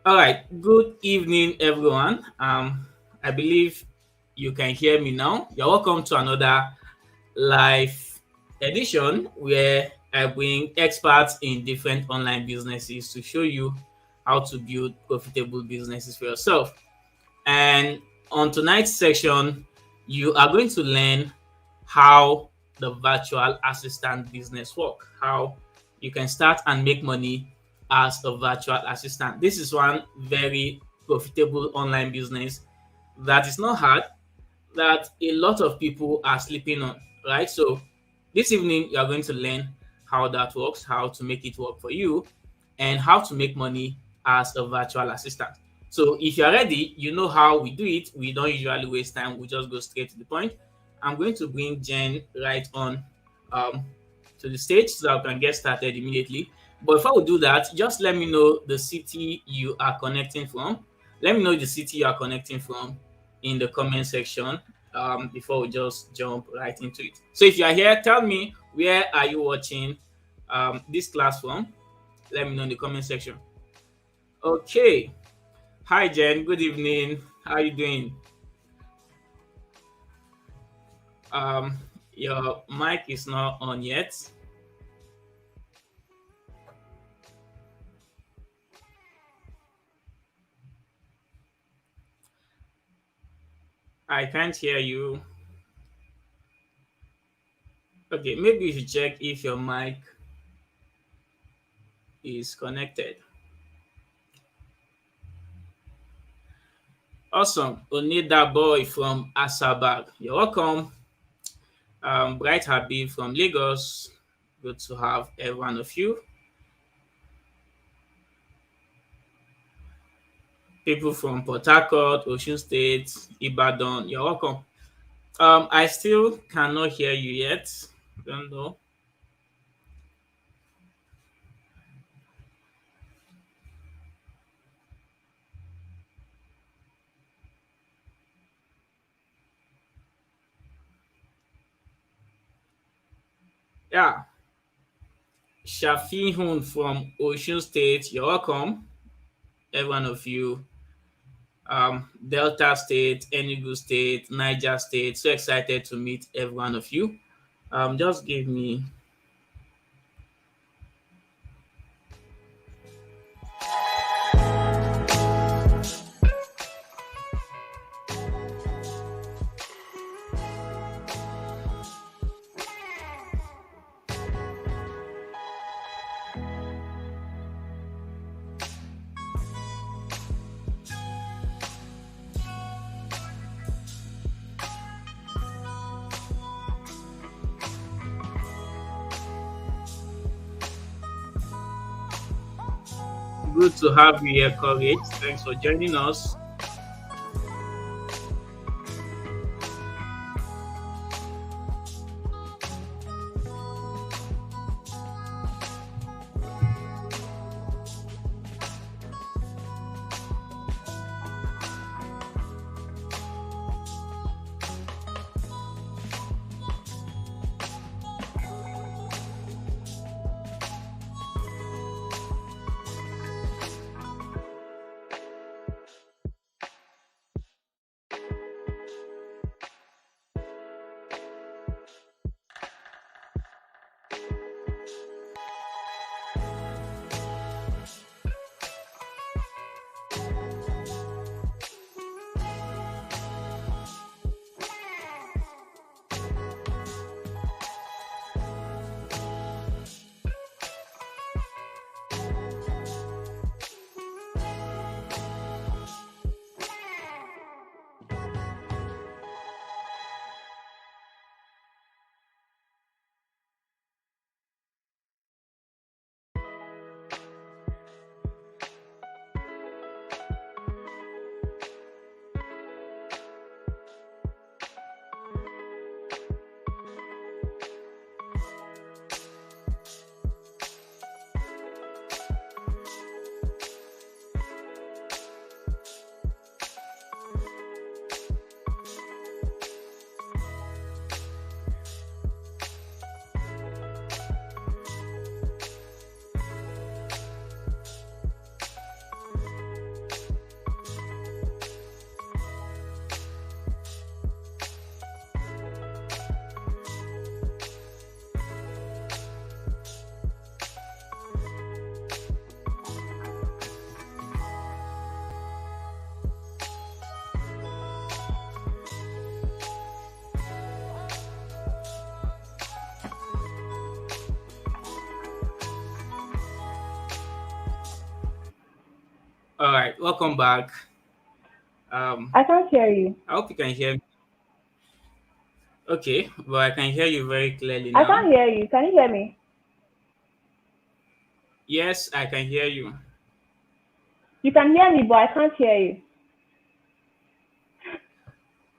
All right. Good evening, everyone. I believe you can hear me now. You're welcome to another live edition where I bring experts in different online businesses to show you how to build profitable businesses for yourself. And on tonight's section, you are going to learn how the virtual assistant business work, how you can start and make money as a virtual assistant. This is one very profitable online business that is not hard, that a lot of people are sleeping on, right? So this evening you are going to learn how that works, how to make it work for you, and how to make money as a virtual assistant. So if you're ready, you know how we do it. We don't usually waste time. We just go straight to the point. I'm going to bring Jen right on um, to the stage so that we can get started immediately. But before we do that, just let me know the city you are connecting from. Let me know the city you are connecting from in the comment section before we just jump right into it. So if you are here, tell me where are you watching this class from. Let me know in the comment section. Okay. Hi, Jen. Good evening. How are you doing? Um, your mic is not on yet. I can't hear you. Okay, maybe you should check if your mic is connected. Awesome. Onida Boy from Asabag. You're welcome. Bright Habib from Lagos. Good to have every one of you. People from Port Harcourt, Ocean State, Ibadan. You're welcome. I still cannot hear you yet. Don't know. Yeah, Shafihun from Ocean State. You're welcome, every one of you. Delta State, Enugu State, Niger State. So excited to meet every one of you. Just give me. Good to have you here, Courage. Thanks for joining us. All right, welcome back. I Um, can't hear you. I hope you can hear me. Okay, but I can hear you very clearly I can't now. hear you. Can you hear me? Yes, I can hear you. You can hear me, but I can't hear you.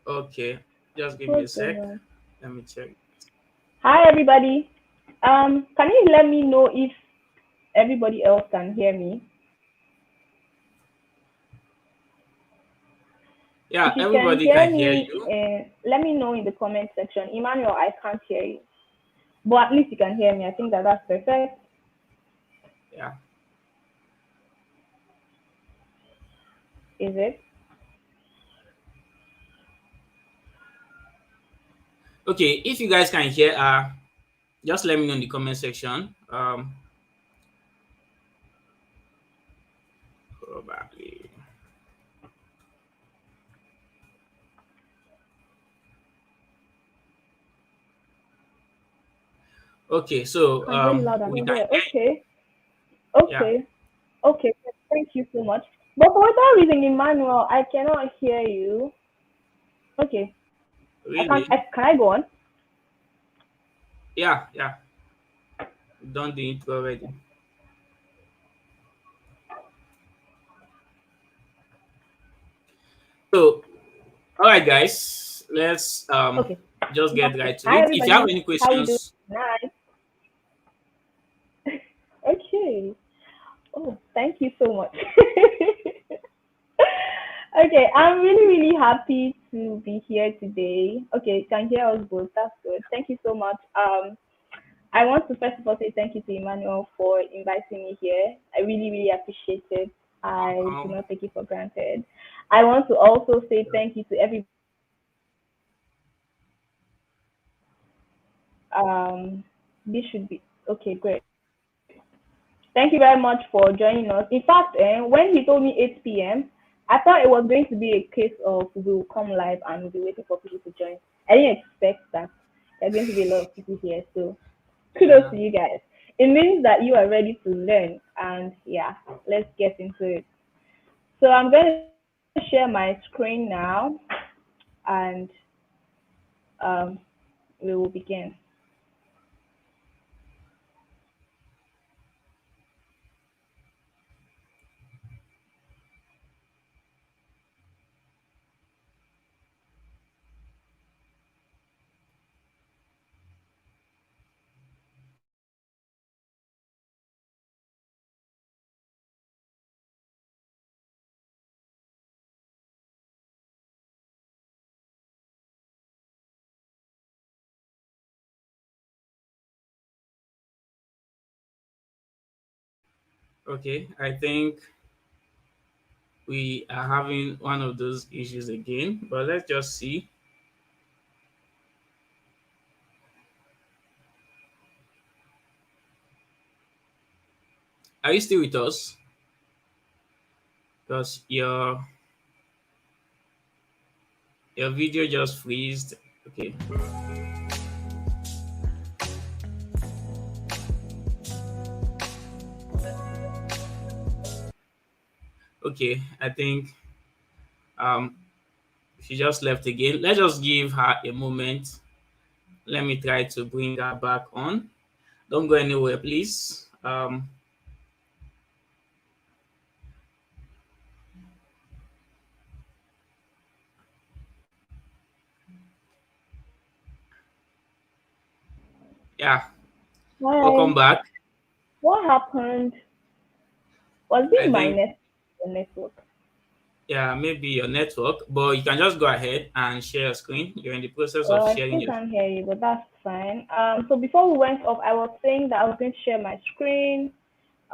Okay, just give me a What's going sec. on? Let me check. Hi, everybody. Can you let me know if everybody else can hear me? Yeah, If you can everybody hear can hear me, you. let me know in the comment section. Emmanuel, I can't hear you, but at least you can hear me. I think that that's perfect. Yeah. Is it? Okay, if you guys can hear, just let me know in the comment section. Probably. Okay, so Can hear you loud and we can clear. hear. Okay. Yeah, Okay. Okay. Thank you so much. But for some reason, Emmanuel, I cannot hear you. Okay. I can't. really. Can I go on? Yeah, yeah. Done the intro already. So, all right, guys, let's Okay. just get right to Hi, it. If you have everybody. any How we doing questions, tonight? Okay. Oh, thank you so much. Okay, I'm really, really happy to be here today. Okay, you can hear us both. That's good. Thank you so much. I want to first of all say thank you to Emmanuel for inviting me here. I really, really appreciate it. I do welcome. not take it for granted. I want to also say thank you to everybody. This should be okay. Great. Thank you very much for joining us. In fact, when he told me 8 p.m., I thought it was going to be a case of we'll come live and we'll be waiting for people to join. I didn't expect that there are going to be a lot of people here. So kudos Yeah. to you guys. It means that you are ready to learn. And yeah, let's get into it. So I'm going to share my screen now and um, we will begin. Okay, I think we are having one of those issues again, but let's just see. Are you still with us? Because your video just freezed. Okay. Okay, I think um she just left again. Let's just give her a moment. Let me try to bring her back on. Don't go anywhere, please. Yeah, welcome Hi. back. What happened? Was I it my think network? yeah, maybe your network, but you can just go ahead and share your screen. You're in the process of Well, I sharing still your. can't hear you, but that's fine. So before we went off, I was saying that I was going to share my screen.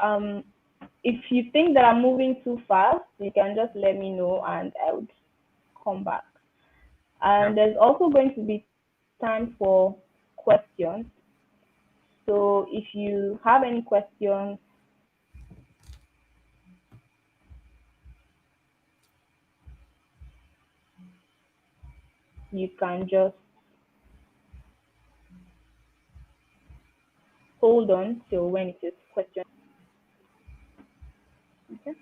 Um, if you think that I'm moving too fast, you can just let me know and I would come back. Yeah. And there's also going to be time for questions. So if you have any questions, you can just hold on till when it is question. Okay.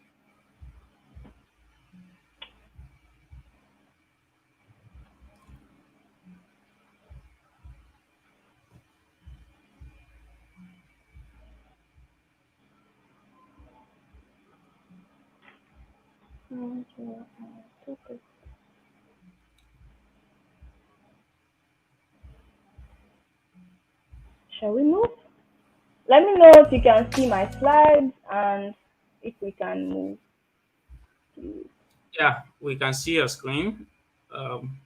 Okay. Okay. Shall we move? Let me know if you can see my slides and if we can move. To Yeah, we can see your screen. Um,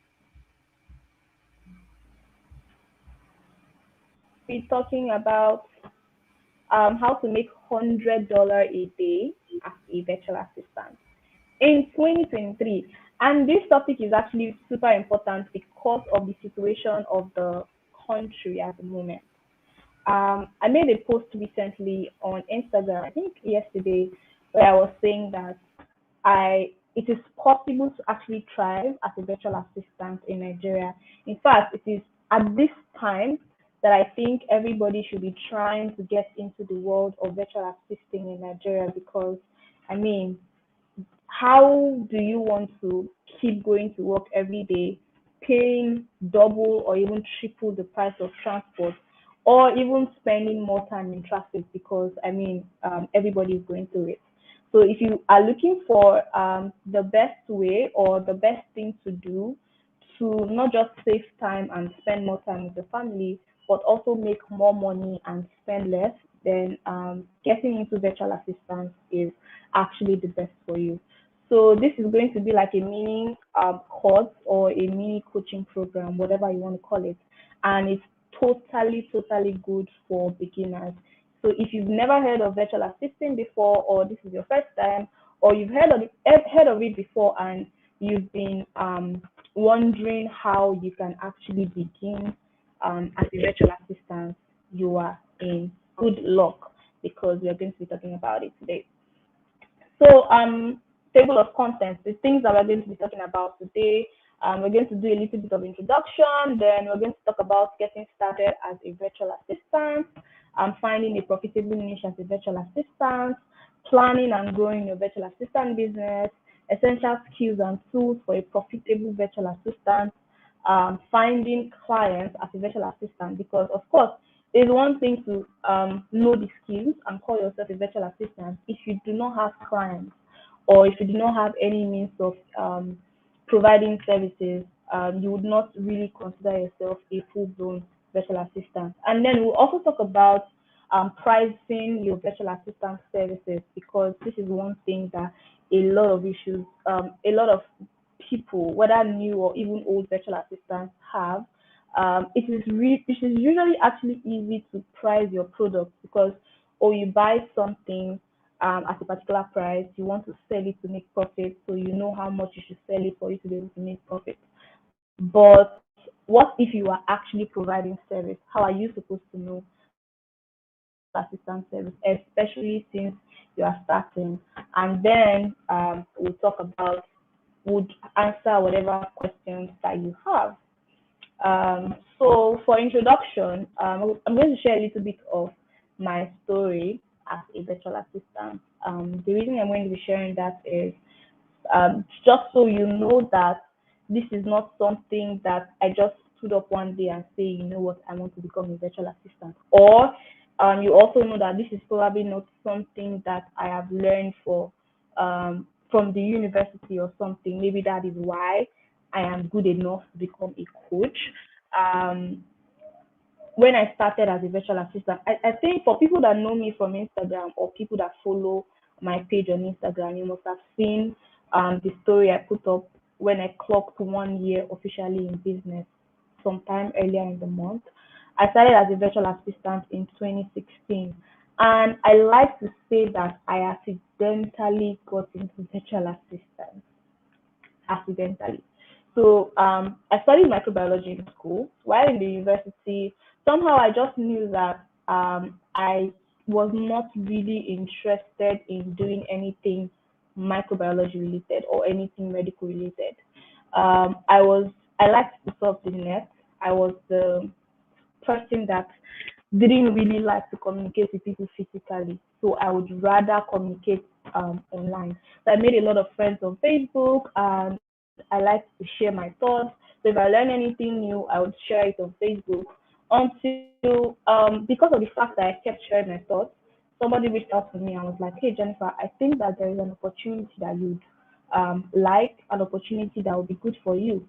be talking about how to make $100 a day as a virtual assistant in 2023. And this topic is actually super important because of the situation of the country at the moment. I made a post recently on Instagram, I think yesterday, where I was saying that it is possible to actually thrive as a virtual assistant in Nigeria. In fact, it is at this time that I think everybody should be trying to get into the world of virtual assisting in Nigeria because I mean how do you want to keep going to work every day, paying double or even triple the price of transport, or even spending more time in traffic because everybody is going through it. So if you are looking for the best way or the best thing to do to not just save time and spend more time with the family, but also make more money and spend less, then getting into virtual assistance is actually the best for you. So this is going to be like a mini course or a mini coaching program, whatever you want to call it, and it's totally good for beginners. So if you've never heard of virtual assisting before, or this is your first time, or you've heard of it before and you've been wondering how you can actually begin as a virtual assistant, you are in good luck because we are going to be talking about it today. So, table of contents, the things that we're going to be talking about today. We're going to do a little bit of introduction, then we're going to talk about getting started as a virtual assistant, finding a profitable niche as a virtual assistant, planning and growing your virtual assistant business, essential skills and tools for a profitable virtual assistant, finding clients as a virtual assistant. Because, of course, it's one thing to know the skills and call yourself a virtual assistant if you do not have clients or if you do not have any means of providing services, you would not really consider yourself a full-blown virtual assistant. And then we'll also talk about pricing your virtual assistant services because this is one thing that a lot of people, whether new or even old virtual assistants, have. It is usually actually easy to price your product because or you buy something at a particular price, you want to sell it to make profit, so you know how much you should sell it for you to be able to make profit. But what if you are actually providing service? How are you supposed to know virtual assistant service, especially since you are starting? And then we'll talk about would answer whatever questions that you have. So for introduction, I'm going to share a little bit of my story as a virtual assistant. The reason I'm going to be sharing that is just so you know that this is not something that I just stood up one day and say, you know what, I want to become a virtual assistant. Or you also know that this is probably not something that I have learned from the university or something. Maybe that is why I am good enough to become a coach. Um, when I started as a virtual assistant, I think for people that know me from Instagram or people that follow my page on Instagram, you must have seen the story I put up when I clocked 1 year officially in business sometime earlier in the month. I started as a virtual assistant in 2016. And I like to say that I accidentally got into virtual assistance accidentally. So I studied microbiology in school. While in the university, somehow I just knew that I was not really interested in doing anything microbiology related or anything medical related. I liked to surf the net. I was the person that didn't really like to communicate with people physically. So I would rather communicate online. So I made a lot of friends on Facebook and I like to share my thoughts. So if I learn anything new, I would share it on Facebook until because of the fact that I kept sharing my thoughts, somebody reached out to me and was like, "Hey Jennifer, I think that there is an opportunity that you'd like an opportunity that would be good for you.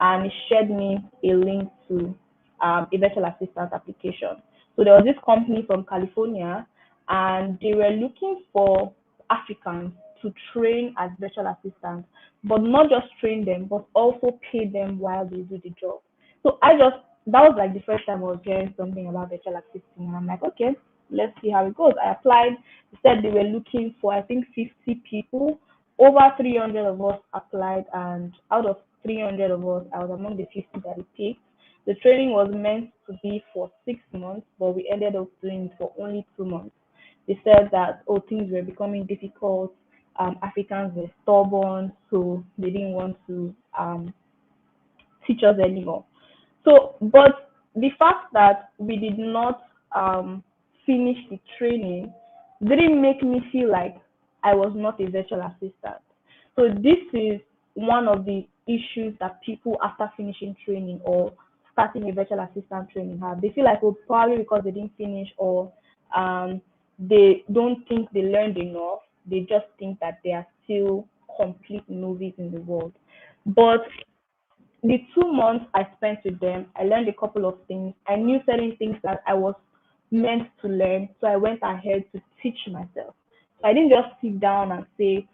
And he shared me a link to a virtual assistant application. So there was this company from California, and they were looking for Africans to train as virtual assistants, but not just train them, but also pay them while they do the job. So that was like the first time I was hearing something about virtual assisting, and I'm like, okay, let's see how it goes. I applied. They said they were looking for, I think, 50 people. Over 300 of us applied, and out of 300 of us, I was among the 50 that they picked. The training was meant to be for 6 months, but we ended up doing it for only 2 months. They said that, oh, things were becoming difficult. Africans were stubborn, so they didn't want to teach us anymore. So, but the fact that we did not finish the training didn't make me feel like I was not a virtual assistant. So this is one of the issues that people after finishing training or starting a virtual assistant training have. They feel like, oh, probably because they didn't finish, or um, they don't think they learned enough. They just think that they are still complete novice in the world. But the 2 months I spent with them, I learned a couple of things. I knew certain things that I was meant to learn, so I went ahead to teach myself. So I didn't just sit down and say,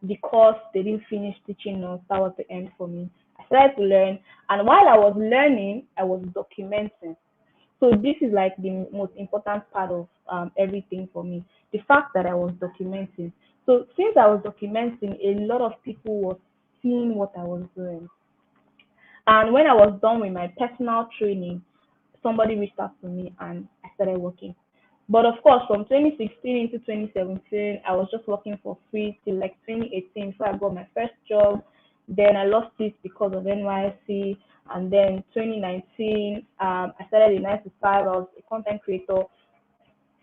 because they didn't finish teaching us, that was the end for me. I started to learn, and while I was learning, I was documenting. So this is like the most important part of everything for me. The fact that I was documenting. So since I was documenting, a lot of people were seeing what I was doing. And when I was done with my personal training, somebody reached out to me and I started working. But of course, from 2016 into 2017, I was just working for free till like 2018. So I got my first job. Then I lost it because of NYC. And then 2019, I started in 9 to 5. I was a content creator.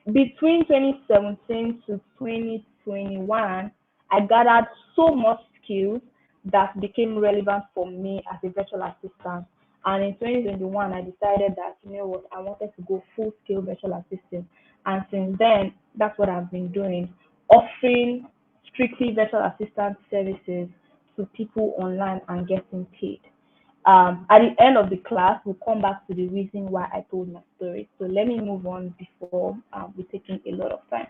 Between 2017 to 2021, I gathered so much skills that became relevant for me as a virtual assistant. And in 2021, I decided that, you know what, I wanted to go full scale virtual assistant. And since then, that's what I've been doing, offering strictly virtual assistant services to people online and getting paid. At the end of the class, we'll come back to the reason why I told my story. So let me move on before we're taking a lot of time.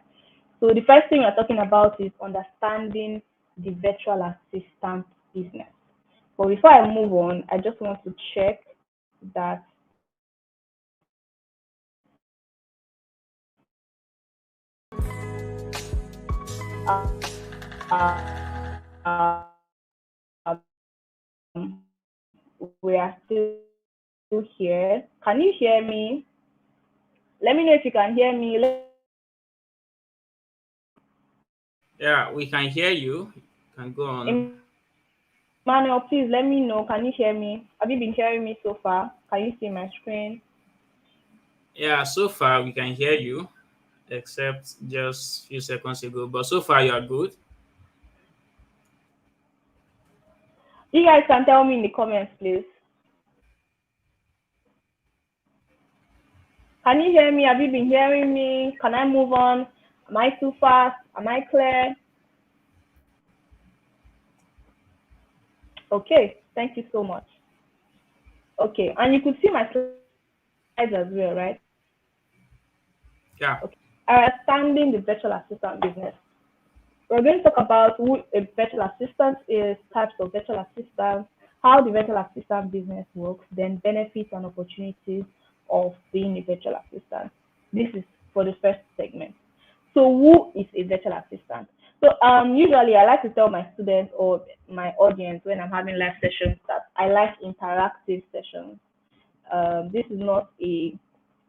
So the first thing we're talking about is understanding the virtual assistant business. But before I move on, I just want to check that we are still here. Can you hear me? Let me know if you can hear me. Yeah, we can hear you. You can go on. Emmanuel, please let me know. Can you hear me? Have you been hearing me so far? Can you see my screen? Yeah, so far we can hear you, except just a few seconds ago. But so far you are good. You guys can tell me in the comments, please. Can you hear me? Have you been hearing me? Can I move on? Am I too fast? Am I clear? Okay, thank you so much. Okay, and you could see my slides as well, right? Yeah. Okay. Understanding the virtual assistant business. We're going to talk about who a virtual assistant is, types of virtual assistants, how the virtual assistant business works, then benefits and opportunities of being a virtual assistant. This is for the first segment. So who is a virtual assistant? So usually I like to tell my students or my audience when I'm having live sessions that I like interactive sessions. This is not a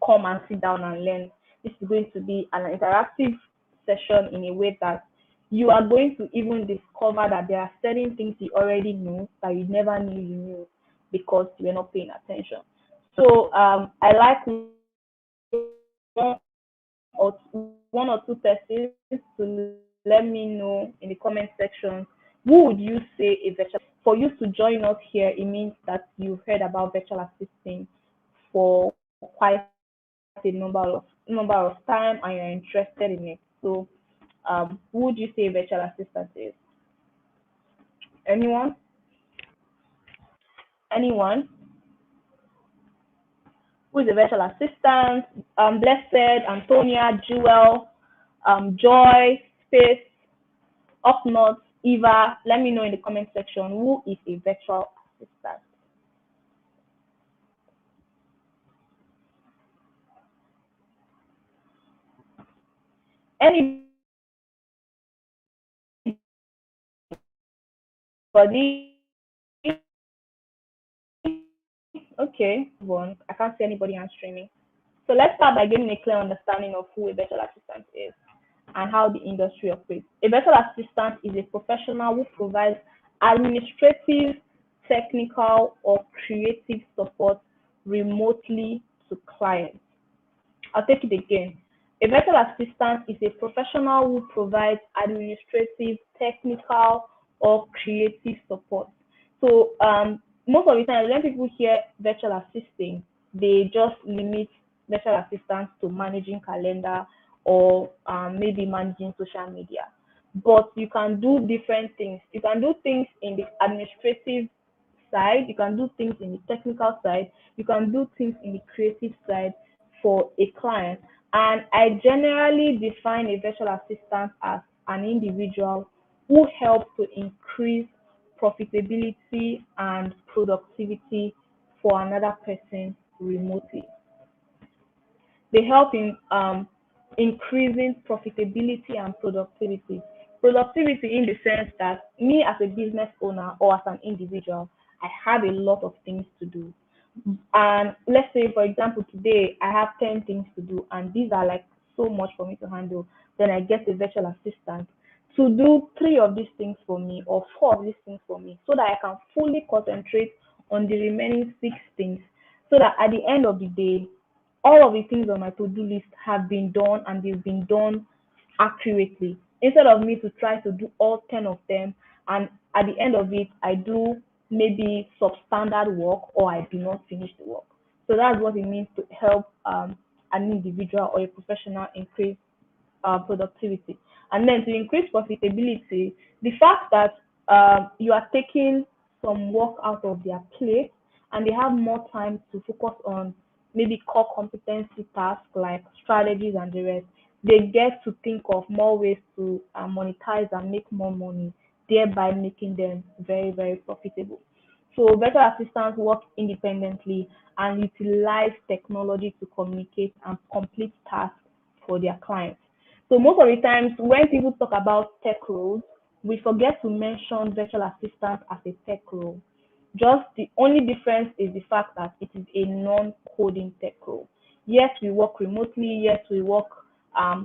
come and sit down and learn. This is going to be an interactive session in a way that you are going to even discover that there are certain things you already know that you never knew you knew because you were not paying attention. So I like one or two persons to let me know in the comment section who would you say a virtual for you to join us here. It means that you've heard about virtual assisting for quite a number of time and you're interested in it. So who would you say virtual assistant is? Anyone? Anyone? Who is a virtual assistant? Blessed, Antonia, Jewel, Joy, Space, Up North, Eva. Let me know in the comment section who is a virtual assistant. Anybody? Okay, one. I can't see anybody answering me. So let's start by getting a clear understanding of who a virtual assistant is and how the industry operates. A virtual assistant is a professional who provides administrative, technical, or creative support remotely to clients. I'll take it again. A virtual assistant is a professional who provides administrative, technical, or creative support. So most of the time, when people hear virtual assisting, they just limit virtual assistants to managing calendar or maybe managing social media. But you can do different things. You can do things in the administrative side, you can do things in the technical side, you can do things in the creative side for a client. And I generally define a virtual assistant as an individual who helps to increase profitability and productivity for another person remotely. They help in increasing profitability and productivity. Productivity in the sense that me as a business owner or as an individual, I have a lot of things to do. And let's say, for example, today I have 10 things to do, and these are like so much for me to handle. Then I get a virtual assistant to do three of these things for me or four of these things for me so that I can fully concentrate on the remaining six things. So that at the end of the day, all of the things on my to-do list have been done and they've been done accurately instead of me to try to do all 10 of them and at the end of it I do maybe substandard work or I do not finish the work. So that's what it means to help an individual or a professional increase productivity. And then to increase profitability, the fact that you are taking some work out of their plate and they have more time to focus on maybe core competency tasks like strategies and the rest, they get to think of more ways to monetize and make more money, thereby making them very, very profitable. So virtual assistants work independently and utilize technology to communicate and complete tasks for their clients. So most of the times when people talk about tech roles, we forget to mention virtual assistants as a tech role. Just the only difference is the fact that it is a non-coding tech role. Yes, we work remotely. Yes, we work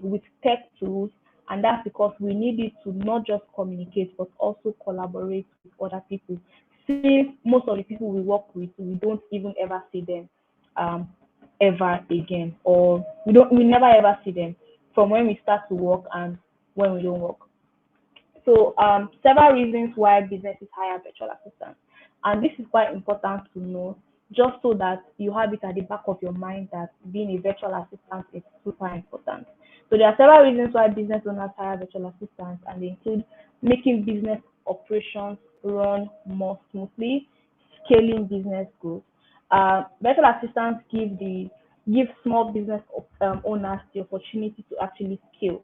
with tech tools, and that's because we need it to not just communicate but also collaborate with other people. Since most of the people we work with, we don't even ever see them um, ever again, or we never ever see them from when we start to work and when we don't work. So several reasons why businesses hire virtual assistants. And this is quite important to know, just so that you have it at the back of your mind that being a virtual assistant is super important. So there are several reasons why business owners hire virtual assistants, and they include making business operations run more smoothly, scaling business growth. Virtual assistants give small business owners the opportunity to actually scale.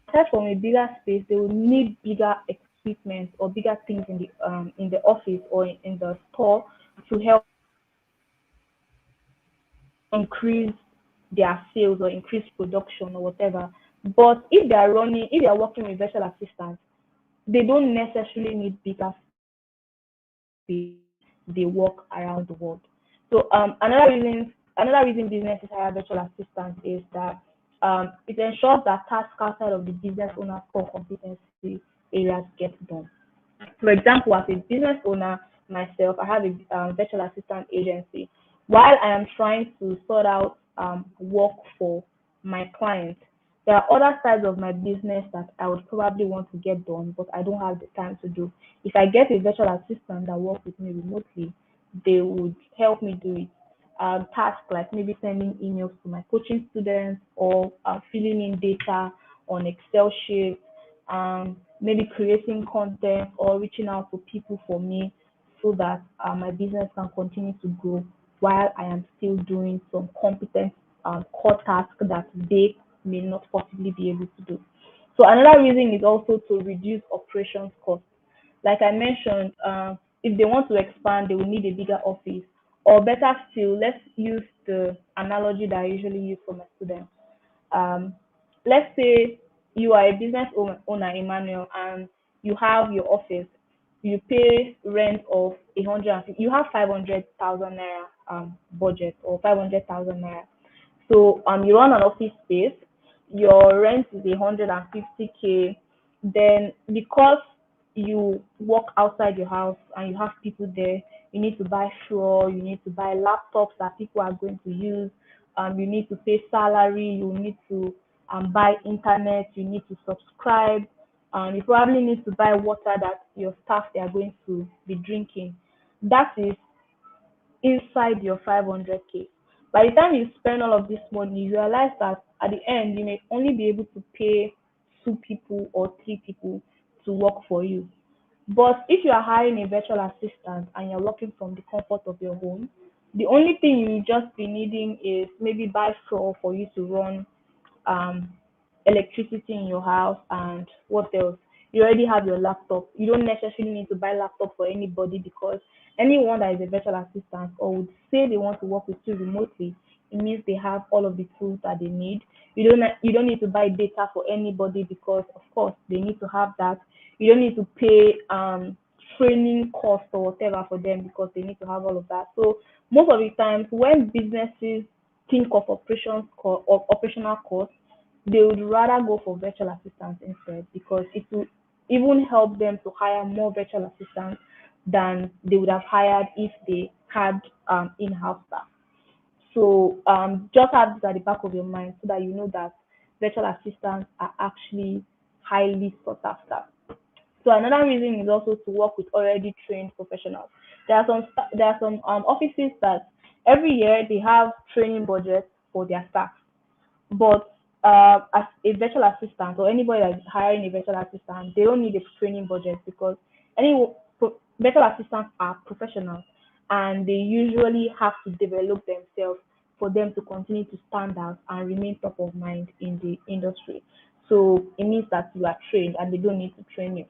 Aside from a bigger space, they will need bigger equipment or bigger things in the office or in the store to help increase their sales or increase production or whatever. But if they are working with virtual assistants, they don't necessarily need bigger space. They work around the world. So another reason businesses hire virtual assistants is that it ensures that tasks outside of the business owner's core competency areas get done. For example, as a business owner myself, I have a virtual assistant agency. While I am trying to sort out work for my clients, there are other sides of my business that I would probably want to get done, but I don't have the time to do. If I get a virtual assistant that works with me remotely, they would help me do it. Tasks like maybe sending emails to my coaching students or filling in data on Excel sheets, maybe creating content or reaching out to people for me so that my business can continue to grow while I am still doing some competent core tasks that they may not possibly be able to do. So another reason is also to reduce operations costs. Like I mentioned, if they want to expand, they will need a bigger office. Or better still, let's use the analogy that I usually use for my students. Um, let's say you are a business owner, Emmanuel, and you have your office. You pay rent of 150. You have 500,000 naira budget or 500,000 naira. So you run an office space. Your rent is 150K. Then because you work outside your house and you have people there, you need to buy fuel, you need to buy laptops that people are going to use, you need to pay salary, you need to buy internet, you need to subscribe, you probably need to buy water that your staff they are going to be drinking. That is inside your 500K. By the time you spend all of this money, you realize that at the end, you may only be able to pay two people or three people to work for you. But if you are hiring a virtual assistant and you're working from the comfort of your home, the only thing you just be needing is maybe buy fuel for you to run um, electricity in your house, and what else? You already have your laptop. You don't necessarily need to buy laptop for anybody because anyone that is a virtual assistant or would say they want to work with you remotely, it means they have all of the tools that they need. You don't need to buy data for anybody because of course they need to have that. You don't need to pay training cost or whatever for them because they need to have all of that. So most of the times when businesses think of operational costs, they would rather go for virtual assistants instead because it will even help them to hire more virtual assistants than they would have hired if they had in-house staff. So just have this at the back of your mind so that you know that virtual assistants are actually highly sought after. So another reason is also to work with already trained professionals. There are some offices that every year they have training budgets for their staff, but as a virtual assistant or anybody that's hiring a virtual assistant, they don't need a training budget because virtual assistants are professionals and they usually have to develop themselves for them to continue to stand out and remain top of mind in the industry. So it means that you are trained and they don't need to train you.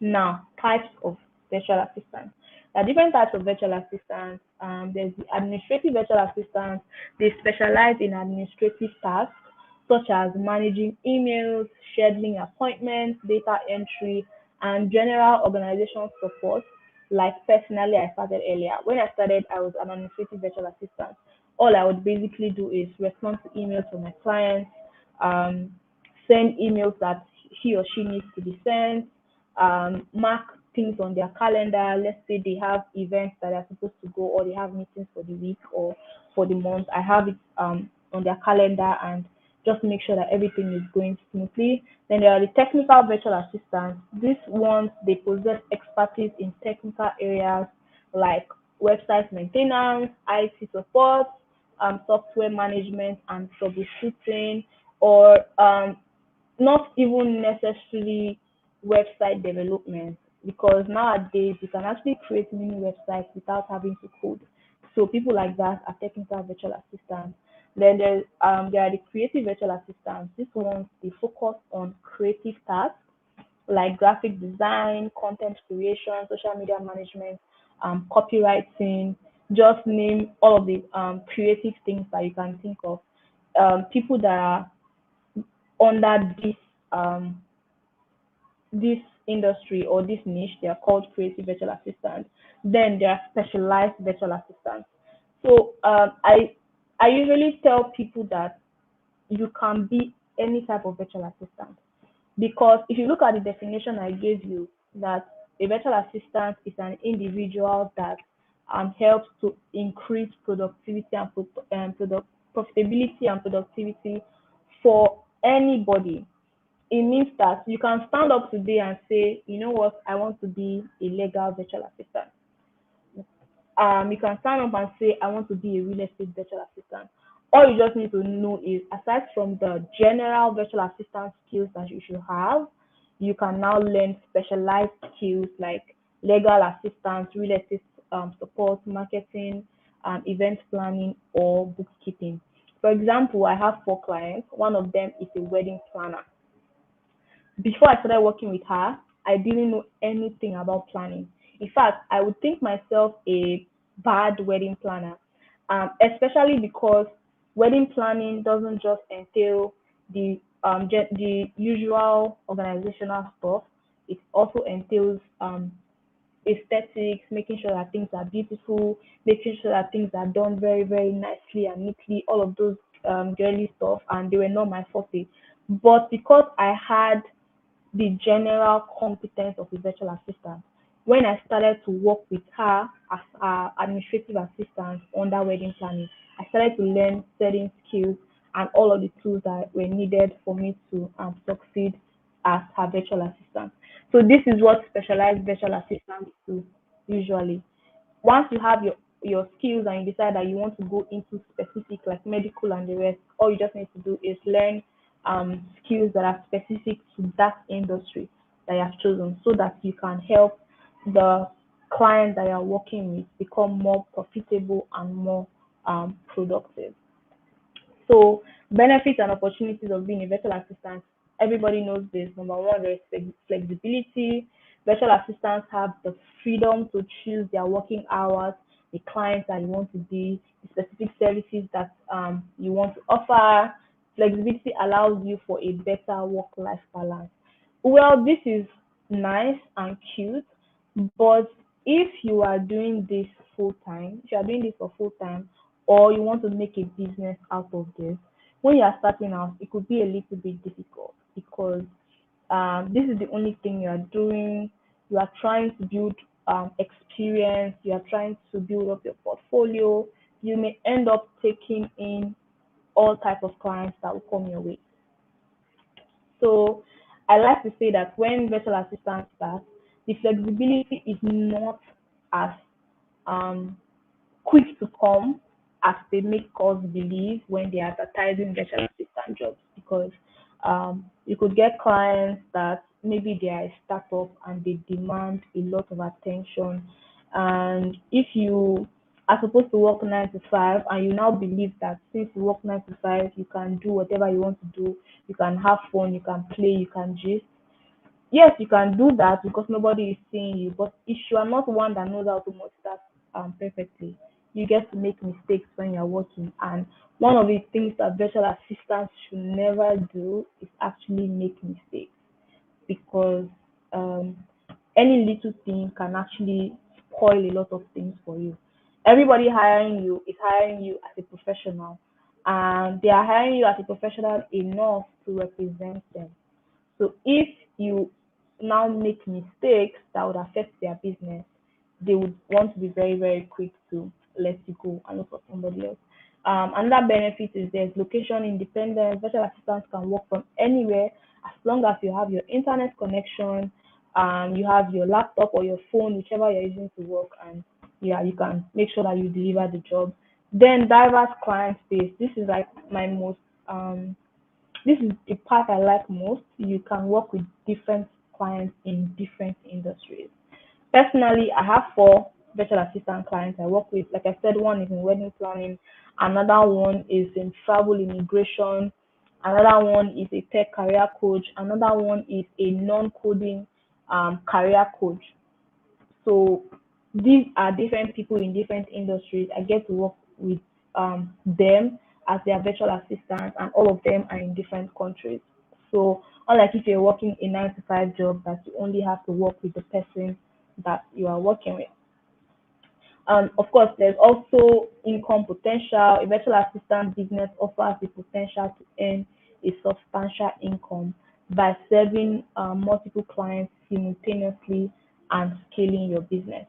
Now, types of virtual assistants. There are different types of virtual assistants. There's the administrative virtual assistants. They specialize in administrative tasks such as managing emails, scheduling appointments, data entry, and general organization support. Like personally, I started earlier. When I started, I was an administrative virtual assistant. All I would basically do is respond to emails from my clients, um, send emails that he or she needs to be sent, mark things on their calendar. Let's say they have events that are supposed to go, or they have meetings for the week or for the month. I have it on their calendar and just make sure that everything is going smoothly. Then there are the technical virtual assistants. These ones they possess expertise in technical areas like website maintenance, IT support, software management and troubleshooting, or not even necessarily website development because nowadays you can actually create mini websites without having to code. So people like that are technical virtual assistants. Then there are the creative virtual assistants. These ones they focus on creative tasks like graphic design, content creation, social media management, copywriting. Just name all of the creative things that you can think of. People that are under um, this industry or this niche, they are called creative virtual assistants. Then there are specialized virtual assistants. So I usually tell people that you can be any type of virtual assistant because if you look at the definition I gave you, that a virtual assistant is an individual that helps to increase productivity and profitability and productivity for anybody. It means that you can stand up today and say, you know what, I want to be a legal virtual assistant. You can stand up and say, I want to be a real estate virtual assistant. All you just need to know is, aside from the general virtual assistant skills that you should have, you can now learn specialized skills like legal assistance, real estate support, marketing, event planning, or bookkeeping. For example, I have 4 clients. One of them is a wedding planner. Before I started working with her, I didn't know anything about planning. In fact, I would think myself a bad wedding planner, especially because wedding planning doesn't just entail the usual organizational stuff. It also entails aesthetics, making sure that things are beautiful, making sure that things are done very, very nicely and neatly, all of those girly stuff, and they were not my forte. But because I had the general competence of a virtual assistant. When I started to work with her as her administrative assistant under wedding planning, I started to learn certain skills and all of the tools that were needed for me to succeed as her virtual assistant. So this is what specialized virtual assistants do usually. Once you have your skills and you decide that you want to go into specific like medical and the rest, all you just need to do is learn skills that are specific to that industry that you have chosen so that you can help the client that you're working with become more profitable and more productive. So benefits and opportunities of being a virtual assistant. Everybody knows this. Number one, there's flexibility. Virtual assistants have the freedom to choose their working hours, the clients that you want to be, the specific services that you want to offer. Flexibility allows you for a better work-life balance. Well, this is nice and cute, but if you are doing this full time, if you are doing this for full time, or you want to make a business out of this, when you are starting out, it could be a little bit difficult because this is the only thing you are doing. You are trying to build experience, you are trying to build up your portfolio. You may end up taking in all type of clients that will come your way. So I like to say that when virtual assistants start, the flexibility is not as um, quick to come as they make us believe when they're advertising virtual assistant jobs, because you could get clients that maybe they are a startup and they demand a lot of attention. And if you are supposed to work 9 to 5 and you now believe that since you work 9 to 5, you can do whatever you want to do, you can have fun, you can play, you can gist. Yes, you can do that because nobody is seeing you. But if you are not one that knows how to multitask perfectly, you get to make mistakes when you're working. And one of the things that virtual assistants should never do is actually make mistakes, because um, any little thing can actually spoil a lot of things for you. Everybody hiring you is hiring you as a professional, and they are hiring you as a professional enough to represent them. So if you now make mistakes that would affect their business, they would want to be very, very quick to let you go and look for somebody else. Another benefit is there's location independence. Virtual assistants can work from anywhere as long as you have your internet connection, you have your laptop or your phone, whichever you're using to work, and yeah, you can make sure that you deliver the job. Then diverse client base. This is like my most this is the part I like most. You can work with different clients in different industries. Personally, I have 4 virtual assistant clients I work with. Like I said, one is in wedding planning, another one is in travel immigration, another one is a tech career coach, another one is a non-coding career coach. So these are different people in different industries. I get to work with them as their virtual assistants, and all of them are in different countries. So unlike if you're working a 9 to 5 job that you only have to work with the person that you are working with. Of course, there's also income potential. A virtual assistant business offers the potential to earn a substantial income by serving multiple clients simultaneously and scaling your business.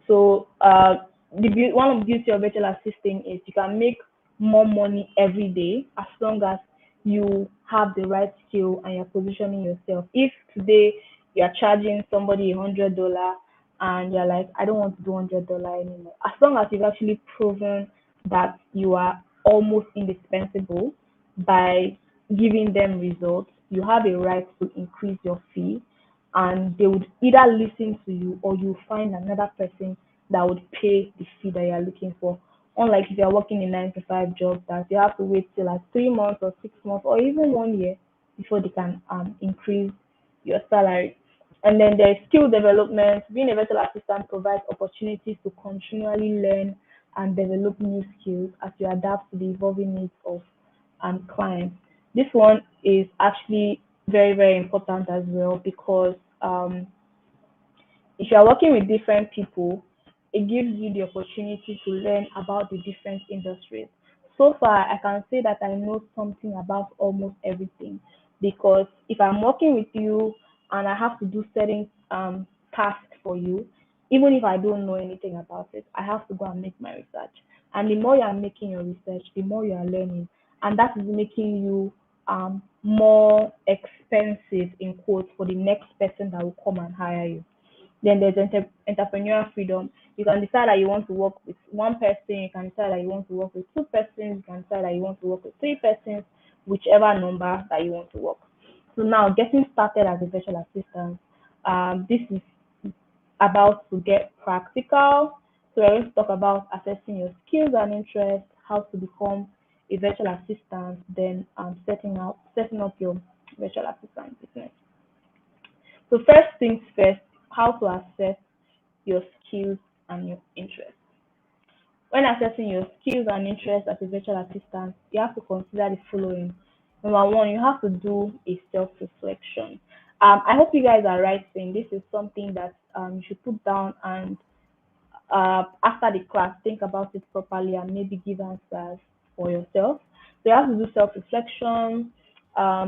So one of the beauty of virtual assisting is you can make more money every day as long as you have the right skill and you're positioning yourself. If today you're charging somebody $100 and you're like, I don't want to do $100 anymore, as long as you've actually proven that you are almost indispensable by giving them results, you have a right to increase your fee, and they would either listen to you or you find another person that would pay the fee that you're looking for. Unlike if you're working a 9 to 5 job that you have to wait till like 3 months or 6 months or even 1 year before they can increase your salary. And then there's skill development. Being a virtual assistant provides opportunities to continually learn and develop new skills as you adapt to the evolving needs of clients. This one is actually very, very important as well because if you are working with different people, it gives you the opportunity to learn about the different industries. So far, I can say that I know something about almost everything because if I'm working with you and I have to do certain tasks for you, even if I don't know anything about it, I have to go and make my research. And the more you are making your research, the more you are learning, and that is making you more expensive in quotes for the next person that will come and hire you. Then there's entrepreneurial freedom. You can decide that you want to work with one person, you can decide that you want to work with two persons, you can decide that you want to work with three persons, whichever number that you want to work. So now getting started as a virtual assistant, this is about to get practical. So we're going to talk about assessing your skills and interests, how to become a virtual assistant, then setting up your virtual assistant business. So first things first, how to assess your skills and your interests. When assessing your skills and interests as a virtual assistant, you have to consider the following. Number one, you have to do a self-reflection. I hope you guys are right saying this is something that you should put down and after the class, think about it properly and maybe give answers for yourself. So you have to do self-reflection,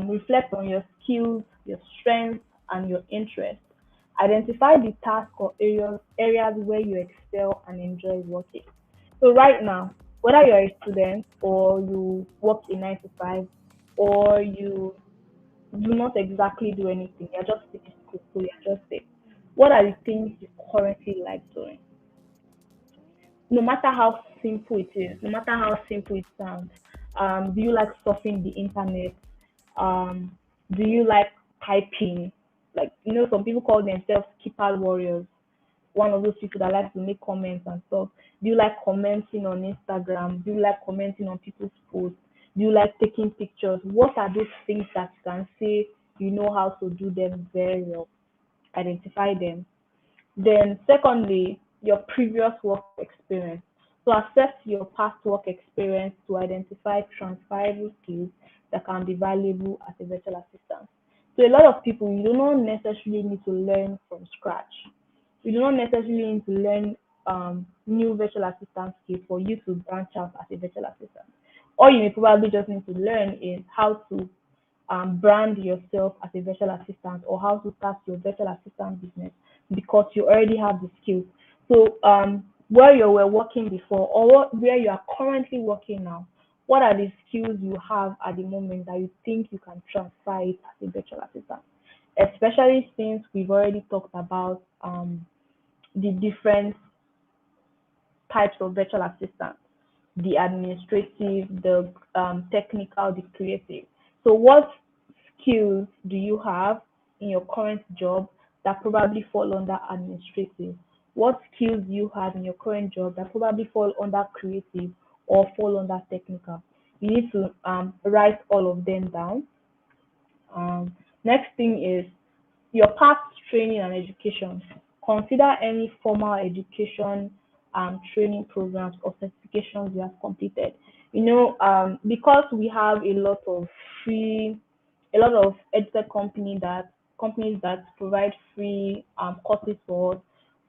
reflect on your skills, your strengths, and your interests. Identify the task or areas where you excel and enjoy working. So right now, whether you're a student or you work a 9 to 5 or you do not exactly do anything, you're just sitting school, so you're just there. What are the things you currently like doing? No matter how simple it is, no matter how simple it sounds, do you like surfing the internet? Do you like typing? Like, some people call themselves keypad warriors, one of those people that likes to make comments and stuff. Do you like commenting on Instagram? Do you like commenting on people's posts? Do you like taking pictures? What are those things that you can say you know how to do them very well? Identify them. Then secondly, your previous work experience. So assess your past work experience to identify transferable skills that can be valuable as a virtual assistant. So a lot of people, you do not necessarily need to learn from scratch. You do not necessarily need to learn new virtual assistant skills for you to branch out as a virtual assistant. All you may probably just need to learn is how to brand yourself as a virtual assistant or how to start your virtual assistant business because you already have the skills. So where you were working before or where you are currently working now, what are the skills you have at the moment that you think you can transfer it as a virtual assistant? Especially since we've already talked about the different types of virtual assistants, the administrative, the technical, the creative. So, what skills do you have in your current job that probably fall under administrative? What skills do you have in your current job that probably fall under creative or fall under technical? You need to write all of them down. Next thing is your past training and education. Consider any formal education training programs or certifications you have completed. Because we have a lot of edtech companies that provide free courses for us.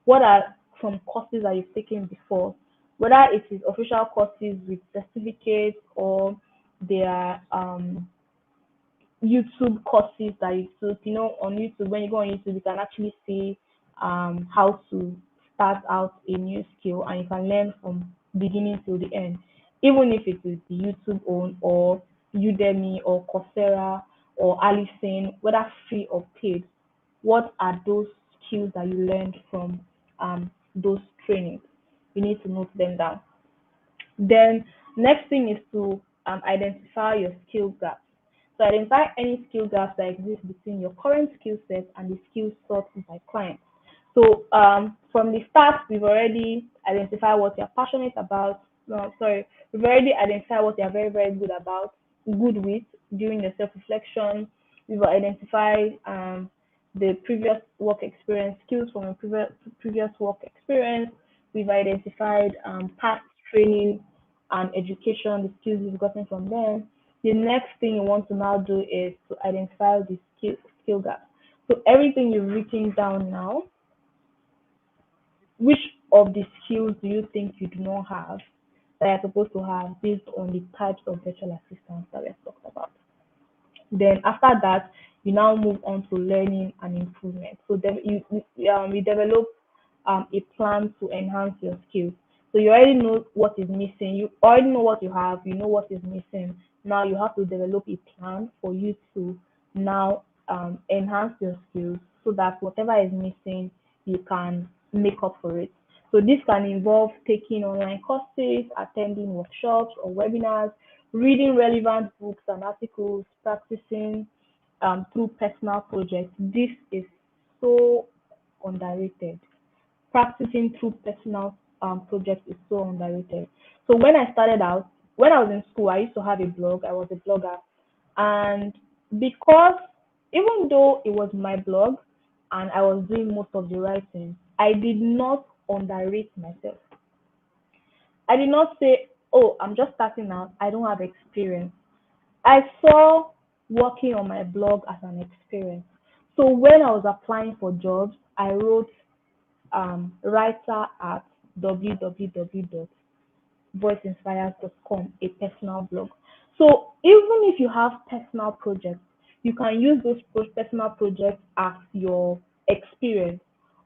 What are some courses that you've taken before? Whether it is official courses with certificates or they are YouTube courses that you took. On YouTube, when you go on YouTube, you can actually see how to start out a new skill, and you can learn from beginning till the end, even if it is the YouTube own or Udemy or Coursera or Alison, whether free or paid. What are those skills that you learned from those trainings? You need to note them down. Then next thing is to identify your skill gaps. So identify any skill gaps that exist between your current skill set and the skills sought by clients. So from the start, we've already identified what you're passionate about. No, sorry, we've already identified what you're very, very good about, good with during your self-reflection. We've identified the previous work experience, skills from a previous work experience. We've identified past training and education, the skills you've gotten from them. The next thing you want to now do is to identify the skill gaps. So everything you've written down now, which of the skills do you think you do not have that you're supposed to have based on the types of virtual assistants that we've talked about? Then after that, you now move on to learning and improvement. So you develop a plan to enhance your skills. So you already know what is missing. You already know what you have. You know what is missing. Now you have to develop a plan for you to now enhance your skills so that whatever is missing, you can make up for it. So this can involve taking online courses, attending workshops or webinars, reading relevant books and articles, practicing through personal projects. This is so underrated. Practicing through personal projects is so underrated. So when I started out, when I was in school, I used to have a blog. I was a blogger, and because even though it was my blog and I was doing most of the writing, I did not underrate myself. I did not say, "Oh, I'm just starting out. I don't have experience." I saw working on my blog as an experience. So when I was applying for jobs, I wrote writer at www.voiceinspires.com, a personal blog. So even if you have personal projects, you can use those personal projects as your experience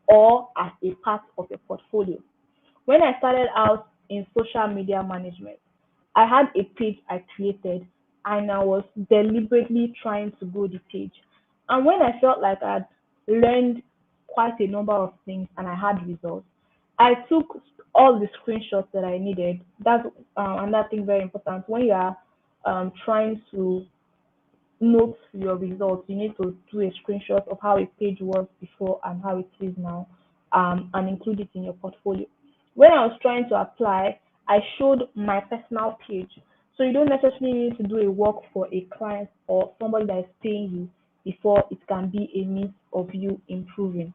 or as a part of your portfolio. When I started out in social media management, I had a page I created and I was deliberately trying to grow the page. And when I felt like I'd learned quite a number of things and I had results, I took all the screenshots that I needed. That's another thing very important. When you are trying to note your results, you need to do a screenshot of how a page was before and how it is now, and include it in your portfolio. When I was trying to apply, I showed my personal page. So you don't necessarily need to do a work for a client or somebody that is paying you before it can be a means of you improving.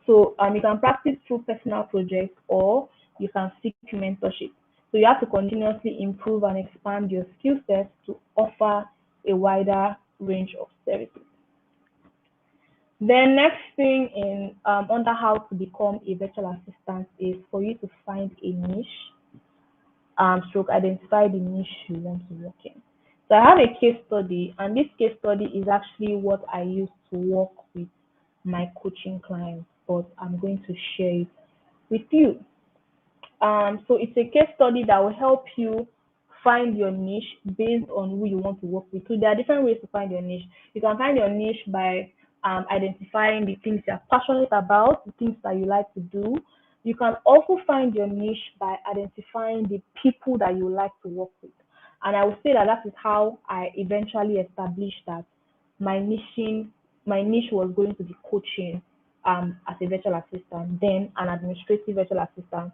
So you can practice through personal projects or you can seek mentorship. So you have to continuously improve and expand your skill sets to offer a wider range of services. Then next thing in under how to become a virtual assistant is for you to find a niche, stroke identify the niche you want to work in. So I have a case study, and this case study is actually what I use to work with my coaching clients, but I'm going to share it with you. So it's a case study that will help you find your niche based on who you want to work with. So there are different ways to find your niche. You can find your niche by identifying the things you're passionate about, the things that you like to do. You can also find your niche by identifying the people that you like to work with. And I would say that that is how I eventually established that my niche, my niche was going to be coaching as a virtual assistant, then an administrative virtual assistant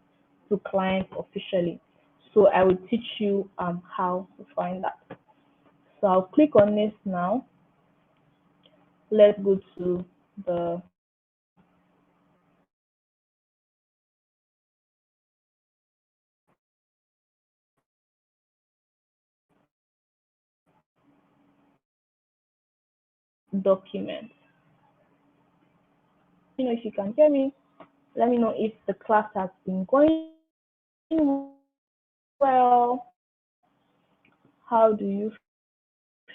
to clients officially. So I will teach you how to find that. So I'll click on this now. Let's go to the document. If you can hear me, let me know if the class has been going well. How do you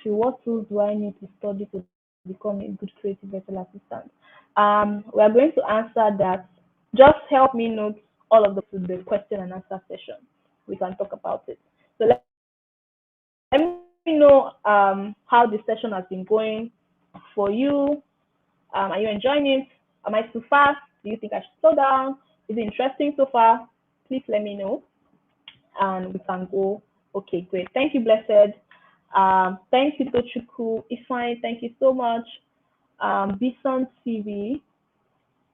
feel? What tools do I need to study to become a good creative virtual assistant? We are going to answer that. Just help me note all of the to the question and answer session. We can talk about it. So let me know how the session has been going for you. Are you enjoying it? Am I too fast? Do you think I should slow down? Is it interesting so far? Please let me know and we can go. Okay, great. Thank you, Blessed. Thank you, Tochuku. Ifine, thank you so much. Bison TV,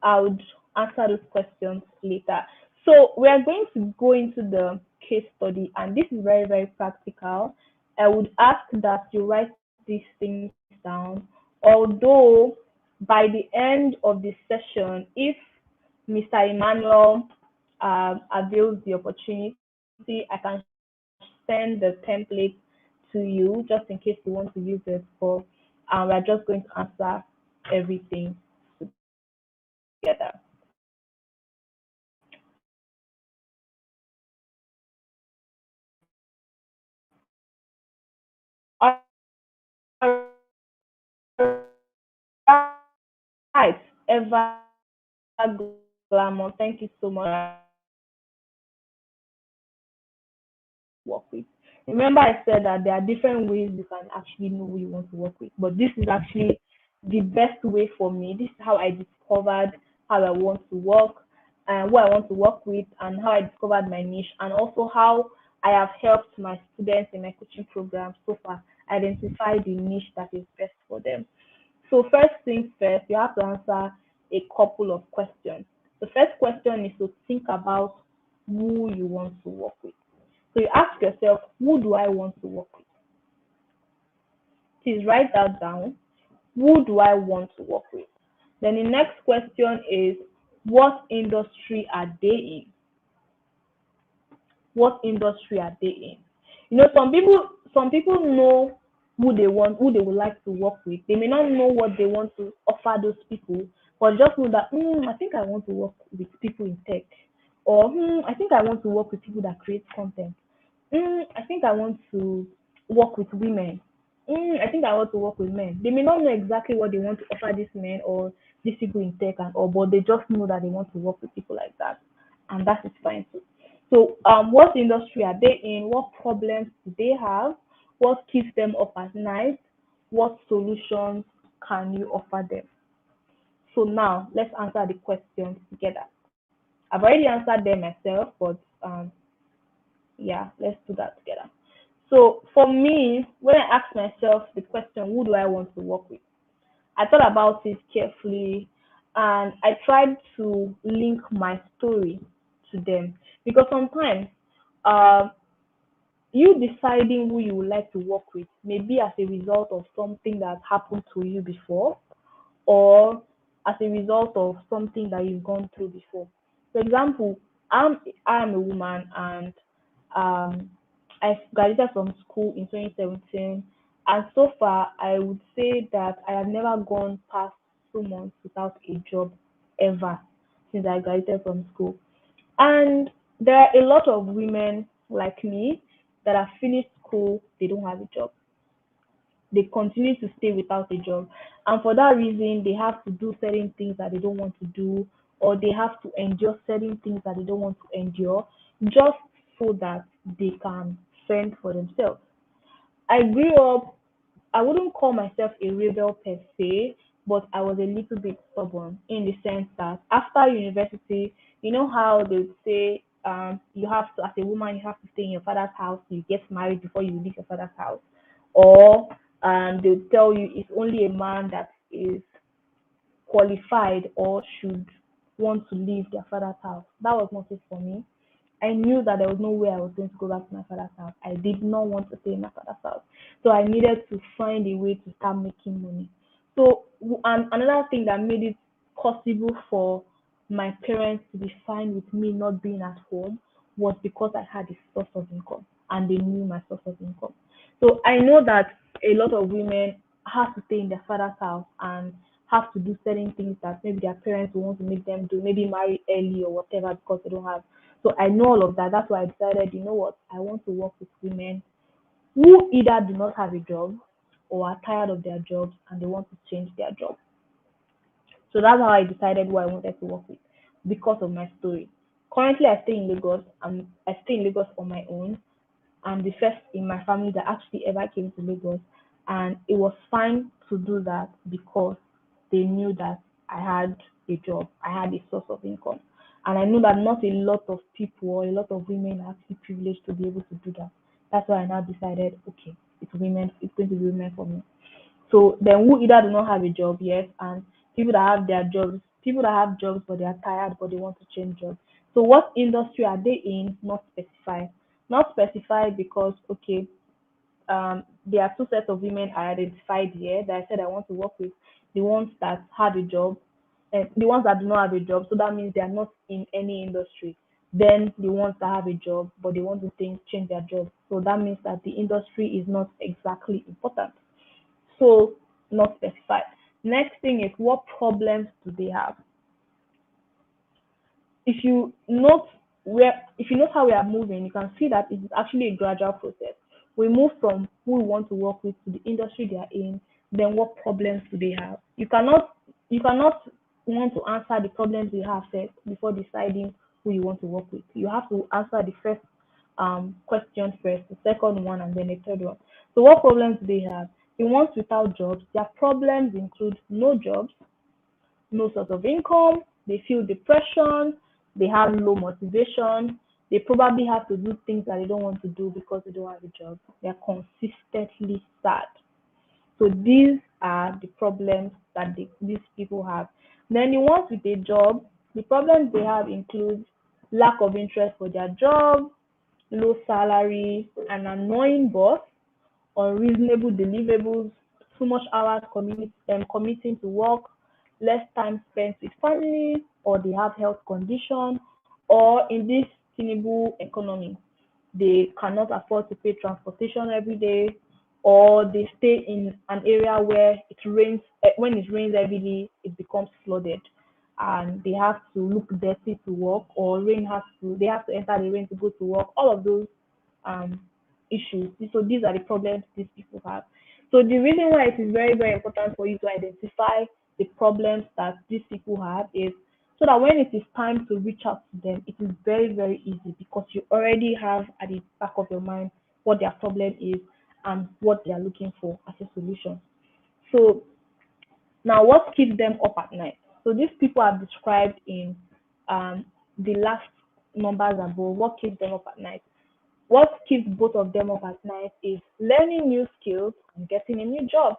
I would answer those questions later. So we are going to go into the case study, and this is very, very practical. I would ask that you write these things down, although by the end of the session, if Mr. Emmanuel avails the opportunity, I can send the template to you just in case you want to use it. For we're just going to answer everything together. All right, Eva Glamour, thank you so much. Work with. Remember, I said that there are different ways you can actually know who you want to work with, but this is actually the best way for me. This is how I discovered how I want to work and who I want to work with, and how I discovered my niche, and also how I have helped my students in my coaching program so far identify the niche that is best for them. So first things first, you have to answer a couple of questions. The first question is to think about who you want to work with. So you ask yourself, who do I want to work with? Please write that down. Who do I want to work with? Then the next question is, what industry are they in? What industry are they in? Some people know who they would like to work with. They may not know what they want to offer those people, but just know that I think I want to work with people in tech, or I think I want to work with people that create content. I think I want to work with women. I think I want to work with men. They may not know exactly what they want to offer these men or these people in tech and all, but they just know that they want to work with people like that, and that is fine too. So, what industry are they in? What problems do they have? What keeps them up at night? What solutions can you offer them? So now let's answer the questions together. I've already answered them myself, but yeah, let's do that together. So for me, when I ask myself the question, who do I want to work with? I thought about it carefully and I tried to link my story to them, because sometimes uh, you deciding who you would like to work with may be as a result of something that happened to you before, or as a result of something that you've gone through before. For example, I'm a woman, and um, I graduated from school in 2017, and so far I would say that I have never gone past 2 months without a job ever since I graduated from school. And there are a lot of women like me that have finished school, they don't have a job, they continue to stay without a job. And for that reason, they have to do certain things that they don't want to do, or they have to endure certain things that they don't want to endure, just so that they can fend for themselves. I grew up, I wouldn't call myself a rebel per se, but I was a little bit stubborn in the sense that after university, you know how they would say, you have to, as a woman, you have to stay in your father's house, you get married before you leave your father's house, or they would tell you it's only a man that is qualified or should want to leave their father's house. That was not it for me. I knew that there was no way I was going to go back to my father's house. I did not want to stay in my father's house. So I needed to find a way to start making money. So, and another thing that made it possible for my parents to be fine with me not being at home was because I had a source of income and they knew my source of income. So I know that a lot of women have to stay in their father's house and have to do certain things that maybe their parents want to make them do, maybe marry early or whatever because they don't have. So I know all of that. That's why I decided, you know what, I want to work with women who either do not have a job or are tired of their jobs and they want to change their job. So that's how I decided who I wanted to work with because of my story. Currently, I stay in Lagos. I stay in Lagos on my own. I'm the first in my family that actually ever came to Lagos, and it was fine to do that because they knew that I had a job, I had a source of income, and I know that not a lot of people or a lot of women are actually privileged to be able to do that. That's why I now decided, okay, it's women, it's going to be women for me. So then who either do not have a job, yes, and people that have their jobs, people that have jobs but they are tired but they want to change jobs. So what industry are they in? Not specified. Not specified because okay, there are two sets of women I identified here that I said I want to work with. The ones that have a job and the ones that do not have a job. So that means they are not in any industry. Then the ones that have a job but they want to change their job. So that means that the industry is not exactly important. So not specified. Next thing is what problems do they have? If you note if you note how we are moving, you can see that it is actually a gradual process. We move from who we want to work with to the industry they are in, then what problems do they have? You cannot want to answer the problems you have first before deciding who you want to work with. You have to answer the first question first, the second one, and then the third one. So what problems do they have? The ones without jobs, their problems include no jobs, no source of income, they feel depression, they have low motivation, they probably have to do things that they don't want to do because they don't have a job. They're consistently sad. So these are the problems that these people have. Then the ones with a job, the problems they have include lack of interest for their job, low salary, an annoying boss, unreasonable deliverables, too much hours committing to work, less time spent with family, or they have health condition, or in this sustainable economy, they cannot afford to pay transportation every day, or they stay in an area where it rains. When it rains heavily, it becomes flooded, and they have to look dirty to work, or they have to enter the rain to go to work. All of those um, issues. So these are the problems these people have. So the reason why it is very, very important for you to identify the problems that these people have is so that when it is time to reach out to them, it is very, very easy because you already have at the back of your mind what their problem is and what they are looking for as a solution. So now what keeps them up at night? So these people are described in um, the last numbers above. What keeps them up at night? What keeps both of them up at night is learning new skills and getting a new job.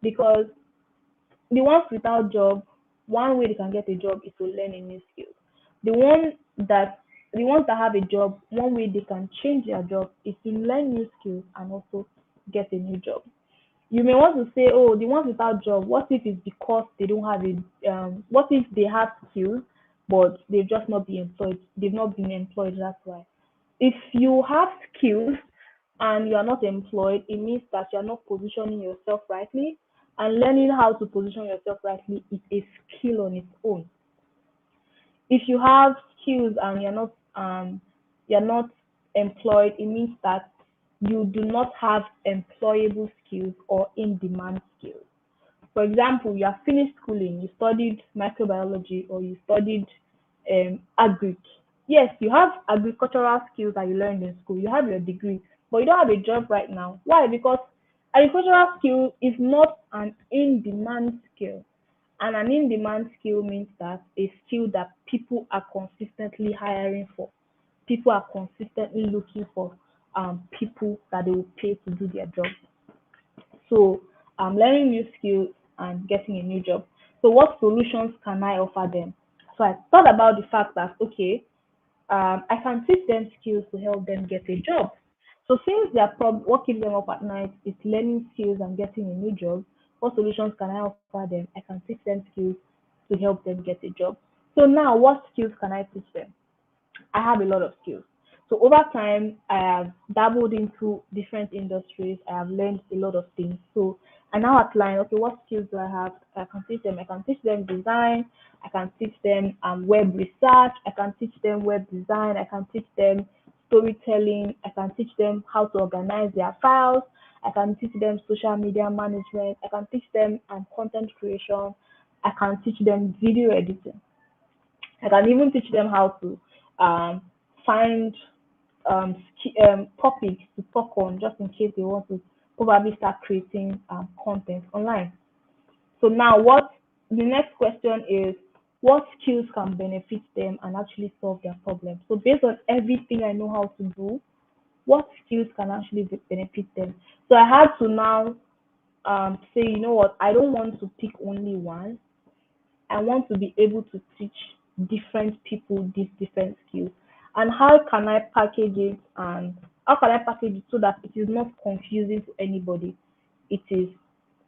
Because the ones without job, one way they can get a job is to learn a new skill. The one that the ones that have a job, one way they can change their job is to learn new skills and also get a new job. You may want to say, oh, the ones without job, what if it's because they don't have what if they have skills, but they've just not been employed? They've not been employed, that's why. If you have skills and you are not employed, it means that you are not positioning yourself rightly. And learning how to position yourself rightly is a skill on its own. If you have skills and you're not employed, it means that you do not have employable skills or in demand skills. For example, you have finished schooling, you studied microbiology or you studied agric. Yes, you have agricultural skills that you learned in school. You have your degree, but you don't have a job right now. Why? Because agricultural skill is not an in-demand skill. And an in-demand skill means that a skill that people are consistently hiring for. People are consistently looking for people that they will pay to do their job. So I'm learning new skills and getting a new job. So what solutions can I offer them? So I thought about the fact that okay, I can teach them skills to help them get a job. So since what keeps them up at night is learning skills and getting a new job, what solutions can I offer them? I can teach them skills to help them get a job. So now what skills can I teach them? I have a lot of skills. So over time, I have dabbled into different industries. I have learned a lot of things. So I now outline, okay, what skills do I have? I can teach them. I can teach them design. I can teach them web research. I can teach them web design. I can teach them storytelling. I can teach them how to organize their files. I can teach them social media management. I can teach them content creation. I can teach them video editing. I can even teach them how to find topics to talk on just in case they want to probably start creating content online. So now what the next question is, what skills can benefit them and actually solve their problem? So based on everything I know how to do, what skills can actually benefit them? So I had to now say, you know what, I don't want to pick only one. I want to be able to teach different people these different skills. And how can I package it, and how can I package it so that it is not confusing to anybody? It is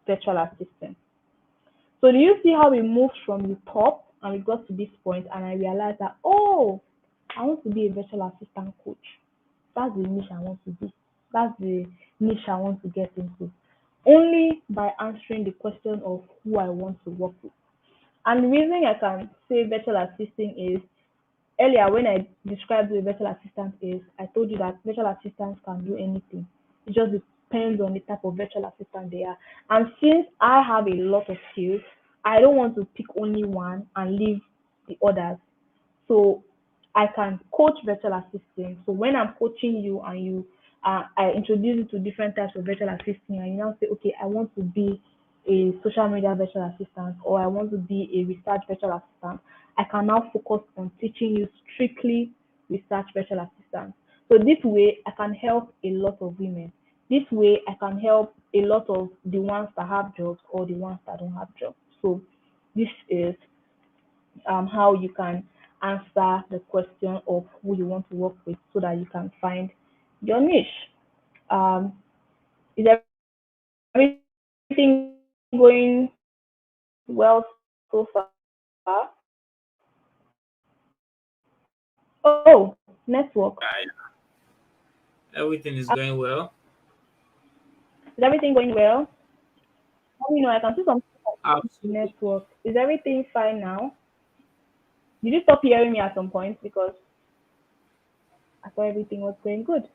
virtual assistant. So do you see how we moved from the top and we got to this point and I realized that, oh, I want to be a virtual assistant coach. That's the niche I want to be. That's the niche I want to get into. Only by answering the question of who I want to work with. And the reason I can say virtual assisting is, earlier when I described the virtual assistant is, I told you that virtual assistants can do anything. It just depends on the type of virtual assistant they are. And since I have a lot of skills, I don't want to pick only one and leave the others. So I can coach virtual assistants. So when I'm coaching you and I introduce you to different types of virtual assisting, and you now say, okay, I want to be a social media virtual assistant, or I want to be a research virtual assistant, I can now focus on teaching you strictly research virtual assistants. So this way, I can help a lot of women. This way, I can help a lot of the ones that have jobs or the ones that don't have jobs. So this is how you can answer the question of who you want to work with so that you can find your niche. Um, is everything going well so far? Oh, network. Yeah, everything is going well. Is everything going well? I can see some Absolutely. network. Is everything fine now? Did you stop hearing me at some point? Because I thought everything was going good.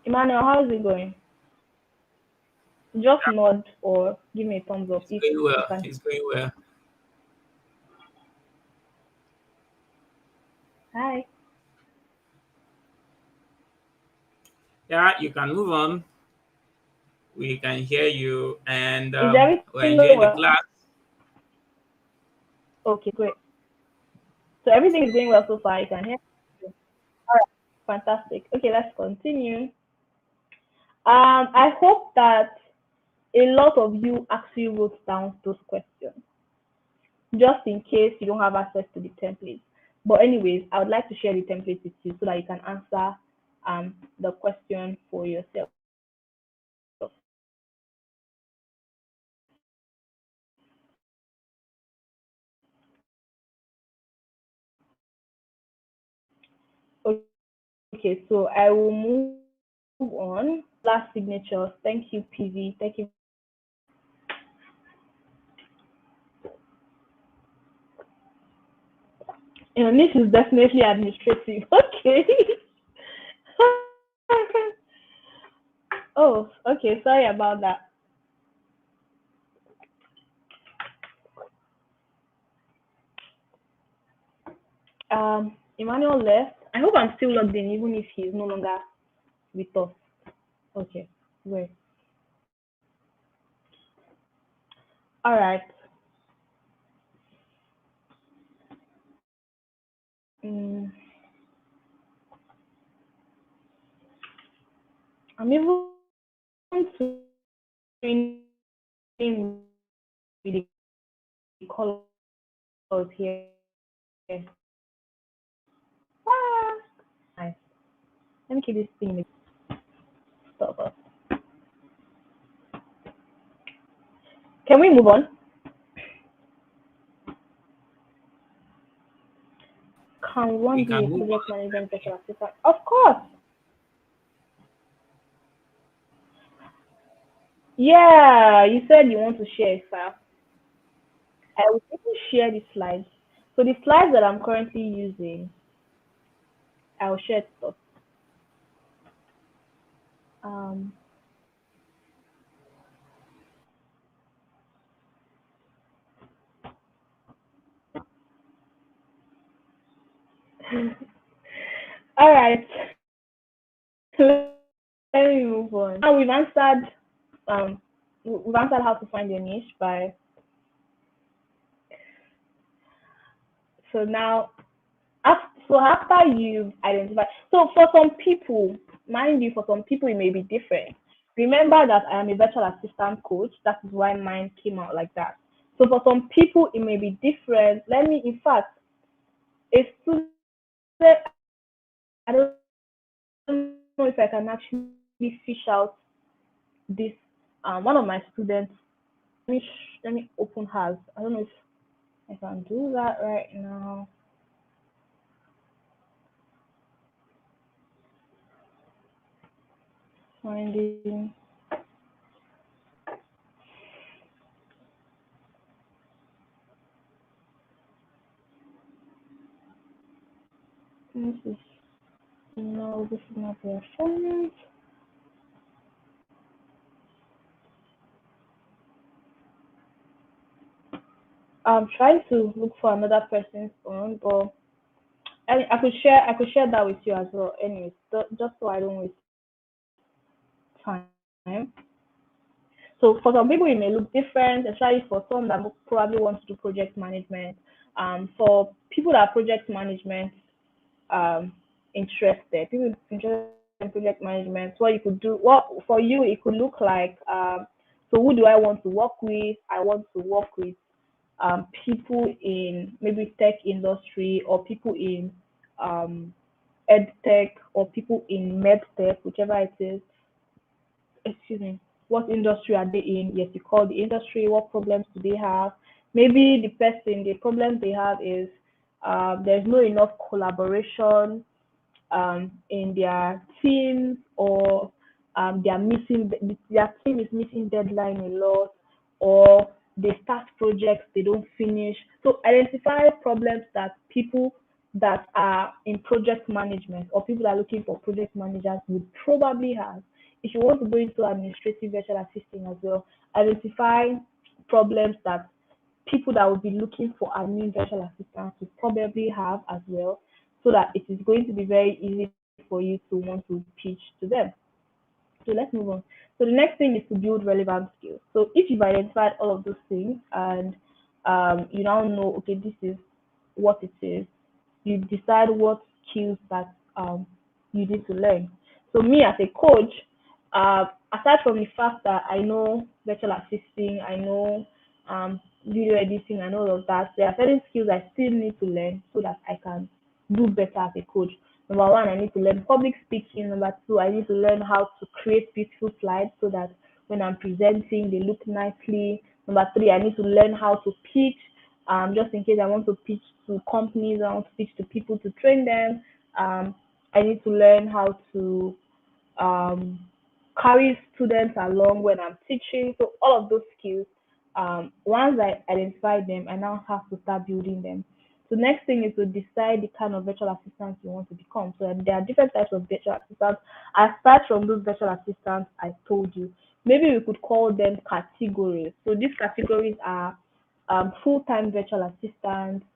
Emmanuel, how is it going? Just nod or give me a thumbs up It's if going you well. can. It's going well. Hi. Yeah, you can move on. We can hear you, and Is we're everything going enjoying the well? class. Okay, great. So everything is going well so far. You can hear. Me? All right, fantastic. Okay, let's continue. I hope that a lot of you actually wrote down those questions, just in case you don't have access to the templates. But anyways, I would like to share the template with you so that you can answer the question for yourself. Okay, so I will move on. Last signatures. Thank you, PV. Thank you. This is definitely administrative. Okay. Oh, okay. Sorry about that. Emmanuel left. I hope I'm still logged in, even if he's no longer with us. Okay, great. All right. Mm, I'm even doing with the colors here. Ah, nice. Let me keep this thing stop us. Can we move on? Can one We be can a move project on. management virtual assistant? Of course. Yeah, you said you want to share a file. I will even share the slides. So the slides that I'm currently using, I will share stuff. Um, All right, let me move on. Now um we've answered how to find your niche by. So now, after you've identified, so for some people, mind you, for some people it may be different. Remember that I am a virtual assistant coach. That is why mine came out like that. So for some people it may be different. Let me, in fact, a student, I don't know if I can actually fish out this. One of my students. Let me let me open hers. I don't know if I can do that right now. Finding. This is no. This is not the assignment. I'm trying to look for another person's phone, but I could share that with you as well. Anyways, just so I don't waste time. So for some people it may look different, especially for some that probably want to do project management. For people that are project management interested, people interested in project management, what you could do, what for you it could look like. So who do I want to work with? I want to work with people in maybe tech industry, or people in um, ed tech, or people in med tech, whichever it is. Excuse me. What industry are they in? Yes, you call the industry. What problems do they have? Maybe the problems they have is there's no enough collaboration in their teams, or their team is missing deadline a lot, or they start projects they don't finish. So identify problems that people that are in project management, or people that are looking for project managers, would probably have. If you want to go into administrative virtual assisting as well, identify problems that people that will be looking for admin virtual assistants will probably have as well, so that it is going to be very easy for you to want to pitch to them. So let's move on. So the next thing is to build relevant skills. So if you've identified all of those things, and you now know, okay, this is what it is, you decide what skills that you need to learn. So me as a coach, aside from the fact that I know virtual assisting, I know video editing and all of that, there are certain skills I still need to learn so that I can do better as a coach. Number one, I need to learn public speaking. Number two, I need to learn how to create beautiful slides so that when I'm presenting, they look nicely. Number three, I need to learn how to pitch. Just in case I want to pitch to companies, I want to pitch to people to train them. I need to learn how to um, carry students along when I'm teaching. So all of those skills, once I identify them, I now have to start building them. So next thing is to decide the kind of virtual assistants you want to become. So there are different types of virtual assistants. Aside from those virtual assistants I told you, maybe we could call them categories. So these categories are full-time virtual assistants,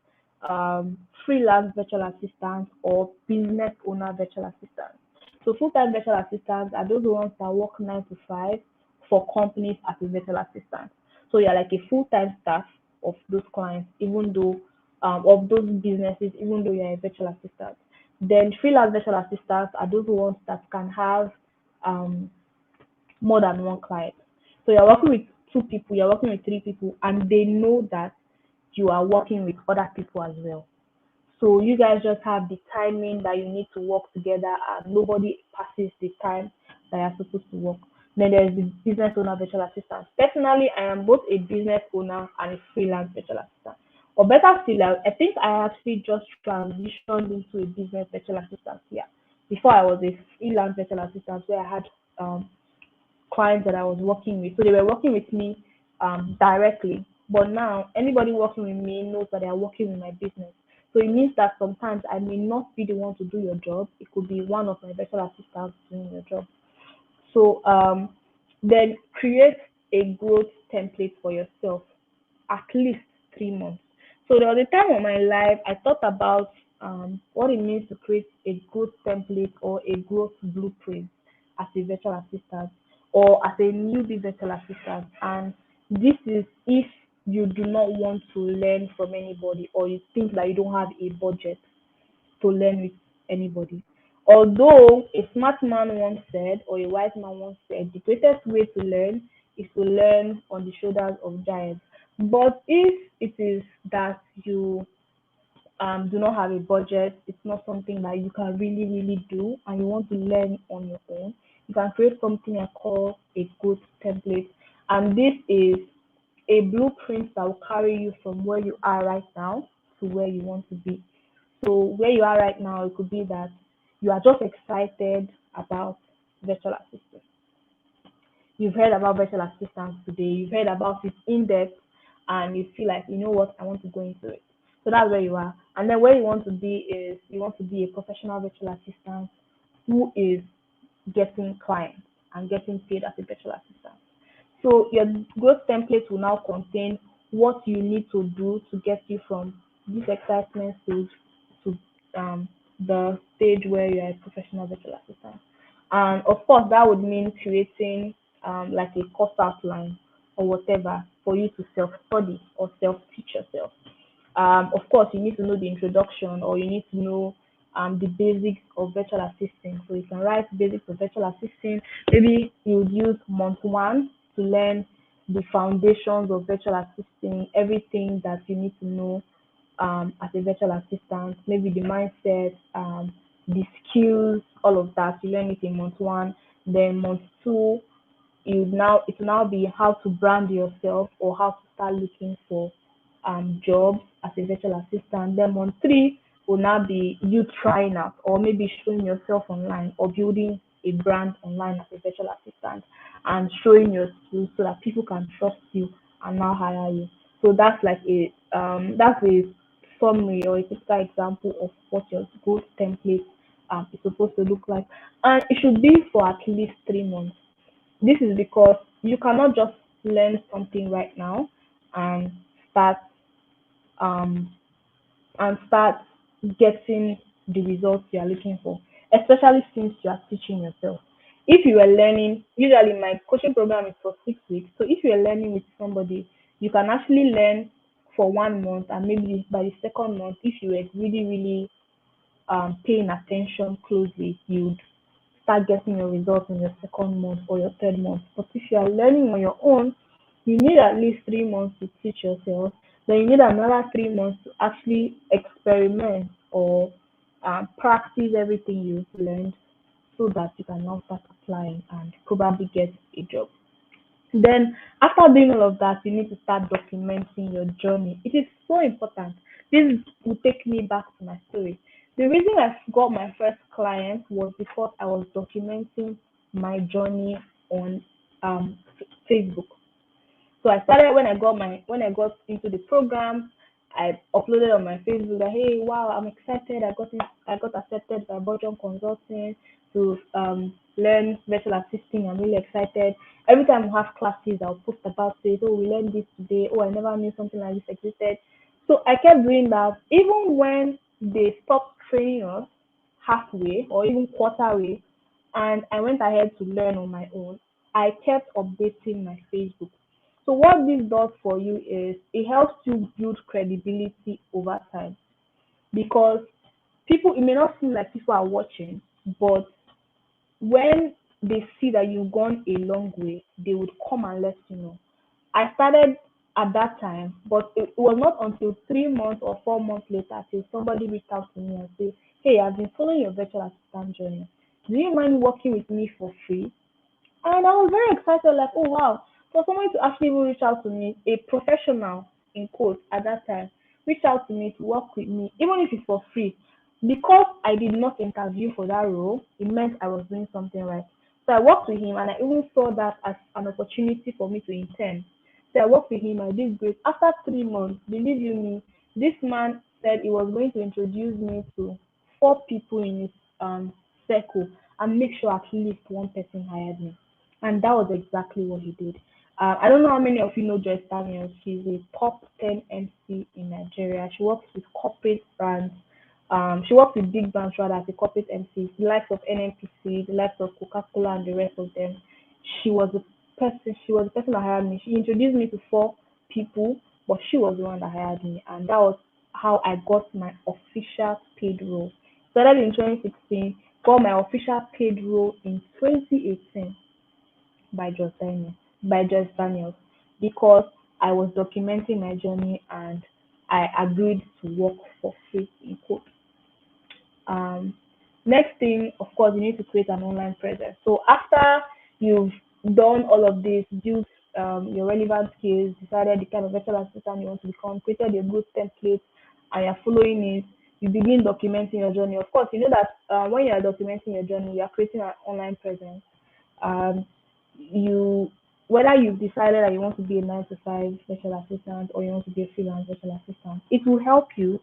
freelance virtual assistants, or business owner virtual assistants. So full-time virtual assistants are those ones that work 9 to 5 for companies as a virtual assistant. So you're like a full-time staff of those clients, even though of those businesses, even though you're a virtual assistant. Then freelance virtual assistants are those ones that can have um, more than one client. So you're working with 2 people, you're working with 3 people, and they know that you are working with other people as well. So you guys just have the timing that you need to work together, and nobody passes the time that you're supposed to work. Then there's the business owner virtual assistant. Personally, I am both a business owner and a freelance virtual assistant. Or better still, I think I actually just transitioned into a business virtual assistant here. Before I was a freelance virtual assistant where I had um, clients that I was working with. So they were working with me directly. But now anybody working with me knows that they are working with my business. So it means that sometimes I may not be the one to do your job. It could be one of my virtual assistants doing your job. So then create a growth template for yourself, at least 3 months. So there was a time of my life I thought about what it means to create a growth template or a growth blueprint as a virtual assistant or as a newbie virtual assistant. And this is if you do not want to learn from anybody or you think that you don't have a budget to learn with anybody. Although a smart man once said, or a wise man once said, the greatest way to learn is to learn on the shoulders of giants. But if it is that you do not have a budget, it's not something that you can really do, and you want to learn on your own, you can create something I call a growth template. And this is a blueprint that will carry you from where you are right now to where you want to be. So where you are right now, it could be that you are just excited about virtual assistants. You've heard about virtual assistants today, you've heard about it in depth, and you feel like, you know what, I want to go into it. So that's where you are. And then where you want to be is you want to be a professional virtual assistant who is getting clients and getting paid as a virtual assistant. So your growth template will now contain what you need to do to get you from this excitement stage to the stage where you're a professional virtual assistant. And of course, that would mean creating like a course outline or whatever for you to self-study or self-teach yourself. Of course, you need to know the introduction or you need to know the basics of virtual assisting. So you can write basics of virtual assisting. Maybe you would use month one to learn the foundations of virtual assisting, everything that you need to know as a virtual assistant, maybe the mindset, the skills, all of that. You learn it in month one. Then month two, it will now be how to brand yourself or how to start looking for jobs as a virtual assistant. Then month three will now be you trying out or maybe showing yourself online or building a brand online as a virtual assistant and showing your skills so that people can trust you and now hire you. So that's a summary or a typical example of what your growth template is supposed to look like. And it should be for at least 3 months. This is because you cannot just learn something right now and start um start getting the results you are looking for, especially since you are teaching yourself. If you are learning, usually my coaching program is for 6 weeks. So if you are learning with somebody, you can actually learn for 1 month, and maybe by the second month, if you were really paying attention closely, you'd start getting your results in your second month or your third month. But if you are learning on your own, you need at least 3 months to teach yourself. Then you need another 3 months to actually experiment or practice everything you've learned so that you can now start applying and probably get a job. Then, after doing all of that, you need to start documenting your journey. It is so important. This will take me back to my story. The reason I got my first client was because I was documenting my journey on Facebook. So I started when I got into the program, I uploaded on my Facebook that hey wow I'm excited I got accepted by Belgium Consulting to learn virtual assisting. I'm really excited. Every time we have classes I'll post about it. Oh we learned this today. Oh I never knew something like this existed. So I kept doing that even when they stopped training us halfway or even quarter way and I went ahead to learn on my own. I kept updating my Facebook. So what this does for you is it helps you build credibility over time because people it may not seem like people are watching, but when they see that you've gone a long way, they would come and let you know. I started at that time, but it was not until 3 months or 4 months later till somebody reached out to me and said, hey, I've been following your virtual assistant journey. Do you mind working with me for free? And I was very excited, like, oh wow, for someone to actually even reach out to me, a professional in quotes at that time, reach out to me to work with me, even if it's for free. Because I did not interview for that role, it meant I was doing something right. So I worked with him and I even saw that as an opportunity for me to intern. So I worked with him, I did great. After 3 months, believe you me, this man said he was going to introduce me to 4 people in his circle and make sure at least one person hired me. And that was exactly what he did. I don't know how many of you know Joyce Daniels. She's a top 10 MC in Nigeria. She works with corporate brands She worked with big brands rather as a corporate MC, the likes of NNPC, the likes of Coca-Cola, and the rest of them. She was the She was the person that hired me. She introduced me to four people, but she was the one that hired me, and that was how I got my official paid role. Started in 2016, got my official paid role in 2018 by Just Daniels, because I was documenting my journey and I agreed to work for free in quote. um, Next thing, of course, you need to create an online presence. So after you've done all of this, built your relevant skills, decided the kind of virtual assistant you want to become, created a good template, and you're following it, you begin documenting your journey. Of course, you know that when you are documenting your journey, you are creating an online presence. um, you Whether you've decided that you want to be a 9 to 5 virtual assistant or you want to be a freelance virtual assistant, it will help you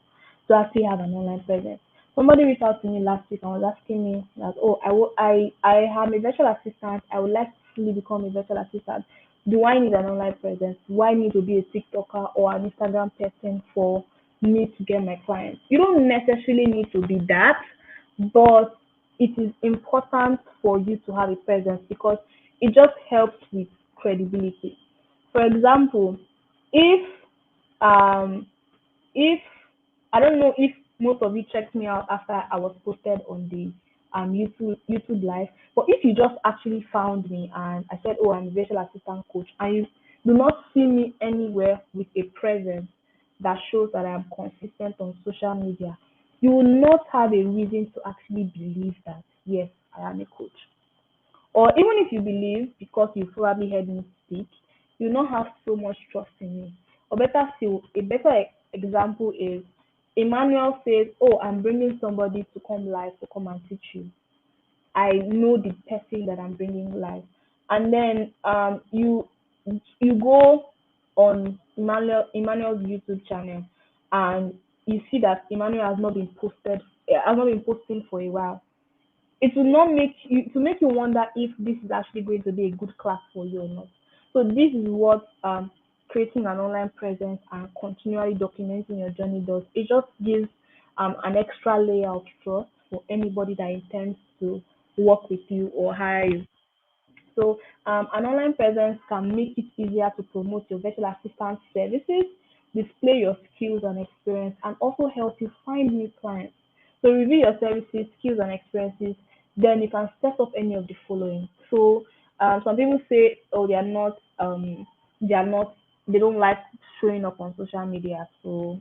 to actually have an online presence. Somebody reached out to me last week and was asking me that, oh, I am a virtual assistant. I would like to fully become a virtual assistant. Do I need an online presence? Do I need to be a TikToker or an Instagram person for me to get my clients? You don't necessarily need to be that, but it is important for you to have a presence because it just helps with credibility. For example, if um if I don't know if most of you checked me out after I was posted on the YouTube live, but if you just actually found me and I said, oh, I'm a virtual assistant coach, and you do not see me anywhere with a presence that shows that I am consistent on social media, you will not have a reason to actually believe that yes, I am a coach. Or even if you believe because you probably heard me speak, you not have so much trust in me. Or better still, a better example is Emmanuel says, oh, I'm bringing somebody to come live to come and teach you. I know the person that I'm bringing live. And then you go on Emmanuel's YouTube channel and you see that Emmanuel has not been posting for a while. It will not make you to make you wonder if this is actually going to be a good class for you or not. So this is what creating an online presence and continually documenting your journey does. It just gives an extra layer of trust for anybody that intends to work with you or hire you. So an online presence can make it easier to promote your virtual assistant services, display your skills and experience, and also help you find new clients. So review your services, skills, and experiences. Then you can set up any of the following. So some people say, oh, they are not, they don't like showing up on social media. So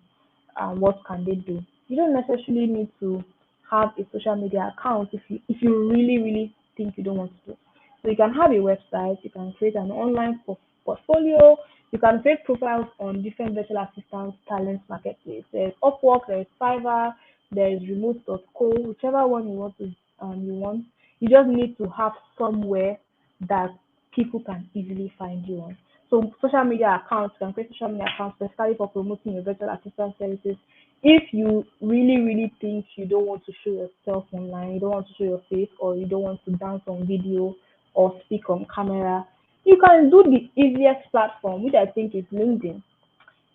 what can they do? You don't necessarily need to have a social media account if you really think you don't want to do. So you can have a website, you can create an online portfolio, you can create profiles on different virtual assistants talent marketplace. There's Upwork, there's Fiverr, there's remote.co, whichever one you want. You just need to have somewhere that people can easily find you on. So social media accounts, you can create social media accounts specifically for promoting your virtual assistant services. If you really think you don't want to show yourself online, you don't want to show your face, or you don't want to dance on video or speak on camera, you can do the easiest platform, which I think is LinkedIn.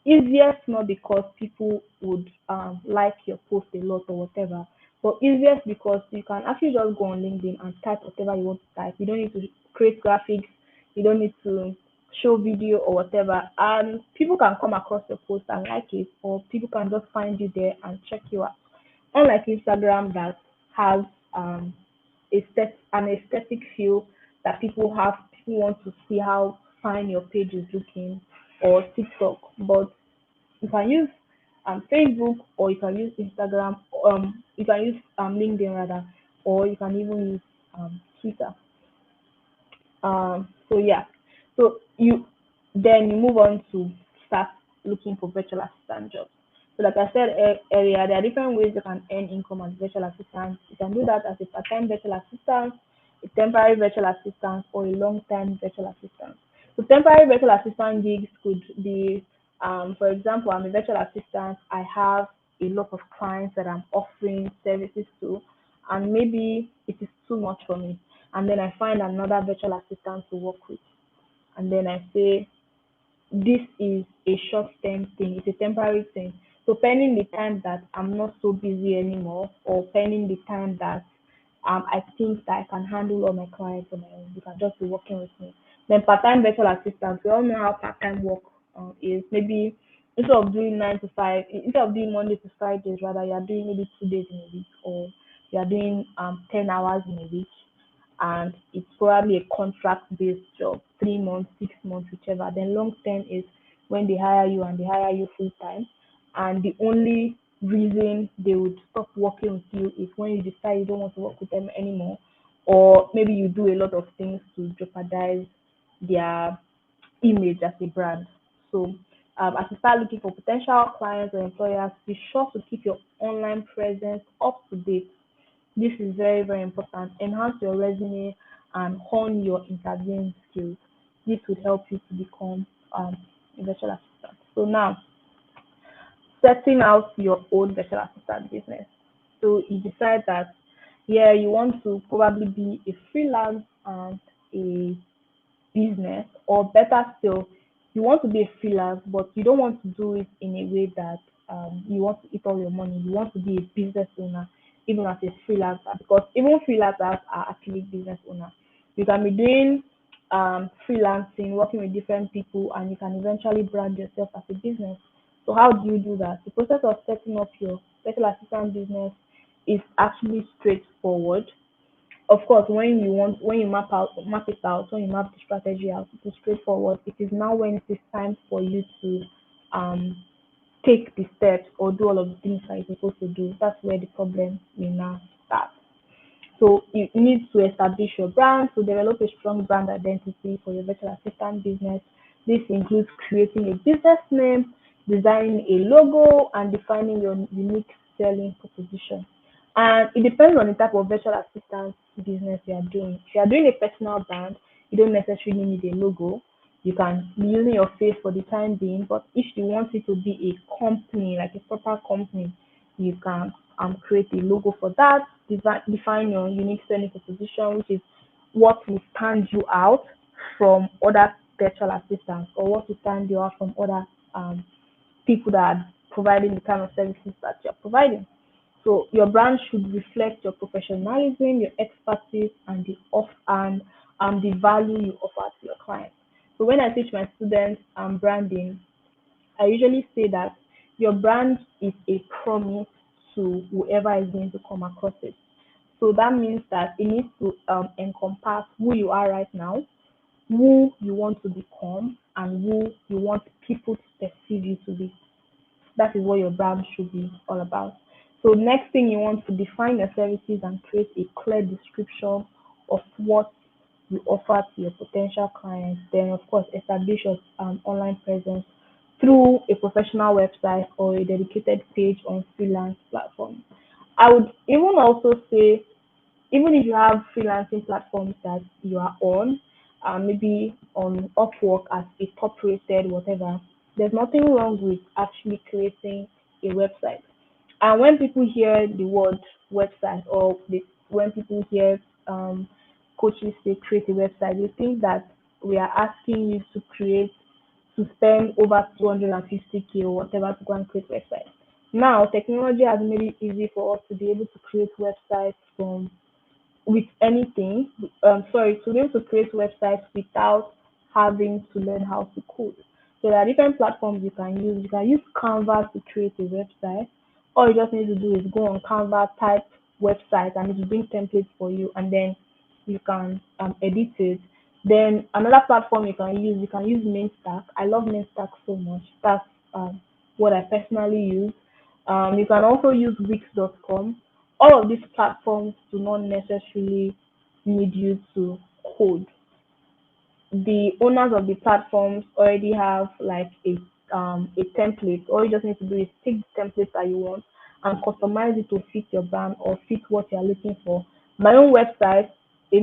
Easiest not because people would like your post a lot or whatever, but easiest because you can actually just go on LinkedIn and type whatever you want to type. You don't need to create graphics, you don't need to show video or whatever, and people can come across your post and like it, or people can just find you there and check you out. Unlike Instagram that has um an aesthetic feel that people want to see how fine your page is looking, or TikTok, but you can use Facebook, or you can use Instagram, you can use LinkedIn rather, or you can even use Twitter. So yeah, so you move on to start looking for virtual assistant jobs. So like I said earlier, there are different ways you can earn income as virtual assistant. You can do that as a part-time virtual assistant, a temporary virtual assistant, or a long-time virtual assistant. So temporary virtual assistant gigs could be, for example, I'm a virtual assistant. I have a lot of clients that I'm offering services to, and maybe it is too much for me, and then I find another virtual assistant to work with. And then I say, this is a short term thing, it's a temporary thing. So pending the time that I'm not so busy anymore, or pending the time that I think that I can handle all my clients on my own, you can just be working with me. Then part-time virtual assistant, we all know how part-time work is. Maybe instead of doing 9 to 5, instead of doing Monday to Fridays, rather you are doing maybe 2 days in a week, or you are doing 10 hours in a week, and it's probably a contract-based job, 3 months, 6 months, whichever. Then long term is when they hire you and they hire you full time, and the only reason they would stop working with you is when you decide you don't want to work with them anymore, or maybe you do a lot of things to jeopardize their image as a brand. So, as you start looking for potential clients or employers, be sure to keep your online presence up to date. This is very, very important. Enhance your resume and hone your interviewing skills. This would help you to become a virtual assistant. So now, setting out your own virtual assistant business. So you decide that, yeah, you want to probably be a freelance and a business, or better still, you want to be a freelance, but you don't want to do it in a way that you want to eat all your money. You want to be a business owner, even as a freelancer, because even freelancers are actually business owners. You can be doing freelancing, working with different people, and you can eventually brand yourself as a business. So how do you do that? The process of setting up your virtual assistant business is actually straightforward. Of course, when you map it out, when you map the strategy out, it is straightforward. It is now when it is time for you to um take the steps or do all of the things that you're supposed to do. That's where the problem may now start. So you need to establish your brand, to develop a strong brand identity for your virtual assistant business. This includes creating a business name, designing a logo, and defining your unique selling proposition. And it depends on the type of virtual assistant business you are doing. If you are doing a personal brand, you don't necessarily need a logo. You can be using your face for the time being, but if you want it to be a company, like a proper company, you can create a logo for that, define your unique selling proposition, which is what will stand you out from other virtual assistants, or what will stand you out from other people that are providing the kind of services that you're providing. So your brand should reflect your professionalism, your expertise, and the value you offer to your clients. So when I teach my students branding, I usually say that your brand is a promise to whoever is going to come across it. So that means that it needs to encompass who you are right now, who you want to become, and who you want people to perceive you to be. That is what your brand should be all about. So next thing, you want to define your services and create a clear description of what you offer to your potential clients. Then of course establish your online presence through a professional website or a dedicated page on freelance platforms. I would even also say, even if you have freelancing platforms that you are on, maybe on Upwork as a top rated, whatever, there's nothing wrong with actually creating a website. And when people hear the word website, or when people hear coaches say create a website, they think that we are asking you to spend over 250K or whatever to go and create websites. Now, technology has made it easy for us to be able to create websites from with anything, to be able to create websites without having to learn how to code. So there are different platforms you can use. You can use Canva to create a website. All you just need to do is go on Canva, type website, and it will bring templates for you, and then you can edit it. Then another platform you can use Mainstack. I love Mainstack so much. That's what I personally use. You can also use Wix.com. All of these platforms do not necessarily need you to code. The owners of the platforms already have like a template. All you just need to do is take the template that you want and customize it to fit your brand or fit what you're looking for. My own website, a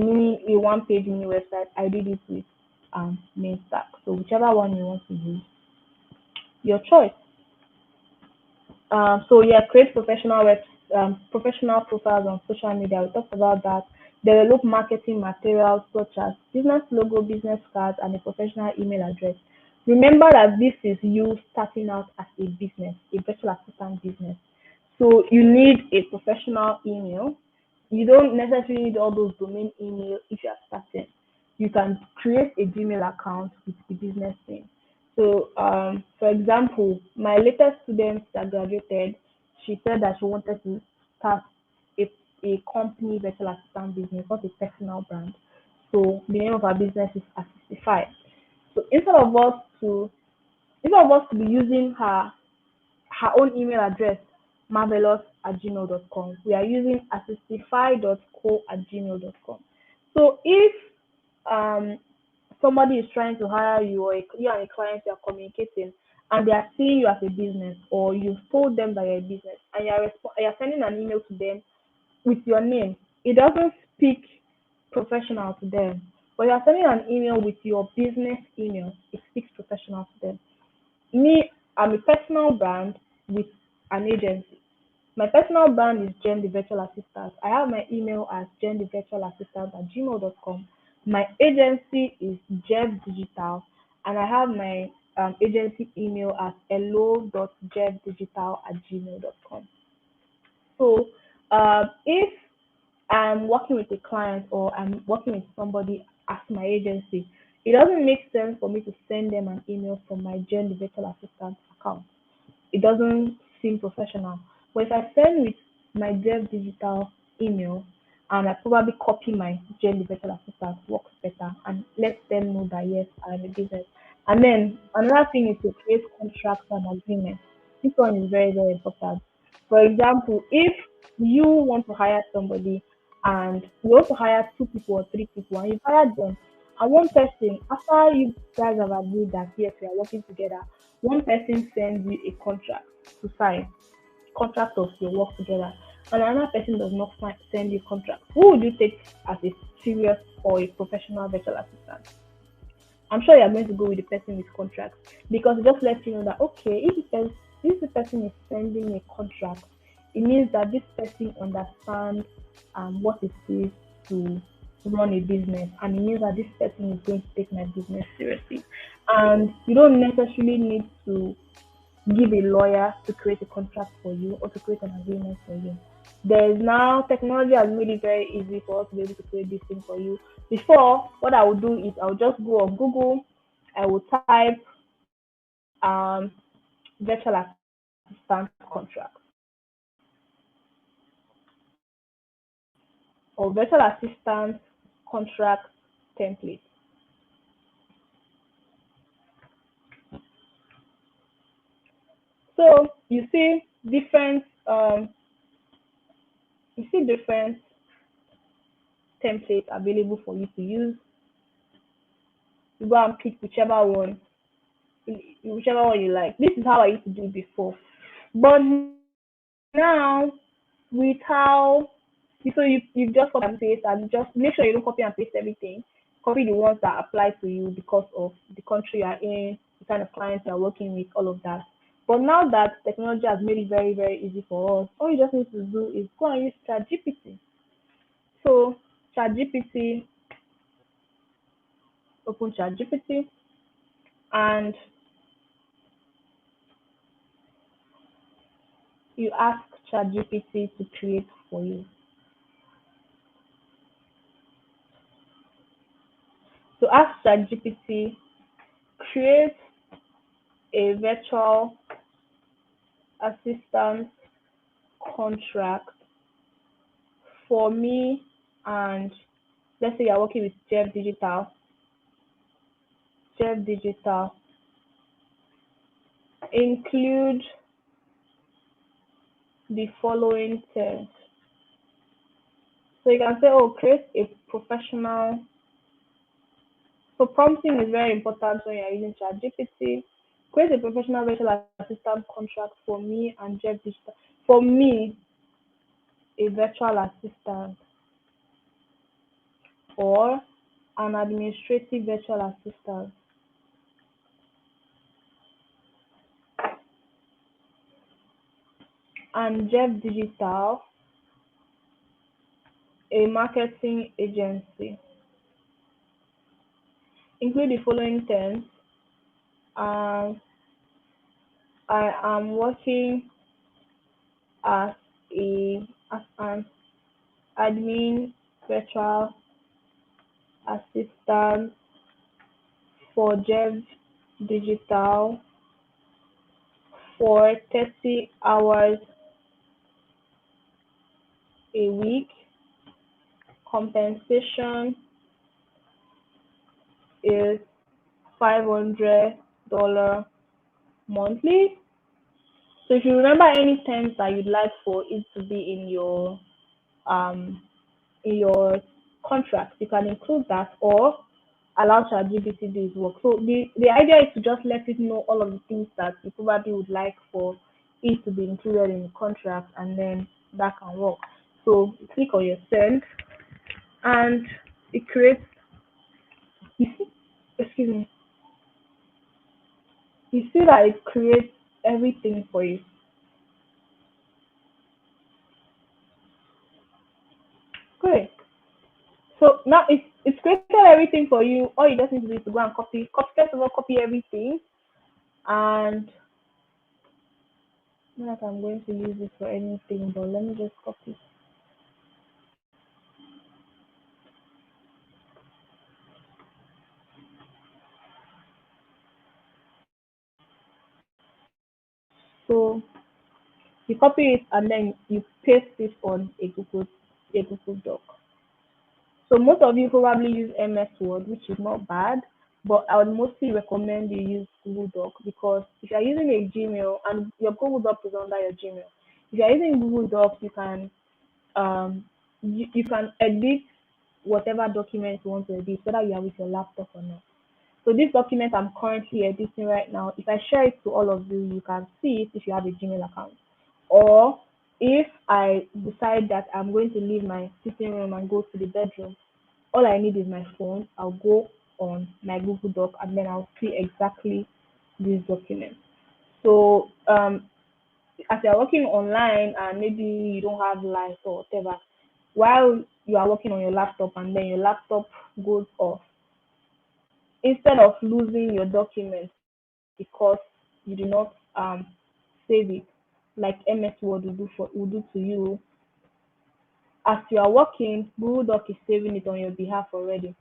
one page mini website, I did it with Mainstack. So whichever one you want to use, your choice. So yeah, create professional profiles on social media. We talked about that. Develop marketing materials such as business logo, business cards, and a professional email address. Remember that this is you starting out as a business, a virtual assistant business. So you need a professional email. You don't necessarily need all those domain email if you are starting. You can create a Gmail account with the business name. So, for example, my latest student that graduated, she said that she wanted to start a, a company virtual assistant business, not a personal brand. So the name of our business is Assistify. So instead of us to be using her own email address, marvelous@gmail.com, we are using assistify.co@gmail.com. So if um somebody is trying to hire you, or you and a client you are communicating, and they are seeing you as a business, or you've told them that you're a business, and you're sending an email to them with your name, it doesn't speak professional to them. But you're sending an email with your business email, it speaks professional to them. Me, I'm a personal brand with an agency. My personal brand is Jen the Virtual Assistant. I have my email as Jen the Virtual Assistant at gmail.com. My agency is Jeff Digital, and I have my agency email as hello.jeffdigital@gmail.com. So, if I'm working with a client, or I'm working with somebody as my agency, it doesn't make sense for me to send them an email from my Jen the Virtual Assistant account. It doesn't seem professional. But if I send with my Dev Digital email, and I probably copy my Jen the Virtual Assistant, works better, and let them know that yes, I'm a business. And then another thing is to create contracts and agreements. This one is very, very important. For example, if you want to hire somebody, and you want to hire two people or three people, and you hire them, and one person, after you guys have agreed that yes, we are working together, one person sends you a contract to sign, contract of your work together, and another person does not send you contract. Who would you take as a serious or a professional virtual assistant? I'm sure you're going to go with the person with contract, because it just lets you know that okay, if the person is sending me a contract, it means that this person understands what it is to run a business, and it means that this person is going to take my business seriously. And you don't necessarily need to give a lawyer to create a contract for you, or to create an agreement for you. There's now technology has made it very easy for us to be able to create this thing for you. Before, what I would do is I would just go on Google, I would type virtual assistant contract, or virtual assistant contract template. So you see different templates available for you to use. You go and pick whichever one you like. This is how I used to do it before. But now, with how you just copy and paste, and just make sure you don't copy and paste everything. Copy the ones that apply to you because of the country you're in, the kind of clients you're working with, all of that. But now that technology has made it very, very easy for us, all you just need to do is go and use ChatGPT. So ChatGPT, open ChatGPT, and you ask ChatGPT to create for you. So ask ChatGPT, create a virtual assistant contract for me, and let's say you're working with Jeff Digital, include the following terms. So you can say, oh, create a professional. So prompting is very important when you're using ChatGPT. Create a professional virtual assistant contract for me and Jeff Digital. For me, a virtual assistant, or an administrative virtual assistant, and Jeff Digital, a marketing agency. Include the following terms: Um, I am working as as an admin virtual assistant for Jeff Digital for 30 hours a week. Compensation is $500 monthly. So if you remember any terms that you'd like for it to be um in your contract, you can include that or allow ChatGPT to do its work. So the idea is to just let it know all of the things that you probably would like for it to be included in the contract, and then that can work. So you click on your send, and it creates. You see, excuse me. You see that it creates everything for you. Great. So now it's created everything for you. All you just need to do is to go and copy first of all, copy everything, and not that I'm going to use it for anything, but let me just copy. So you copy it and then you paste it on a Google Doc. So most of you probably use MS Word, which is not bad, but I would mostly recommend you use Google Doc, because if you're using a Gmail and your Google Doc is under your Gmail, if you're using Google Docs, you can edit whatever document you want to edit, whether you are with your laptop or not. So this document I'm currently editing right now, if I share it to all of you, you can see it if you have a Gmail account. Or if I decide that I'm going to leave my sitting room and go to the bedroom, all I need is my phone. I'll go on my Google Doc and then I'll see exactly this document. So as you're working online and maybe you don't have light or whatever, while you are working on your laptop and then your laptop goes off, instead of losing your document because you do not save it like MS Word will do to you, as you are working, Google Doc is saving it on your behalf already,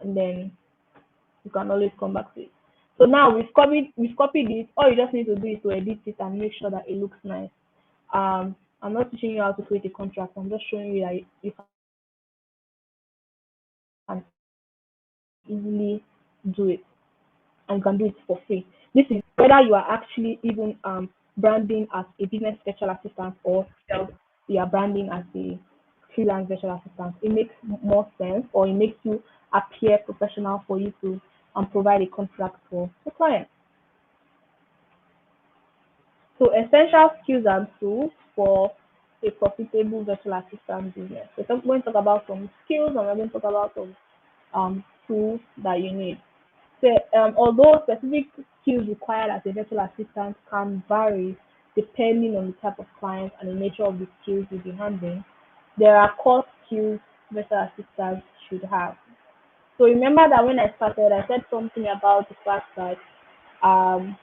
and then you can always come back to it. So now we've copied it. All you just need to do is to edit it and make sure that it looks nice. I'm not teaching you how to create a contract. I'm just showing you that you can easily do it, and you can do it for free. This is whether you are actually even branding as a business virtual assistant or you are branding as a freelance virtual assistant. It makes more sense, or it makes you appear professional for you to provide a contract for the client. So essential skills and tools for a profitable virtual assistant business. So we're going to talk about some skills, and we're going to talk about some tools that you need. So although specific skills required as a virtual assistant can vary depending on the type of client and the nature of the skills you'll be handling, there are core skills virtual assistants should have. So remember that when I started, I said something about the fact that um,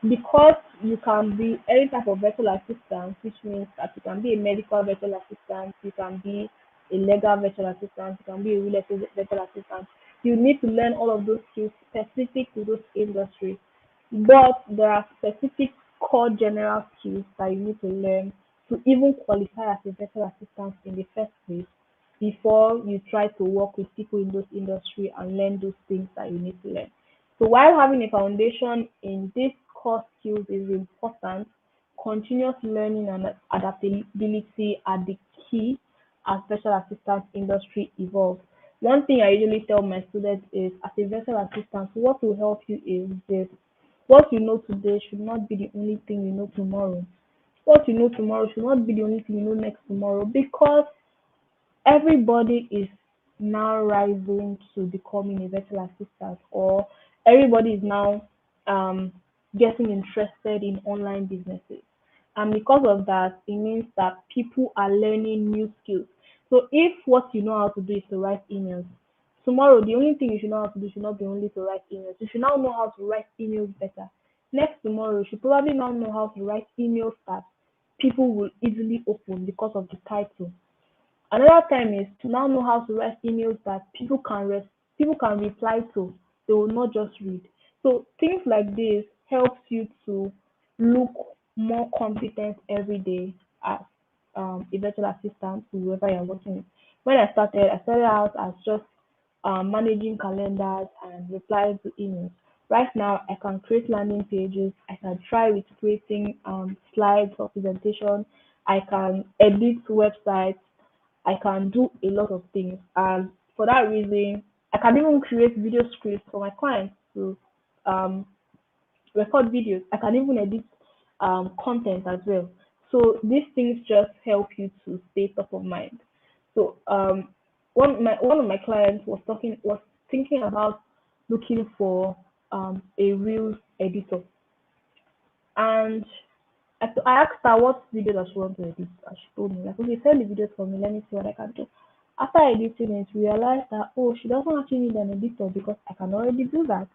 because you can be any type of virtual assistant, which means that you can be a medical virtual assistant, you can be a legal virtual assistant, you can be a real estate virtual assistant. You need to learn all of those skills specific to those industries. But there are specific core general skills that you need to learn to even qualify as a virtual assistant in the first place before you try to work with people in those industry and learn those things that you need to learn. So while having a foundation in these core skills is important, continuous learning and adaptability are the key as special assistant industry evolves. One thing I usually tell my students is, as a virtual assistant, what will help you is this: what you know today should not be the only thing you know tomorrow. What you know tomorrow should not be the only thing you know next tomorrow, because everybody is now rising to becoming a virtual assistant, or everybody is now um, getting interested in online businesses. And because of that, it means that people are learning new skills. So if what you know how to do is to write emails, Tomorrow, the only thing you should know how to do should not be only to write emails. You should now know how to write emails better. Next tomorrow, you should probably now know how to write emails that people will easily open because of the title. Another time is to now know how to write emails that people can reply to. They will not just read. So things like this helps you to look more competent every day as a virtual assistant to whoever you're working with. When I started out as just managing calendars and replying to emails. Right now, I can create landing pages. I can try with creating slides or presentation. I can edit websites. I can do a lot of things. And for that reason, I can even create video scripts for my clients to um, record videos. I can even edit content as well. So these things just help you to stay top of mind. So one of my clients was thinking about looking for a reels editor, and I asked her what video does she want to edit, and she told me like, okay, send the videos for me. Let me see what I can do. After editing it, realized that oh, she doesn't actually need an editor because I can already do that.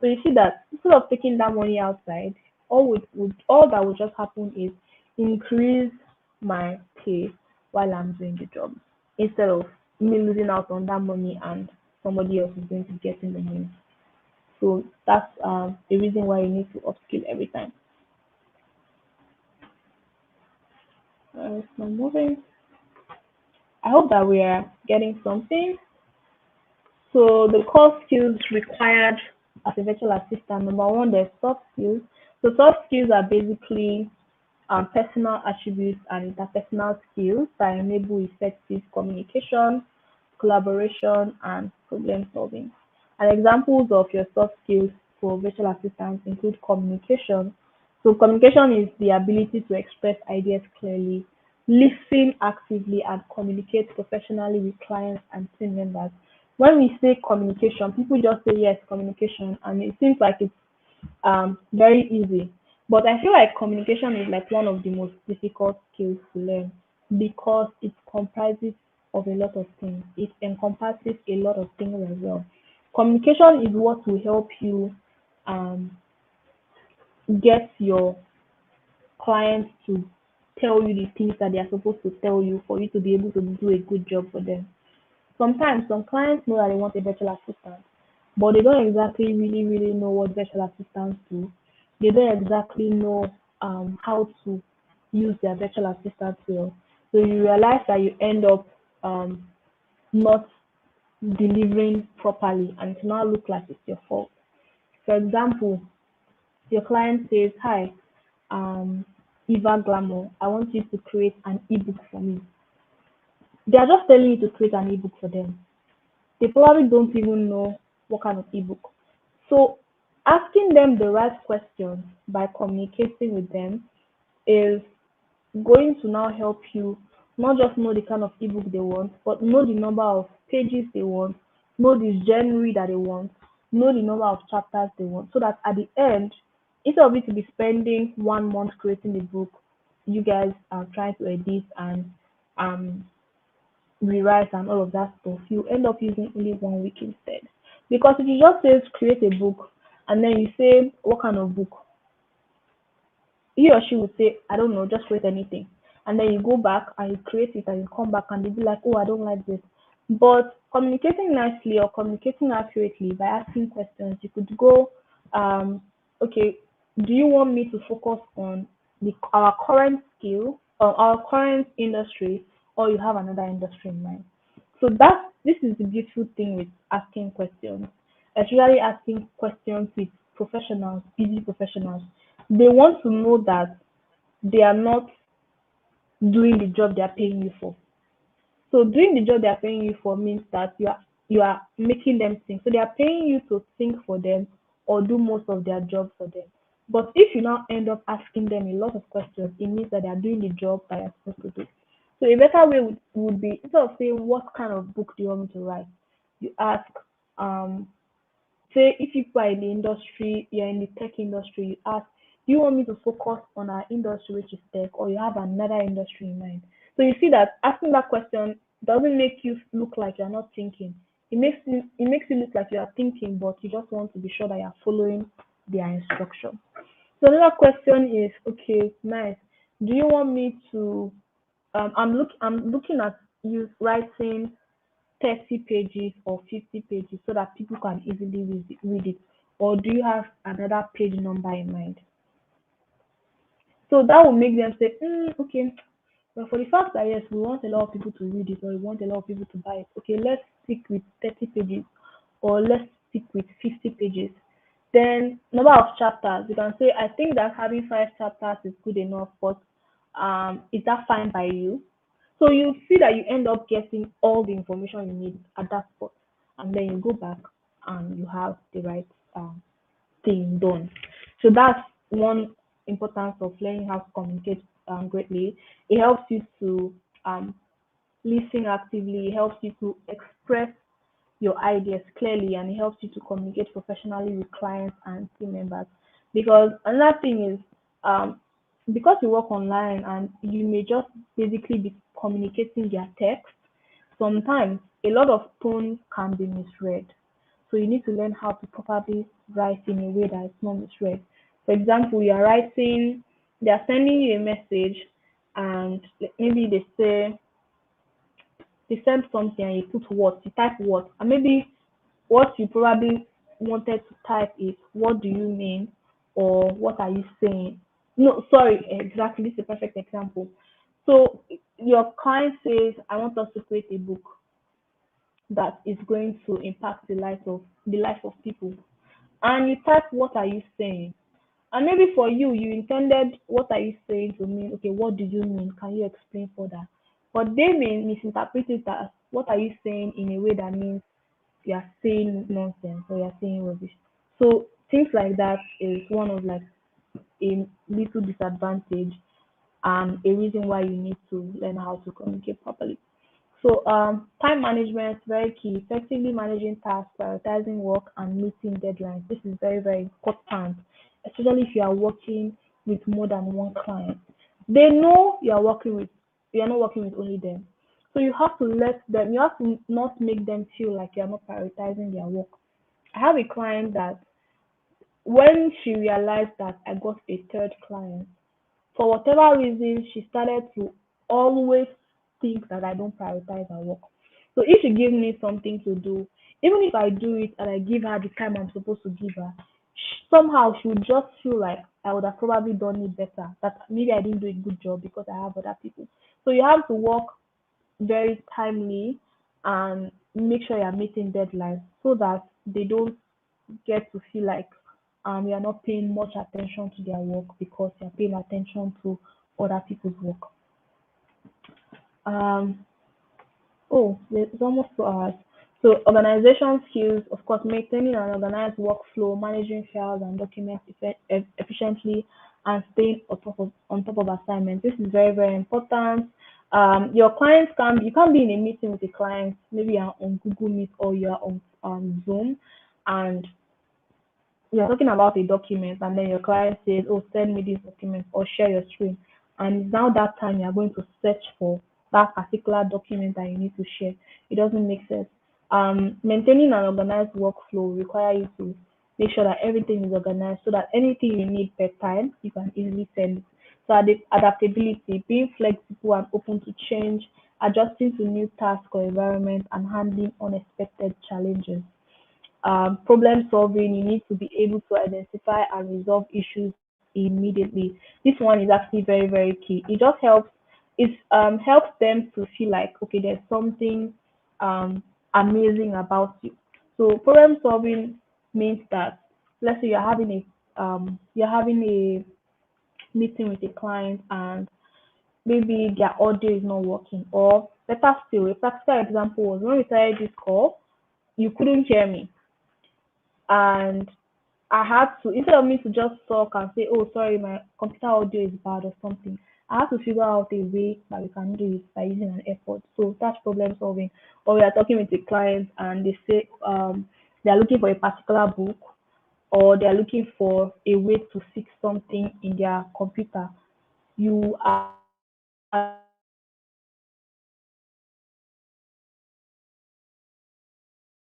So you see that instead of taking that money outside, all that would just happen is increase my pay while I'm doing the job instead of me losing out on that money and somebody else is going to get in the money. So that's the reason why you need to upskill every time. Now moving. I hope that we are getting something. So the core skills required as a virtual assistant, number one, there's soft skills. So soft skills are basically personal attributes and interpersonal skills that enable effective communication, collaboration, and problem solving. And examples of your soft skills for virtual assistants include communication. So communication is the ability to express ideas clearly, listen actively, and communicate professionally with clients and team members. When we say communication, people just say yes, communication, and it seems like it's very easy. But I feel like communication is like one of the most difficult skills to learn because it comprises of a lot of things. It encompasses a lot of things as well. Communication is what will help you um, get your clients to tell you the things that they are supposed to tell you for you to be able to do a good job for them. Sometimes some clients know that they want a virtual assistant, but they don't exactly really know what virtual assistants do. They don't exactly know how to use their virtual assistant well. So you realize that you end up um, not delivering properly and it now look like it's your fault. For example, your client says, "Hi, Eva Glamour, I want you to create an ebook for me." They are just telling you to create an ebook for them. They probably don't even know what kind of ebook. So asking them the right questions by communicating with them is going to now help you not just know the kind of ebook they want, but know the number of pages they want, know the genre that they want, know the number of chapters they want, so that at the end, instead of you to be spending 1 month creating the book, you guys are trying to edit and um rewrite and all of that stuff, you end up using only 1 week instead. Because if you just say create a book and then you say what kind of book, he or she would say, I don't know, just create anything. And then you go back and you create it and you come back and they be like, oh, I don't like this. But communicating nicely or communicating accurately by asking questions, you could go, um, okay, do you want me to focus on our current skill or our current industry, or you have another industry in mind? So this is the beautiful thing with asking questions, especially asking questions with professionals, busy professionals. They want to know that they are not doing the job they are paying you for. So doing the job they are paying you for means that you are making them think. So they are paying you to think for them or do most of their job for them. But if you now end up asking them a lot of questions, it means that they are doing the job that you're supposed to do. So a better way would be instead of saying what kind of book do you want me to write, you ask um say if you are in the industry, you're in the tech industry, you ask, do you want me to focus on our industry, which is tech, or you have another industry in mind? So you see that asking that question doesn't make you look like you're not thinking. it look like you are thinking, but you just want to be sure that you are following their instruction. So another question is, okay, nice. Do you want me to I'm looking at you writing 30 pages or 50 pages so that people can easily read it, or do you have another page number in mind? So that will make them say, okay, but for the fact that yes, we want a lot of people to read it or we want a lot of people to buy it, okay, let's stick with 30 pages or let's stick with 50 pages. Then number of chapters, you can say, I think that having 5 chapters is good enough, but is that fine by you? So you see that you end up getting all the information you need at that spot, and then you go back and you have the right thing done. So that's one importance of learning how to communicate greatly. It helps you to um, listen actively, it helps you to express your ideas clearly, and it helps you to communicate professionally with clients and team members. Because another thing is, because you work online and you may just basically be communicating via text, sometimes a lot of tone can be misread. So you need to learn how to properly write in a way that it's not misread. For example, you are writing, they are sending you a message, and maybe they send something and you put what, you type what, and maybe what you probably wanted to type is, what do you mean, or what are you saying? No, sorry, exactly, this is a perfect example. So your client says, I want us to create a book that is going to impact the life of people. And you type, what are you saying? And maybe for you, you intended, what are you saying to mean, okay, what do you mean? Can you explain further? But they may misinterpret it as, what are you saying, in a way that means you are saying nonsense or you are saying rubbish. So things like that is one of like a little disadvantage and a reason why you need to learn how to communicate properly. So time management is very key. Effectively managing tasks, prioritizing work, and meeting deadlines. This is very, very important, especially if you are working with more than one client. They know you are not working with only them. So you have to let them, you have to not make them feel like you are not prioritizing their work. I have a client that when she realized that I got a third client, for whatever reason, she started to always think that I don't prioritize her work. So if she gives me something to do, even if I do it and I give her the time I'm supposed to give her, somehow she would just feel like I would have probably done it better. That maybe I didn't do a good job because I have other people. So you have to work very timely and make sure you're meeting deadlines so that they don't get to feel like you're not paying much attention to their work because you're paying attention to other people's work. Um, it's almost 2 hours. So organization skills, of course, maintaining an organized workflow, managing files and documents efficiently, and staying on top of assignments. This is very, very important. Your clients you can't be in a meeting with a client, maybe you're on Google Meet or you're on Zoom, and you're talking about a document and then your client says, oh, send me this document or share your screen. And it's now that time you're going to search for that particular document that you need to share. It doesn't make sense. Maintaining an organized workflow require you to make sure that everything is organized so that anything you need per time, you can easily send it. So adaptability, being flexible and open to change, adjusting to new tasks or environments, and handling unexpected challenges. Problem solving, you need to be able to identify and resolve issues immediately. This one is actually very, very key. It just helps them to feel like, okay, there's something um amazing about you. So problem solving means that, let's say you're having a meeting with a client and maybe their audio is not working, or better still, a practical example was when we started this call, you couldn't hear me, and I had to, instead of me to just talk and say, oh, sorry, my computer audio is bad or something, I have to figure out a way that we can do it by using an effort. So that's problem solving. Or we are talking with a client and they say they are looking for a particular book, or they are looking for a way to fix something in their computer. You are the one that needs to figure out a way to fix that problem. So you have to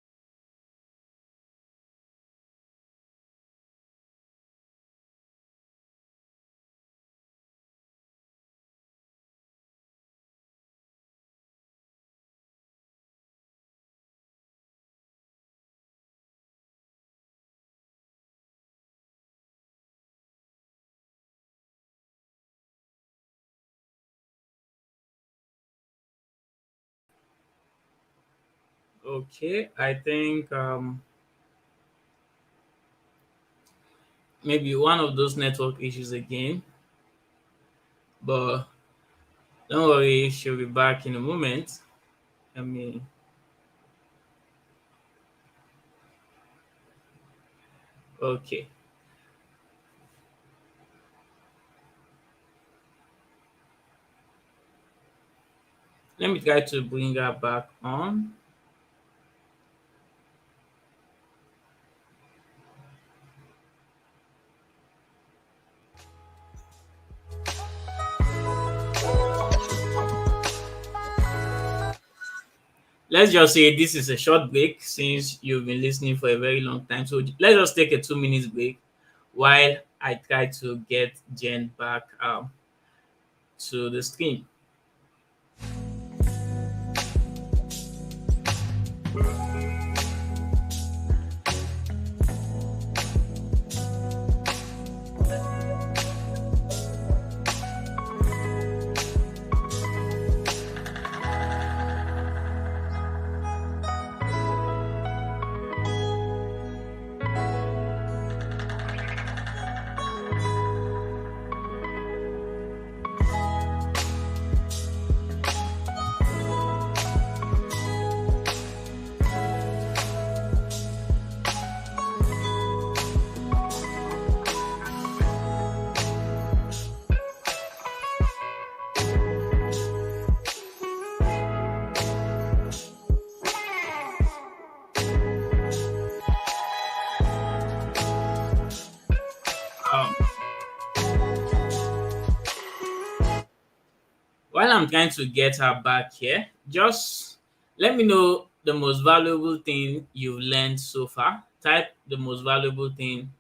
Okay, I think maybe one of those network issues again, but don't worry, she'll be back in a moment. I mean, okay. Let me try to bring her back on. Let's just say this is a short break since you've been listening for a very long time. So let's just take a 2 minutes break while I try to get Jen back to the screen. Um, while I'm trying to get her back here, just let me know the most valuable thing you've learned so far. Type the most valuable thing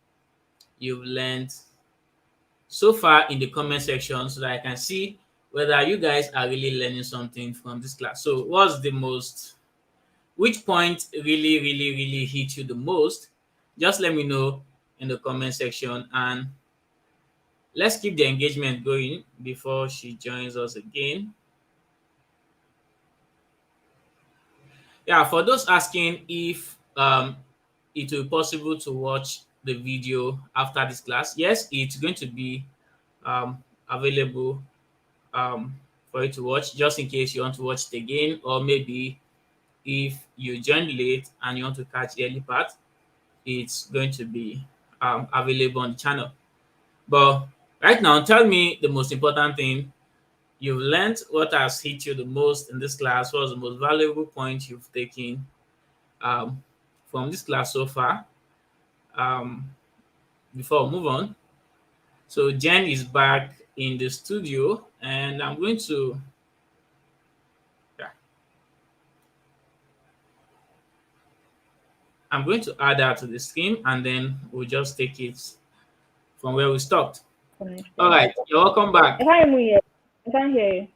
you've learned so far in the comment section so that I can see whether you guys are really learning something from this class. So, which point really hit you the most? Just let me know in the comment section, and let's keep the engagement going before she joins us again. Yeah, for those asking if it will be possible to watch the video after this class, yes, it's going to be available for you to watch, just in case you want to watch it again, or maybe if you joined late and you want to catch the early part, it's going to be available on the channel. But right now, tell me the most important thing you've learned, what has hit you the most in this class, what was the most valuable point you've taken um, from this class so far, um, before we move on. So Jen is back in the studio, and yeah, I'm going to add her to the stream, and then we'll just take it from where we stopped. All Connection. right, you're welcome I back. can't even hear. I can't hear you.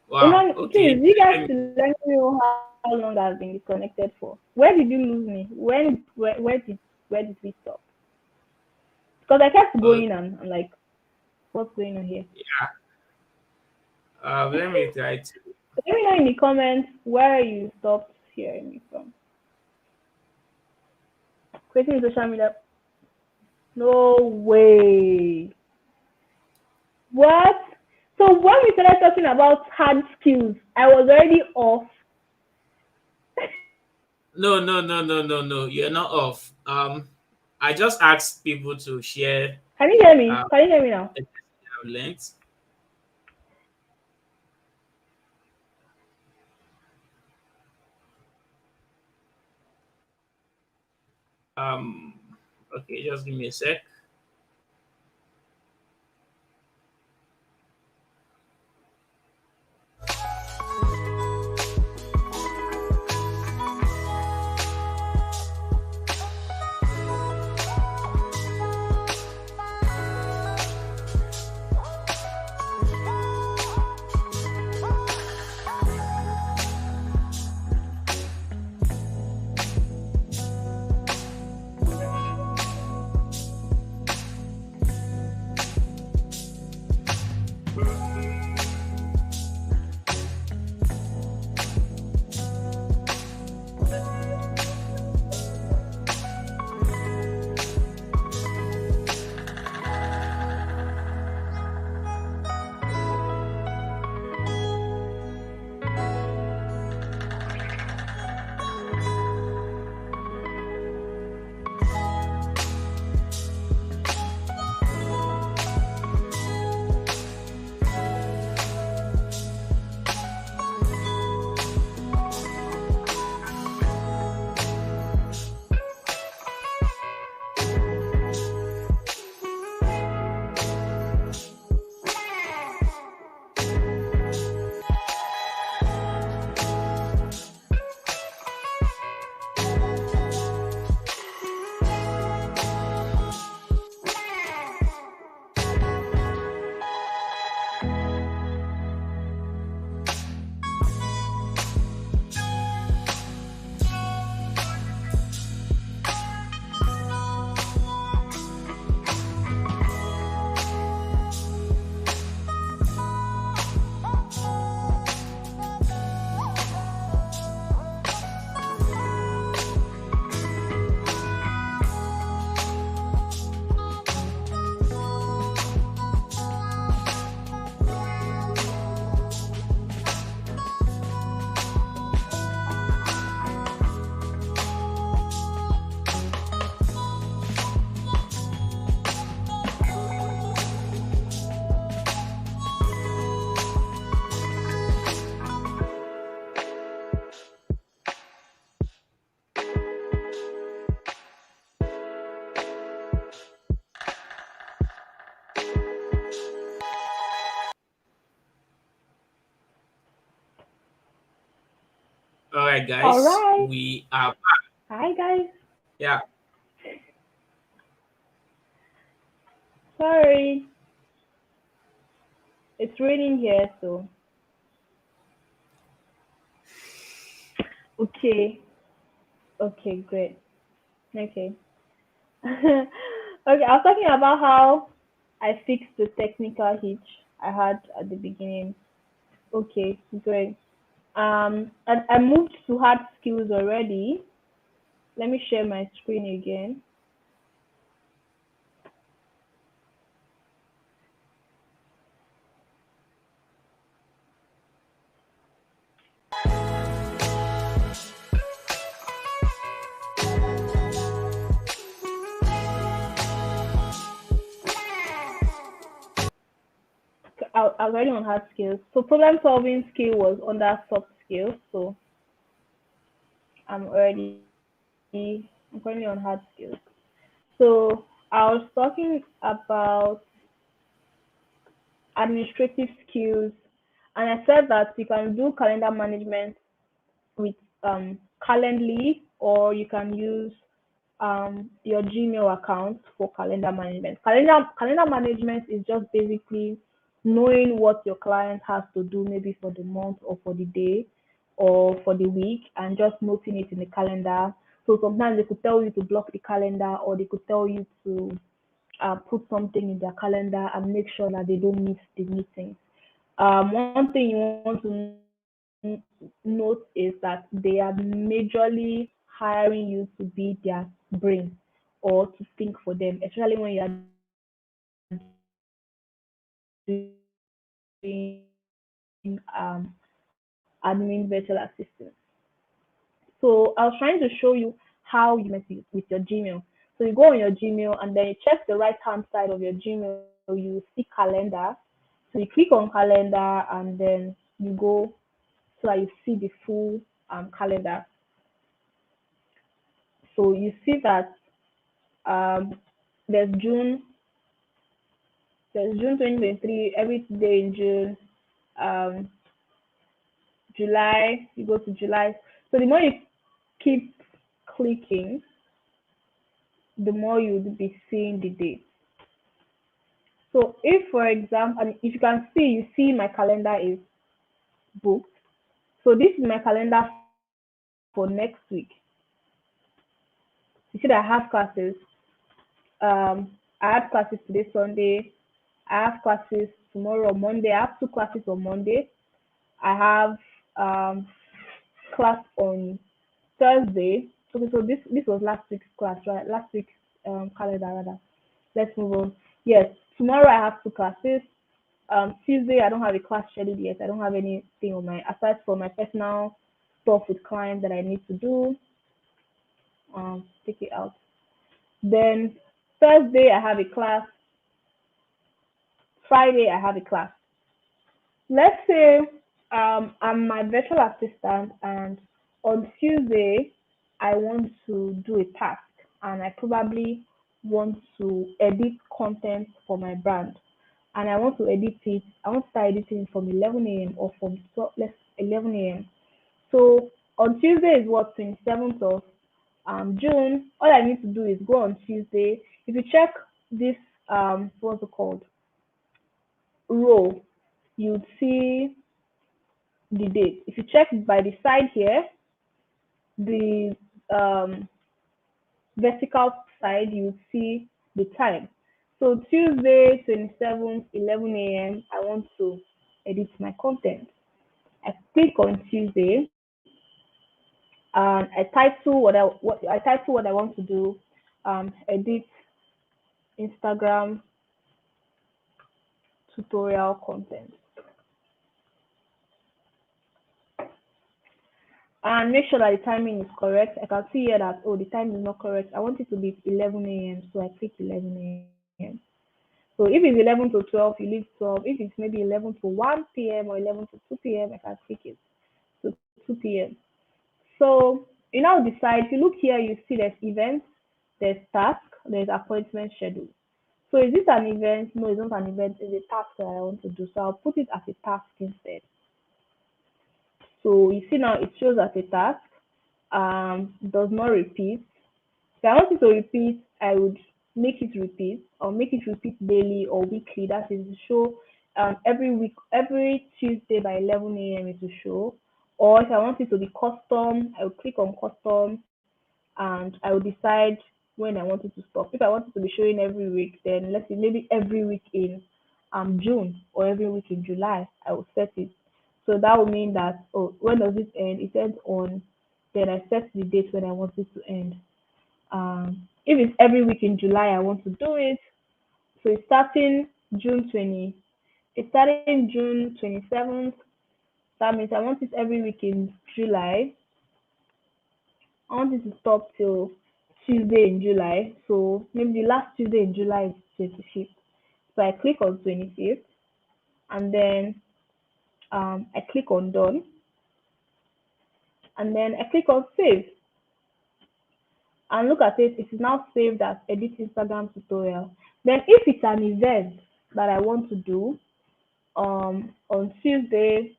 Wow. Even Okay. please, you guys to let me know how long I've been disconnected for. Where did you lose me? Where did we stop? Because I kept Uh, going and I'm like, what's going on here? yeah. Let me try to. Let me know in the comments where you stopped hearing me from. Creating social media. No way. What? So when we started talking about hard skills, I was already off. No. You're not off. I just asked people to share Can you hear me? uh Can you hear me now? a length. Um. Okay, just give me a sec. All right, All guys, right. we are. Hi, guys. Yeah. Sorry, it's raining here, so okay. Okay, great. Okay. Okay, I was talking about how I fixed the technical hitch I had at the beginning. Okay, great. And I moved to hard skills already. Let me share my screen again. I was already on hard skills. So problem solving skill was under soft skills. So I'm currently on hard skills. So I was talking about administrative skills, and I said that you can do calendar management with Calendly, or you can use your Gmail account for calendar management. Calendar management is just basically knowing what your client has to do, maybe for the month or for the day or for the week, and just noting it in the calendar. So sometimes they could tell you to block the calendar, or they could tell you to put something in their calendar and make sure that they don't miss the meeting. One thing you want to note is that they are majorly hiring you to be their brain or to think for them, especially when you are doing admin virtual assistant. So I was trying to show you how you mess with your Gmail. So you go on your Gmail and then you check the right hand side of your Gmail, you see calendar. So you click on calendar and then you go so that you see the full calendar. So you see that um, there's June, there's June 2023, every day in June, um, July, you go to July. So the more you keep clicking, the more you'll be seeing the date. So if, for example, and if you can see, you see my calendar is booked. So this is my calendar for next week. You see that I have classes. I have classes today, Sunday. I have classes tomorrow, Monday. I have two classes on Monday. I have class on Thursday. Okay, so this was last week's class, right? Last week's calendar rather. Let's move on. Yes, tomorrow I have two classes. Tuesday I don't have a class scheduled yet. I don't have anything on my aside from my personal stuff with clients that I need to do. Take it out. Then Thursday I have a class. Friday I have a class. Let's say I'm my virtual assistant, and on Tuesday I want to do a task, and I probably want to edit content for my brand, and I want to edit it. I want to start editing from 11 a.m. or from 12, let's 11 a.m. So on Tuesday is what, 27th of June. All I need to do is go on Tuesday. If you check this what's it called, row, you'd see the date. If you check by the side here, the um, vertical side, you see the time. So Tuesday, 27th, 11 a.m., I want to edit my content. I click on Tuesday and I title what I want to do. Edit Instagram tutorial content, and make sure that the timing is correct. I can see here that, oh, the time is not correct. I want it to be 11 a.m. So I click 11 a.m. So if it's 11 to 12, you leave 12. If it's maybe 11 to 1 p.m. or 11 to 2 p.m., I can click it to 2 p.m. So you now decide. If you look here, you see there's events, there's task, there's appointment schedule. So is this an event? No, it's not an event. It's a task that I want to do. So I'll put it as a task instead. So you see now it shows as a task, does not repeat. If I want it to repeat, I would make it repeat or make it repeat daily or weekly. That is to show every week, every Tuesday by 11 a.m. it will show. Or if I want it to be custom, I will click on custom and I will decide when I want it to stop. If I want it to be showing every week, then let's say maybe every week in June or every week in July, I will set it. So that would mean that, oh, when does it end? It ends on, then I set the date when I want it to end. If it's every week in July, I want to do it. So it's starting June 20. It's starting June 27th. That means I want it every week in July. I want it to stop till Tuesday in July. So maybe the last Tuesday in July is 25th. So I click on 25th and then I click on done and then I click on save and look at it. It is now saved as edit Instagram tutorial. Then if it's an event that I want to do, on Tuesday,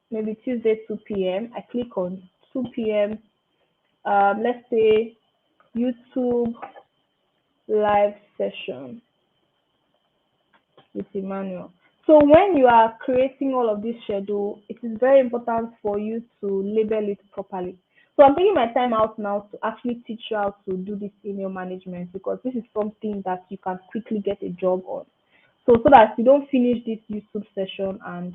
maybe Tuesday 2 p.m. I click on 2 p.m. Let's say YouTube live session with Emmanuel. So when you are creating all of this schedule, it is very important for you to label it properly. So I'm taking my time out now to actually teach you how to do this email management because this is something that you can quickly get a job on. So that you don't finish this YouTube session and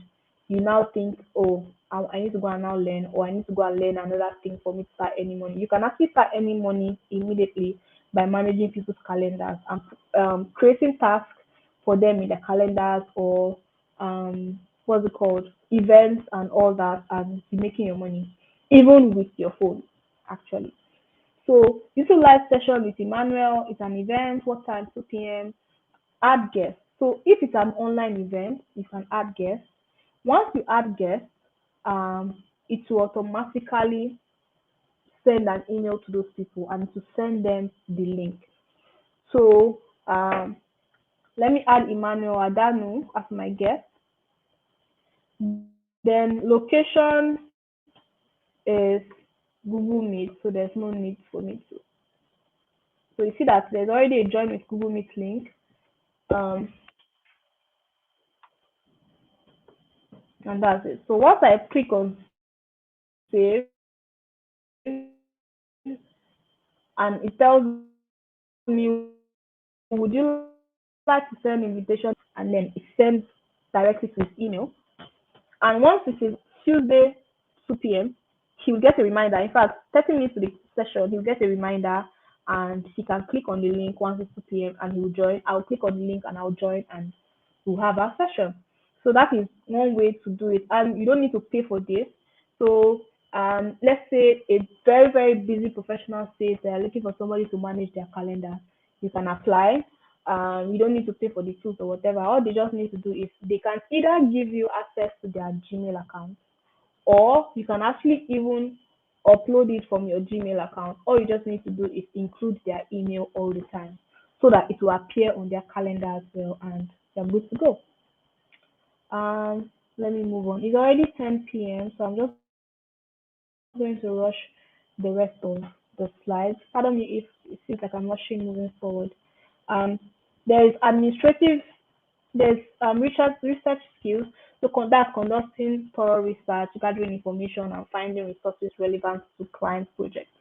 you now think, oh, I need to go and now learn, or I need to go and learn another thing for me to start earning money. You can actually start earning money immediately by managing people's calendars and creating tasks for them in their calendars or what's it called, events and all that, and be making your money even with your phone actually. So YouTube live session with Emmanuel is an event. What time? 2 p.m. Add guests. So if it's an online event, you can add guests. Once you add guests, it will automatically send an email to those people and to send them the link. So let me add Emmanuel Adanu as my guest. Then location is Google Meet, so there's no need for me to. So you see that there's already a join with Google Meet link. Um, and that's it. So once I click on save and it tells me, would you like to send invitation to this email? And then it sends directly to his email. And once it is Tuesday 2 p.m., he will get a reminder. In fact, 30 minutes to the session, he'll get a reminder and he can click on the link once it's 2 p.m. and he will join. I'll click on the link and I'll join and we'll have our session. So that is one way to do it. And you don't need to pay for this. So let's say a very, very busy professional says they are looking for somebody to manage their calendar. You can apply. You don't need to pay for the tools or whatever. All they just need to do is they can either give you access to their Gmail account or you can actually even upload it from your Gmail account. All you just need to do is include their email all the time so that it will appear on their calendar as well and you're good to go. Let me move on. It's already 10 p.m., so I'm just going to rush the rest of the slides. Pardon me if it seems like I'm rushing moving forward. Um, there is administrative, there's research skills. So that's conducting thorough research, gathering information, and finding resources relevant to client projects.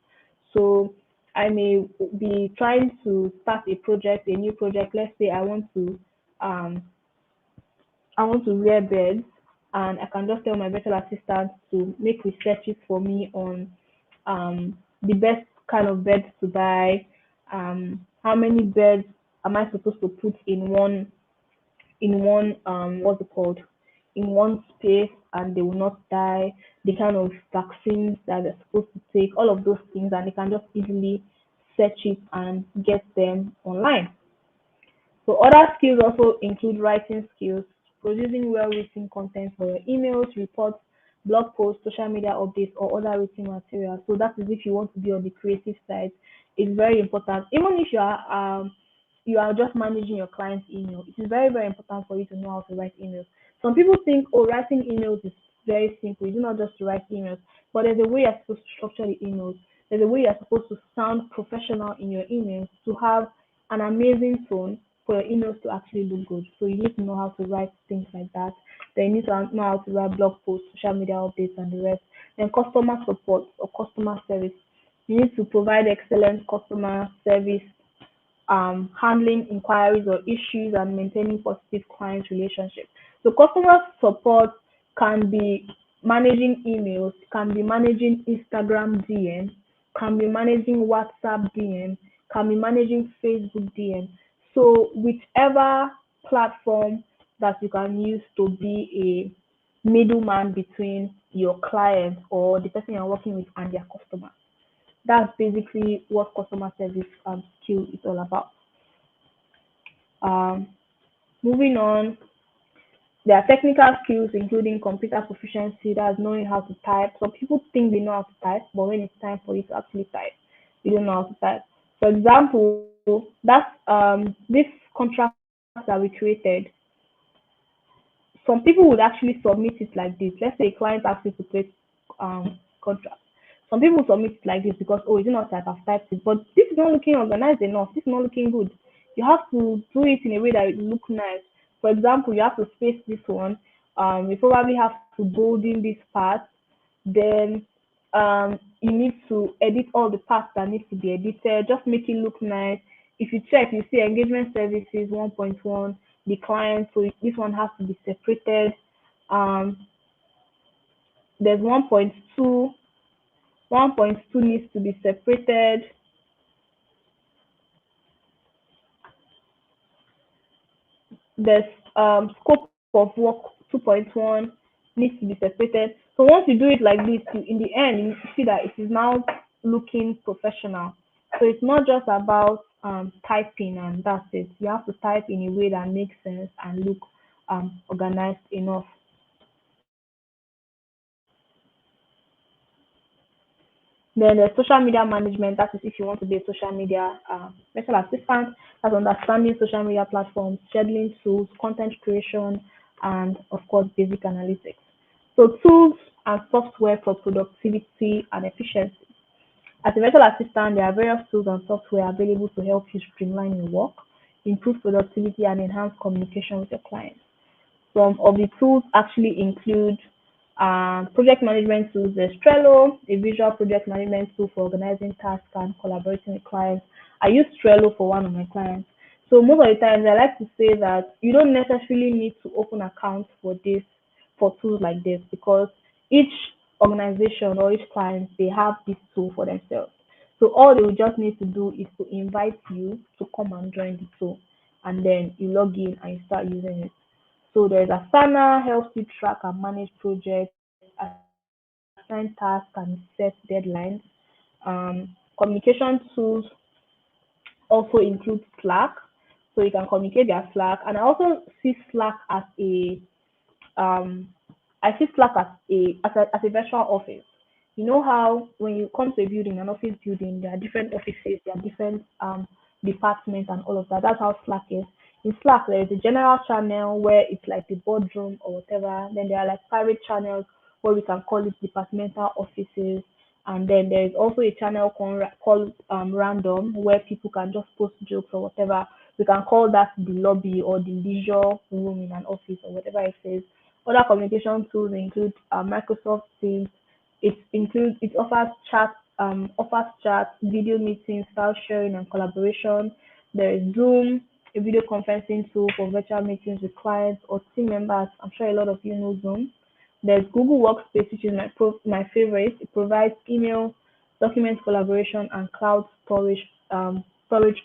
So I may be trying to start a project, a new project. Let's say um, I want to rear birds, and I can just tell my virtual assistant to make researches for me on the best kind of birds to buy, how many birds am I supposed to put in one what's it called, in one space and they will not die, the kind of vaccines that they're supposed to take, all of those things, and they can just easily search it and get them online. So other skills also include writing skills, producing well-written content for your emails, reports, blog posts, social media updates, or other written material. So that is if you want to be on the creative side. It's very important. Even if you are just managing your client's email, it is very, very important for you to know how to write emails. Some people think, oh, writing emails is very simple. It's not just to write emails, but there's a way you're supposed to structure the emails. There's a way you're supposed to sound professional in your emails to have an amazing tone for your emails to actually look good. So you need to know how to write things like that. Then you need to know how to write blog posts, social media updates, and the rest. Then customer support or customer service. You need to provide excellent customer service, handling inquiries or issues and maintaining positive client relationships. So customer support can be managing emails, can be managing Instagram DM, can be managing WhatsApp DM, can be managing Facebook DM. So whichever platform that you can use to be a middleman between your client or the person you're working with and their customer. That's basically what customer service skill is all about. Um, Moving on, there are technical skills including computer proficiency, that's knowing how to type. Some people think they know how to type, but when it's time for you to actually type, you don't know how to type. For example, that's this contract that we created. Some people would actually submit it like this. Let's say a client asks you to create contract. Some people submit it like this because, oh, is it not type? I've typed it, but this is not looking organized enough. This is not looking good. You have to do it in a way that it look nice. For example, you have to space this one. You probably have to bold in this part. Then you need to edit all the parts that need to be edited. Just make it look nice. If you check, you see engagement services 1.1, the client. So this one has to be separated. Um, there's 1.2. 1.2 needs to be separated. There's scope of work 2.1 needs to be separated. So once you do it like this, in the end, you see that it is now looking professional. So it's not just about typing and that's it. You have to type in a way that makes sense and look organized enough. Then there's social media management. That is if you want to be a social media virtual assistant. That's understanding social media platforms, scheduling tools, content creation, and of course basic analytics. So tools and software for productivity and efficiency. As a virtual assistant, there are various tools and software available to help you streamline your work, improve productivity, and enhance communication with your clients. Some of the tools actually include project management tools. There's Trello, a visual project management tool for organizing tasks and collaborating with clients. I use Trello for one of my clients. So most of the times I like to say that you don't necessarily need to open accounts for this, for tools like this, because each organization or each client, they have this tool for themselves. So all they will just need to do is to invite you to come and join the tool, and then you log in and you start using it. So there's Asana, helps you track and manage projects, assign tasks and set deadlines. Communication tools also include Slack, so you can communicate via Slack. And I also see Slack as a um I see Slack as a virtual office. You know how when you come to a building, an office building, there are different offices, there are different departments and all of that. That's how Slack is. In Slack, there is a general channel where it's like the boardroom or whatever. Then there are like private channels where we can call it departmental offices. And then there is also a channel called random where people can just post jokes or whatever. We can call that the lobby or the leisure room in an office or whatever it is. Other communication tools include Microsoft Teams. It offers chat, video meetings, file sharing, and collaboration. There is Zoom, a video conferencing tool for virtual meetings with clients or team members. I'm sure a lot of you know Zoom. There's Google Workspace, which is my favorite. It provides email, document collaboration, and cloud storage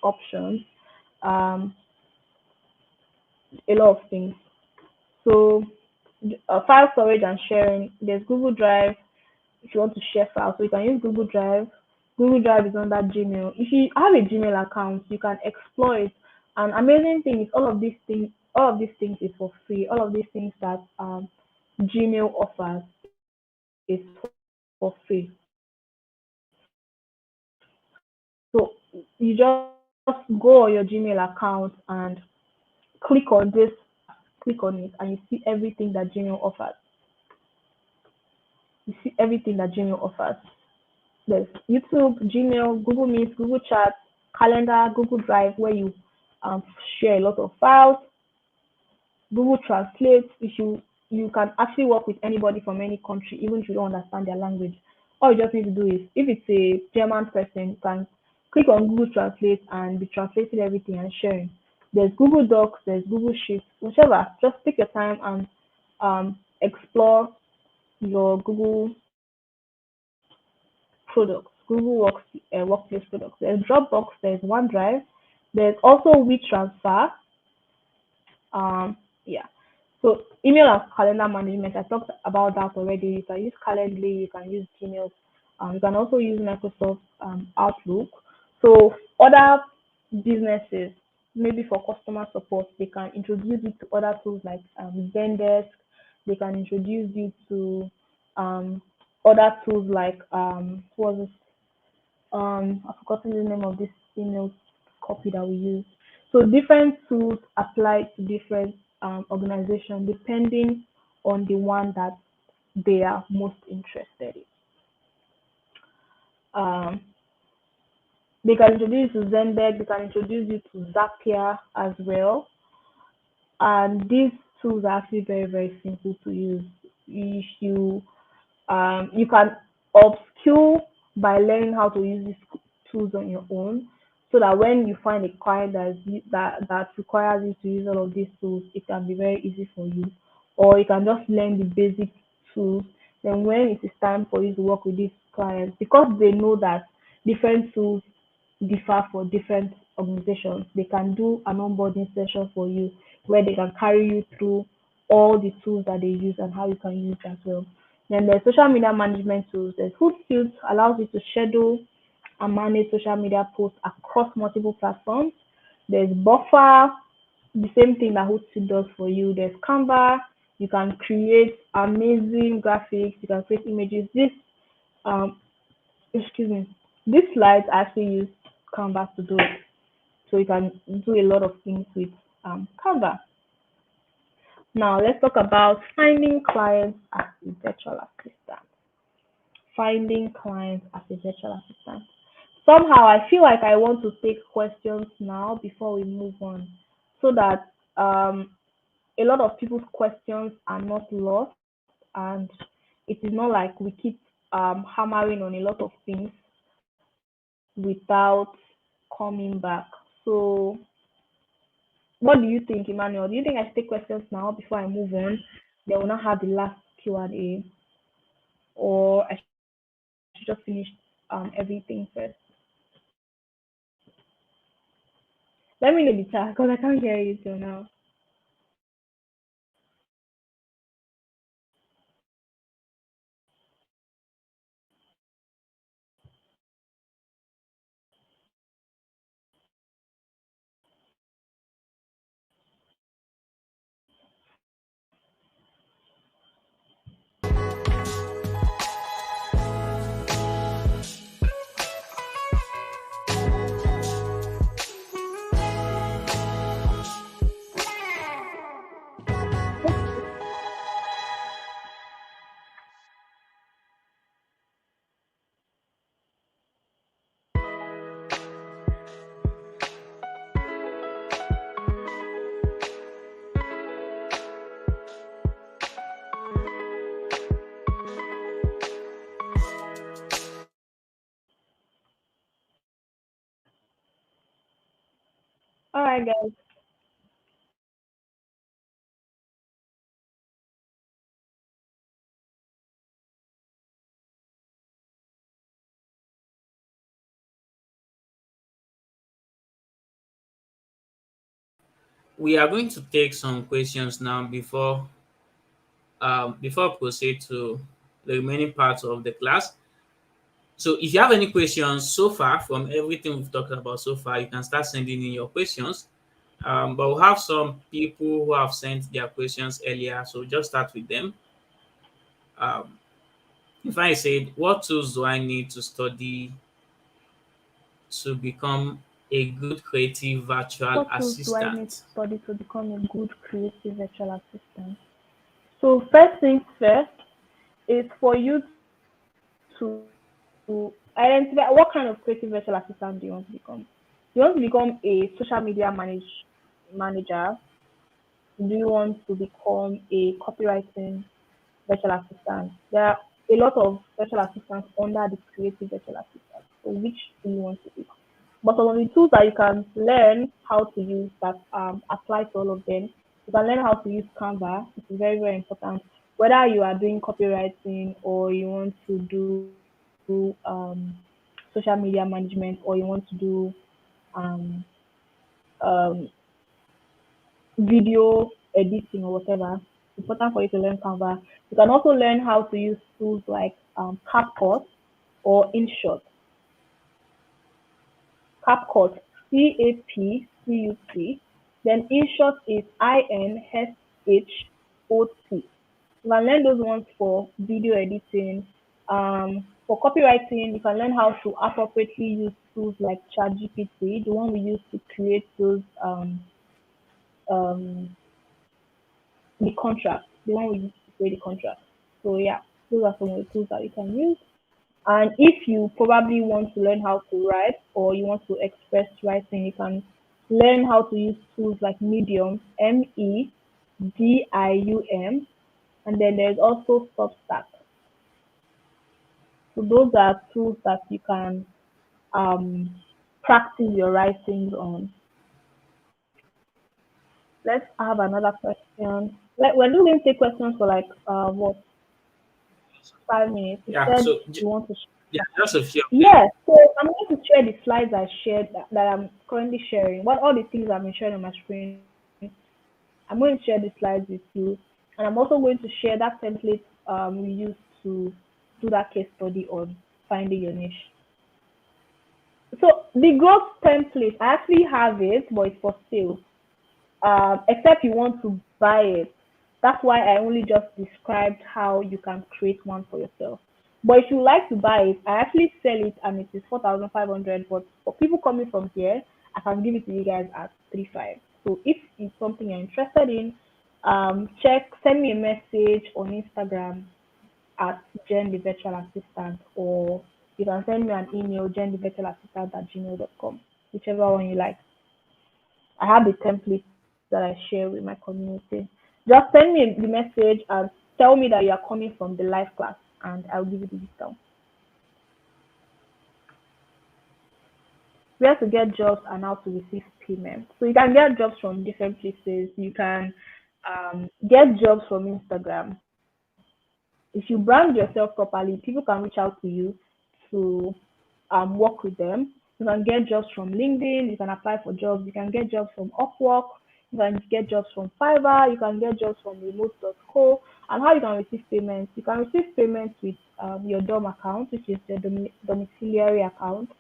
options. Um, a lot of things. So, file storage and sharing. There's Google Drive if you want to share files. So you can use Google Drive. Google Drive is under Gmail. If you have a Gmail account, you can explore it. An amazing thing is all of these things is for free. All of these things that Gmail offers is for free. So you just go on your Gmail account and click on this task, click on it, and you see everything that Gmail offers. you see everything that Gmail offers. There's YouTube, Gmail, Google Meet, Google Chat, Calendar, Google Drive, where you share a lot of files. Google Translate, if you can actually work with anybody from any country, even if you don't understand their language. All you just need to do is, if it's a German person, you can click on Google Translate and be translating everything and sharing. There's Google Docs, there's Google Sheets, whichever. Just take your time and explore your Google products, Workplace products. There's Dropbox, there's OneDrive, there's also WeTransfer. Yeah. So email and calendar management, I talked about that already. You can use Calendly, you can use Gmail, you can also use Microsoft Outlook. So other businesses, maybe for customer support, they can introduce you to other tools like Zendesk. They can introduce you to other tools like what was this? I've forgotten the name of this email copy that we use. So different tools apply to different organizations depending on the one that they are most interested in. Um, they can introduce you to Zendesk, they can introduce you to Zapier as well. And these tools are actually very, very simple to use. If you can upskill by learning how to use these tools on your own, so that when you find a client that requires you to use all of these tools, it can be very easy for you. Or you can just learn the basic tools. Then when it is time for you to work with these clients, because they know that different tools differ for different organizations, they can do an onboarding session for you where they can carry you through all the tools that they use and how you can use it as well. Then there's social media management tools. There's Hootsuite, allows you to schedule and manage social media posts across multiple platforms. There's Buffer, the same thing that Hootsuite does for you. There's Canva, you can create amazing graphics, you can create images. Um, excuse me, these slides actually use Canva to do it. So you can do a lot of things with Canva. Now let's talk about finding clients as a virtual assistant. Finding clients as a virtual assistant. Somehow I feel like I want to take questions now before we move on, so that a lot of people's questions are not lost, and it is not like we keep hammering on a lot of things without coming back. So what do you think, Emmanuel? Do you think I should take questions now before I move on? Then we'll not have the last Q&A, or I should just finish everything first? Let me know in the chat because I can't hear you till now. All right, guys. We are going to take some questions now before proceed to the remaining parts of the class. So if you have any questions so far from everything we've talked about so far, you can start sending in your questions. But we'll have some people who have sent their questions earlier, so just start with them. Um, if I said, what tools do I need to study to become a good creative virtual What tools do I need to assistant? study to become a good creative virtual assistant? So first things first is for you to identify what kind of creative virtual assistant do you want to become. Do you want to become a social media manager? Do you want to become a copywriting virtual assistant? There are a lot of virtual assistants under the creative virtual assistant. So which do you want to be? But some of the tools that you can learn how to use that apply to all of them. You can learn how to use Canva, which is very, very important. Whether you are doing copywriting or you want to do social media management or you want to do um, um, video editing or whatever, it's important for you to learn Canva. You can also learn how to use tools like CapCut or InShot. CapCut, CAPCUT. Then InShot is INSHOT. You can learn those ones for video editing. For copywriting, you can learn how to appropriately use tools like ChatGPT, the one we use to create those um, the contract, the one we use to create the contract. So yeah, those are some of the tools that you can use. And if you probably want to learn how to write or you want to express writing, you can learn how to use tools like Medium, Medium, and then there's also Substack. So those are tools that you can um, practice your writings on. Let's have another question. Like we're just going to take questions for like what 5 minutes. You Yeah. said So you want to. yeah, just a few of them. Yes, so I'm going to share the slides I shared that I'm currently sharing. What all the things I've been sharing on my screen. I'm going to share the slides with you, and I'm also going to share that template we use to do that case study on finding your niche. So the growth template, I actually have it, but it's for sale. Except you want to buy it. That's why I only just described how you can create one for yourself. But if you like to buy it, I actually sell it and it is 4,500. But for people coming from here, I can give it to you guys at 3,500. So if it's something you're interested in, send me a message on Instagram at Jenn the virtual assistant, or you can send me an email, jenthevirtualassistant@gmail.com, whichever one you like. I have the template that I share with my community. Just send me the message and tell me that you are coming from the live class, and I'll give you the discount. Where to get jobs and how to receive payment. So you can get jobs from different places. You can get jobs from Instagram. If you brand yourself properly, people can reach out to you to work with them. You can get jobs from LinkedIn. You can apply for jobs. You can get jobs from Upwork. You can get jobs from Fiverr. You can get jobs from remote.co. And how you can receive payments? You can receive payments with your DOM account, which is your domiciliary account.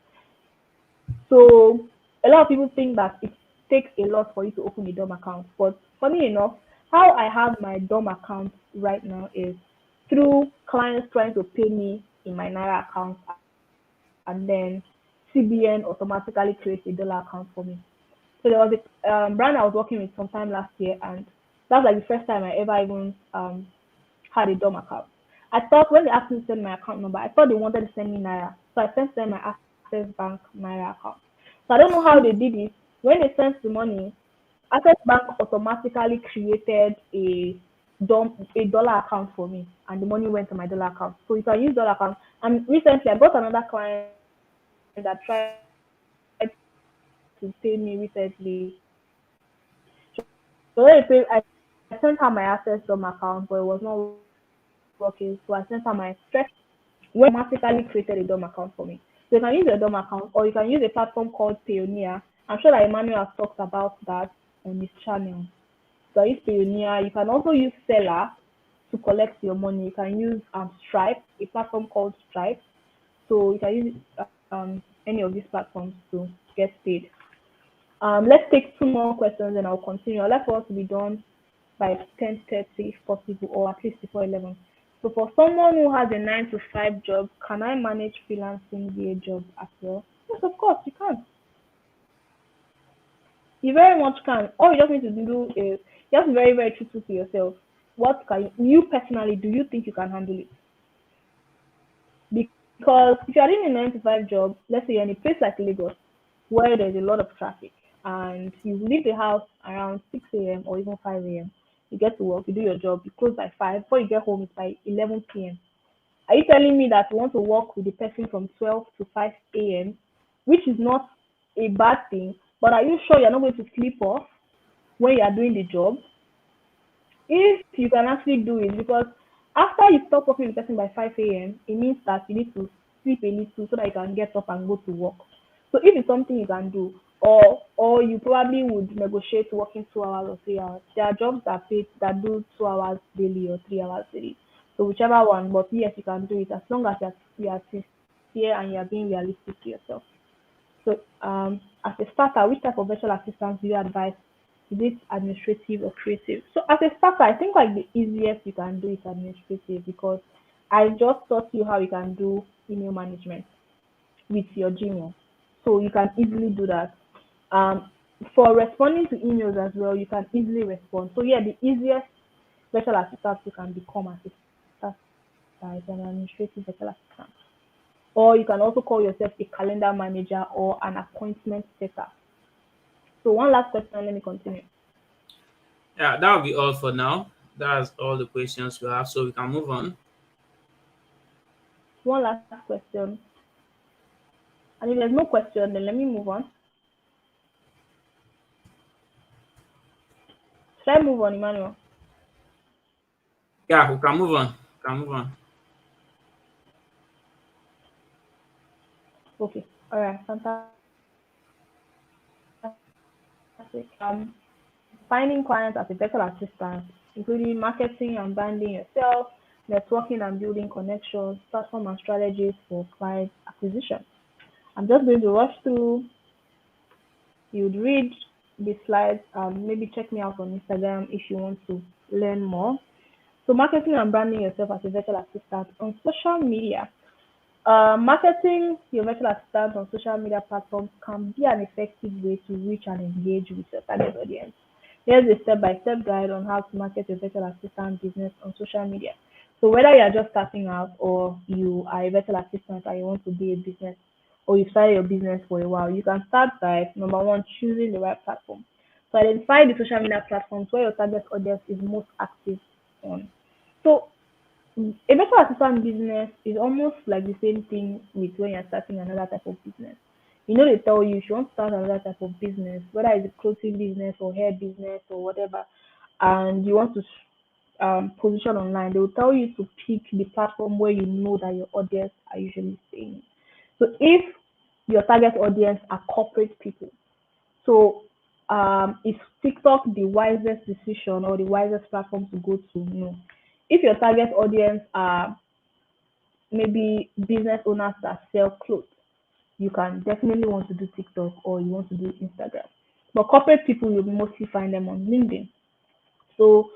So a lot of people think that it takes a lot for you to open a DOM account. But funny enough, how I have my DOM account right now is through clients trying to pay me in my Naira account, and then CBN automatically creates a dollar account for me. So there was a brand I was working with sometime last year, and that's like the first time I ever even had a DOM account. I thought when they asked me to send my account number, I thought they wanted to send me Naira. So I sent them my Access Bank Naira account. So I don't know how they did it. When they sent the money, Access Bank automatically created a dollar account for me, and the money went to my dollar account. So you can use dollar account. And recently, I got another client that tried to pay me recently. She was going to pay. I sent her my Access Dom account, but it was not working. So I sent her my Stretch. When it automatically created a DOM account for me. So you can use your DOM account, or you can use a platform called Payoneer. I'm sure that Emmanuel has talked about that on his channel. So I use Payoneer. You can also use Seller to collect your money. You can use Stripe, a platform called Stripe. So you can use any of these platforms to get paid. Let's take two more questions and I'll continue. I'd like for us to be done by 10:30 if possible, or at least before 11. So for someone who has a 9 to 5 job, can I manage freelancing via job as well? Yes, of course you can. You very much can. All you just need to do is just very, very truthful to yourself. What can you personally do? You think you can handle it? Because if you're doing a 9 to 5 job, let's say you're in a place like Lagos where there's a lot of traffic and you leave the house around 6 a.m. or even 5 a.m., you get to work, you do your job, you close by 5, before you get home, it's by 11 p.m. Are you telling me that you want to work with the person from 12 to 5 a.m., which is not a bad thing, but are you sure you're not going to sleep off when you are doing the job? If you can actually do it, because after you stop working with the person by 5 a.m., it means that you need to sleep a little so that you can get up and go to work. So if it's something you can do, or you probably would negotiate working 2 hours or 3 hours. There are jobs that pay that do 2 hours daily or 3 hours daily. So whichever one, but yes, you can do it as long as you are sincere and you are being realistic to yourself. So, as a starter, which type of virtual assistance do you advise? Is it administrative or creative? So, as a starter, I think like the easiest you can do is administrative because I just taught you how you can do email management with your Gmail. So you can easily do that. Um, for responding to emails as well, you can easily respond. So yeah, the easiest virtual assistant you can become as a starter is an administrative virtual assistant. Or you can also call yourself a calendar manager or an appointment setter. So one last question, let me continue. Yeah, that will be all for now. That's all the questions we have, so we can move on. One last question. And if there's no question, then let me move on. Should I move on, Emmanuel? Yeah, we can move on. We can move on. Okay. All right. Fantastic. Finding clients as a virtual assistant, including marketing and branding yourself, networking and building connections, platform and strategies for client acquisition. I'm just going to rush through. You'd read the slides, maybe check me out on Instagram if you want to learn more. So, marketing and branding yourself as a virtual assistant on social media. Marketing your virtual assistant on social media platforms can be an effective way to reach and engage with your target audience. Here's a step-by-step guide on how to market your virtual assistant business on social media. So whether you are just starting out or you are a virtual assistant and you want to be a business or you've started your business for a while, you can start by number one, choosing the right platform. So identify the social media platforms where your target audience is most active on. So a virtual assistant business is almost like the same thing with when you're starting another type of business. You know, they tell you if you want to start another type of business, whether it's a clothing business or hair business or whatever, and you want to position online, they will tell you to pick the platform where you know that your audience are usually staying. So if your target audience are corporate people, so is TikTok the wisest decision or the wisest platform to go to? No. If your target audience are maybe business owners that sell clothes, you can definitely want to do TikTok or you want to do Instagram. But corporate people, you mostly find them on LinkedIn. So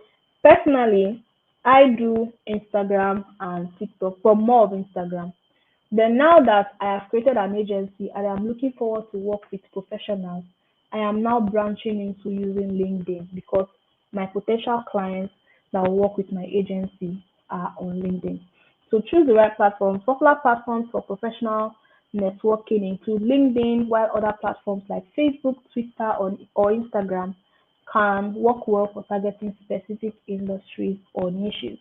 personally, I do Instagram and TikTok, but more of Instagram. Then now that I have created an agency and I'm looking forward to work with professionals, I am now branching into using LinkedIn because my potential clients that will work with my agency are on LinkedIn. So choose the right platform. Popular platforms for professional networking include LinkedIn, while other platforms like Facebook, Twitter, or Instagram can work well for targeting specific industries or niches.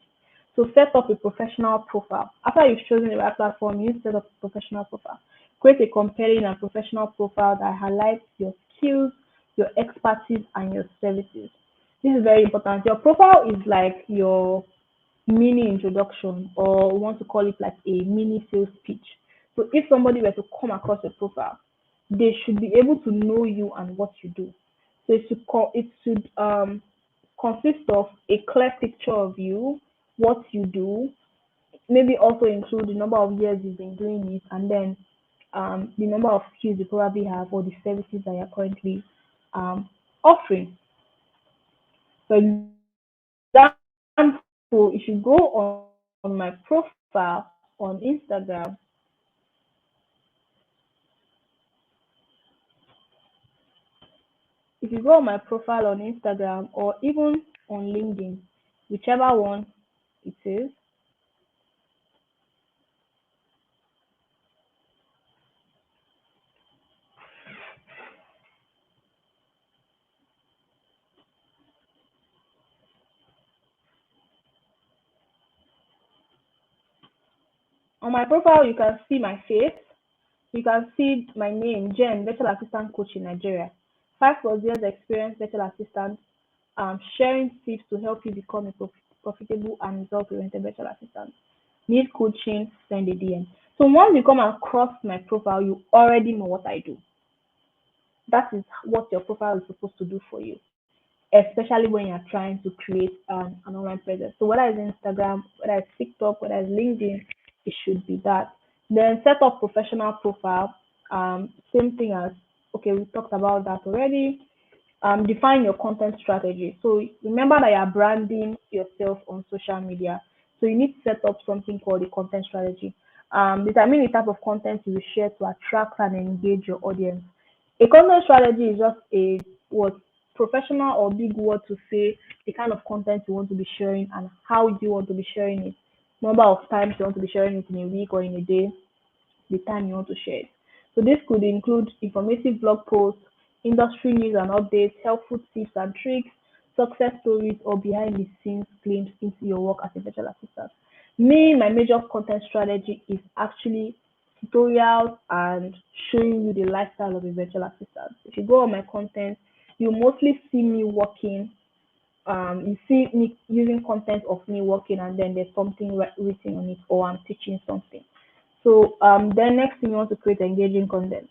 So set up a professional profile. After you've chosen the right platform, you set up a professional profile. Create a compelling and professional profile that highlights your skills, your expertise, and your services. This is very important. Your profile is like your mini introduction, or we want to call it like a mini sales pitch. So if somebody were to come across your profile, they should be able to know you and what you do. So it should consist of a clear picture of you, what you do, maybe also include the number of years you've been doing it, and then the number of skills you probably have or the services that you're currently um, offering. For example, if you go on my profile on Instagram, if you go on my profile on Instagram or even on LinkedIn, whichever one it is, On my profile, you can see my face. You can see my name, Jen, virtual assistant coach in Nigeria. 5+ years experience virtual assistant, sharing tips to help you become a profitable and result-oriented virtual assistant. Need coaching, send a DM. So once you come across my profile, you already know what I do. That is what your profile is supposed to do for you, especially when you're trying to create an online presence. So whether it's Instagram, whether it's TikTok, whether it's LinkedIn, it should be that. Then set up professional profile. Same thing as, okay, we talked about that already. Define your content strategy. So remember that you're branding yourself on social media. So you need to set up something called a content strategy. Determine the type of content you will share to attract and engage your audience. A content strategy is just a what professional or big word to say the kind of content you want to be sharing and how you want to be sharing it. Number of times you want to be sharing it in a week or in a day, the time you want to share it. So this could include informative blog posts, industry news and updates, helpful tips and tricks, success stories, or behind the scenes glimpse into your work as a virtual assistant. Me, my major content strategy is actually tutorials and showing you the lifestyle of a virtual assistant. If you go on my content, you mostly see me working. You see me using content of me working, and then there's something written on it, or I'm teaching something. So then next thing you want to create engaging content.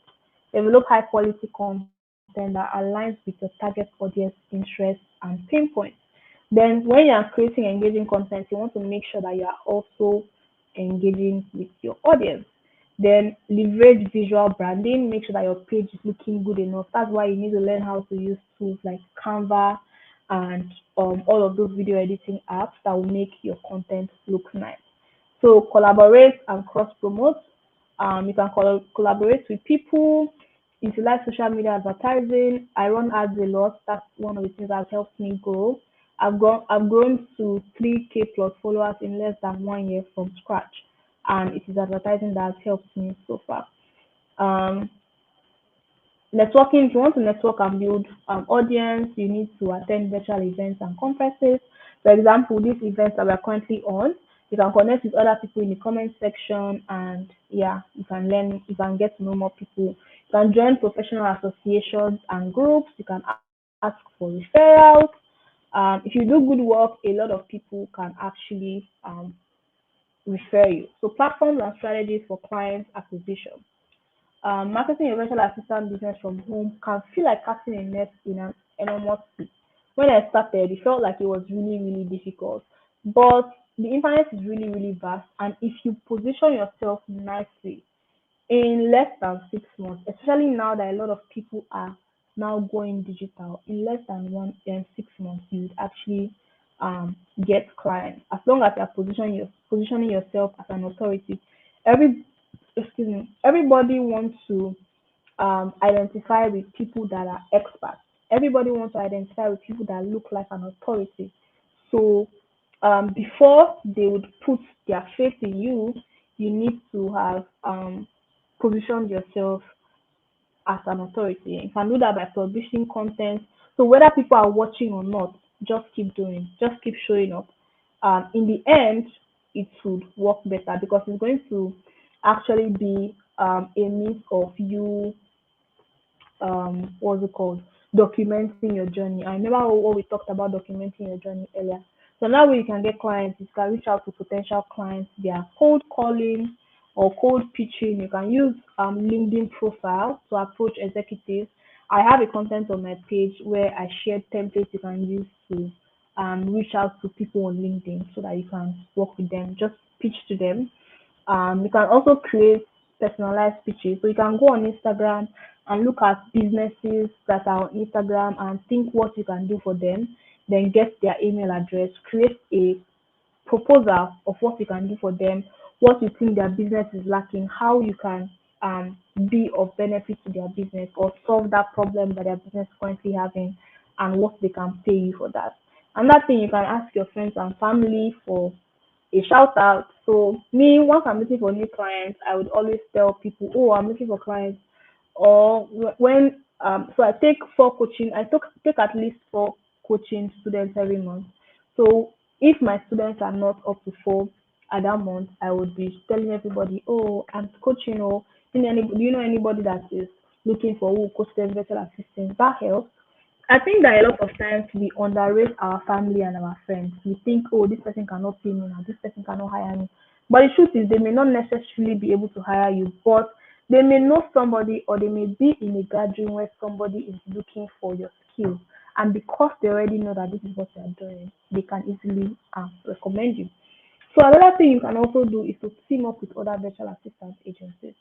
Develop high quality content that aligns with your target audience interests and pain points. Then when you are creating engaging content, you want to make sure that you are also engaging with your audience. Then leverage visual branding, make sure that your page is looking good enough. That's why you need to learn how to use tools like Canva and all of those video editing apps that will make your content look nice. So collaborate and cross promote. You can collaborate with people, utilize social media advertising. I run ads a lot. That's one of the things that has helped me grow. I've grown to 3K plus followers in less than 1 year from scratch, and it is advertising that has helped me so far. Um, Networking, if you want to network and build audience, you need to attend virtual events and conferences. For example, these events that we are currently on, you can connect with other people in the comment section, and yeah, you can learn, you can get to know more people. You can join professional associations and groups. You can ask for referrals. If you do good work, a lot of people can actually refer you. So platforms and strategies for client acquisition. Marketing a virtual assistant business from home can feel like casting a net in an enormous sea. When I started, it felt like it was really, really difficult. But the internet is really, really vast, and if you position yourself nicely, in less than 6 months, especially now that a lot of people are now going digital, in less than 6 months, you would actually get clients. As long as you are positioning yourself as an authority, every everybody wants to identify with people that are experts. Everybody wants to identify with people that look like an authority. So before they would put their faith in you, you need to have positioned yourself as an authority. You can do that by publishing content. So whether people are watching or not, just keep doing, just keep showing up. In the end, it would work better because it's going to actually be a means of you what's it called, documenting your journey. I remember what we talked about documenting your journey earlier. So now way you can get clients, you can reach out to potential clients via cold calling or cold pitching. You can use LinkedIn profile to approach executives. I have a content on my page where I share templates you can use to reach out to people on LinkedIn so that you can work with them. Just pitch to them. You can also create personalized pitches. So you can go on Instagram and look at businesses that are on Instagram and think what you can do for them, then get their email address, create a proposal of what you can do for them, what you think their business is lacking, how you can be of benefit to their business or solve that problem that their business is currently having, and what they can pay you for that. Another thing, you can ask your friends and family for a shout out. So me, once I'm looking for new clients, I would always tell people, "Oh, I'm looking for clients." Or when so I take four coaching. I take at least four coaching students every month. So if my students are not up to four, at that month, I would be telling everybody, oh, I'm coaching, or do you know anybody that is looking for who coach them virtual assistants? That helps. I think that a lot of times we underrate our family and our friends. We think, oh, this person cannot pay me now, this person cannot hire me. But the truth is, they may not necessarily be able to hire you, but they may know somebody, or they may be in a gathering where somebody is looking for your skill. And because they already know that this is what you are doing, they can easily recommend you. So another thing you can also do is to team up with other virtual assistance agencies.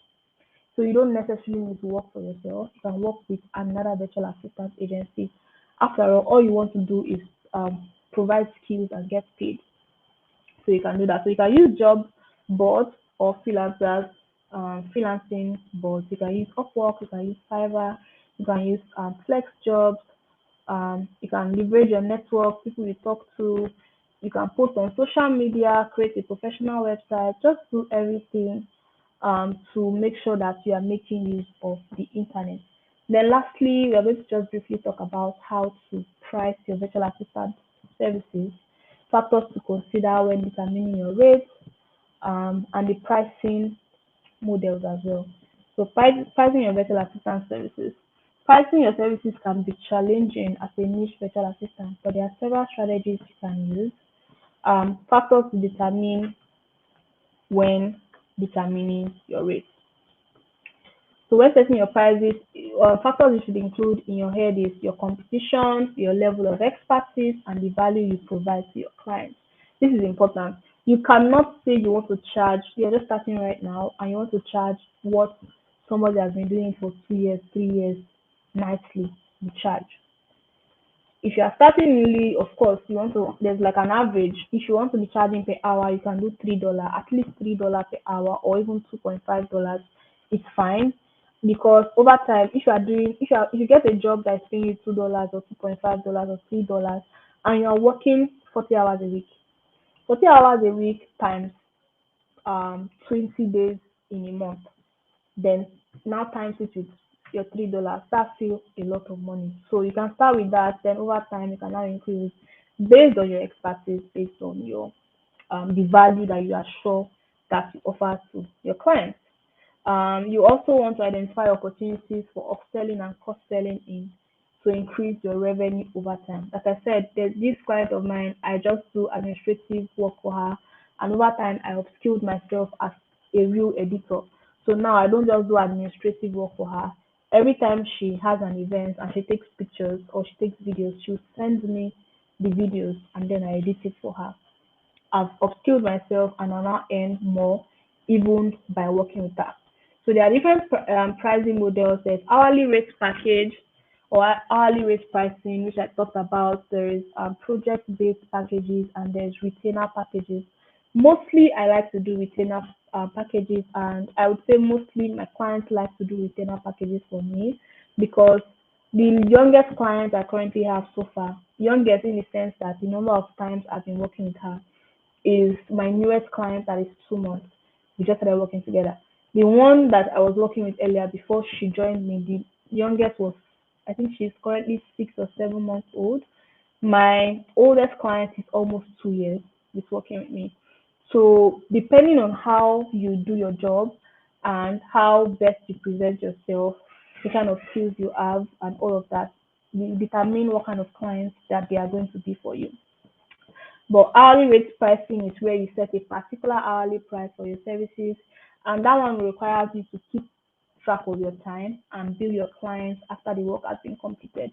So you don't necessarily need to work for yourself. You can work with another virtual assistance agency. After all you want to do is provide skills and get paid. So you can do that. So you can use job boards or freelancers, freelancing boards. You can use Upwork, you can use Fiverr, you can use Flex Jobs. You can leverage your network, people you talk to. You can post on social media, create a professional website. Just do everything to make sure that you are making use of the internet. Then lastly, we are going to just briefly talk about how to price your virtual assistant services, factors to consider when determining your rates, and the pricing models as well. So pricing your virtual assistant services. Pricing your services can be challenging as a niche virtual assistant, but there are several strategies you can use. Factors to determine when determining your rate. So when setting your prices, factors you should include in your head is your competition, your level of expertise, and the value you provide to your clients. This is important. You cannot say you want to charge, you're just starting right now, and you want to charge what somebody has been doing for 2 years, 3 years, nicely, you charge. If you are starting newly, of course, you want to, there's like an average. If you want to be charging per hour, you can do $3, at least $3 per hour, or even $2.5. It's fine, because over time, if you get a job that's paying you $2 or $2.5 or $3, and you are working 40 hours a week, 40 hours a week times 20 days in a month, then now times it with your $3, that's still a lot of money. So you can start with that, then over time you can now increase based on your expertise, based on your the value that you are sure that you offer to your clients. You also want to identify opportunities for upselling and cross-selling in to increase your revenue over time. Like I said, there's this client of mine, I just do administrative work for her, and over time I upskilled myself as a real editor. So now I don't just do administrative work for her. Every time she has an event and she takes pictures or she takes videos, she'll send me the videos and then I edit it for her. I've upskilled myself and I now earn more even by working with her. So there are different pricing models. There's hourly rate package or hourly rate pricing, which I talked about. There is project-based packages and there's retainer packages. Mostly, I like to do retainer packages, and I would say mostly my clients like to do retainer packages for me because the youngest client I currently have so far, youngest in the sense that the number of times I've been working with her, is my newest client that is 2 months. We just started working together. The one that I was working with earlier before she joined me, the youngest was, I think she's currently 6 or 7 months old. My oldest client is almost 2 years with working with me. So depending on how you do your job and how best you present yourself, the kind of skills you have and all of that, will determine what kind of clients that they are going to be for you. But hourly rate pricing is where you set a particular hourly price for your services, and that one requires you to keep track of your time and bill your clients after the work has been completed.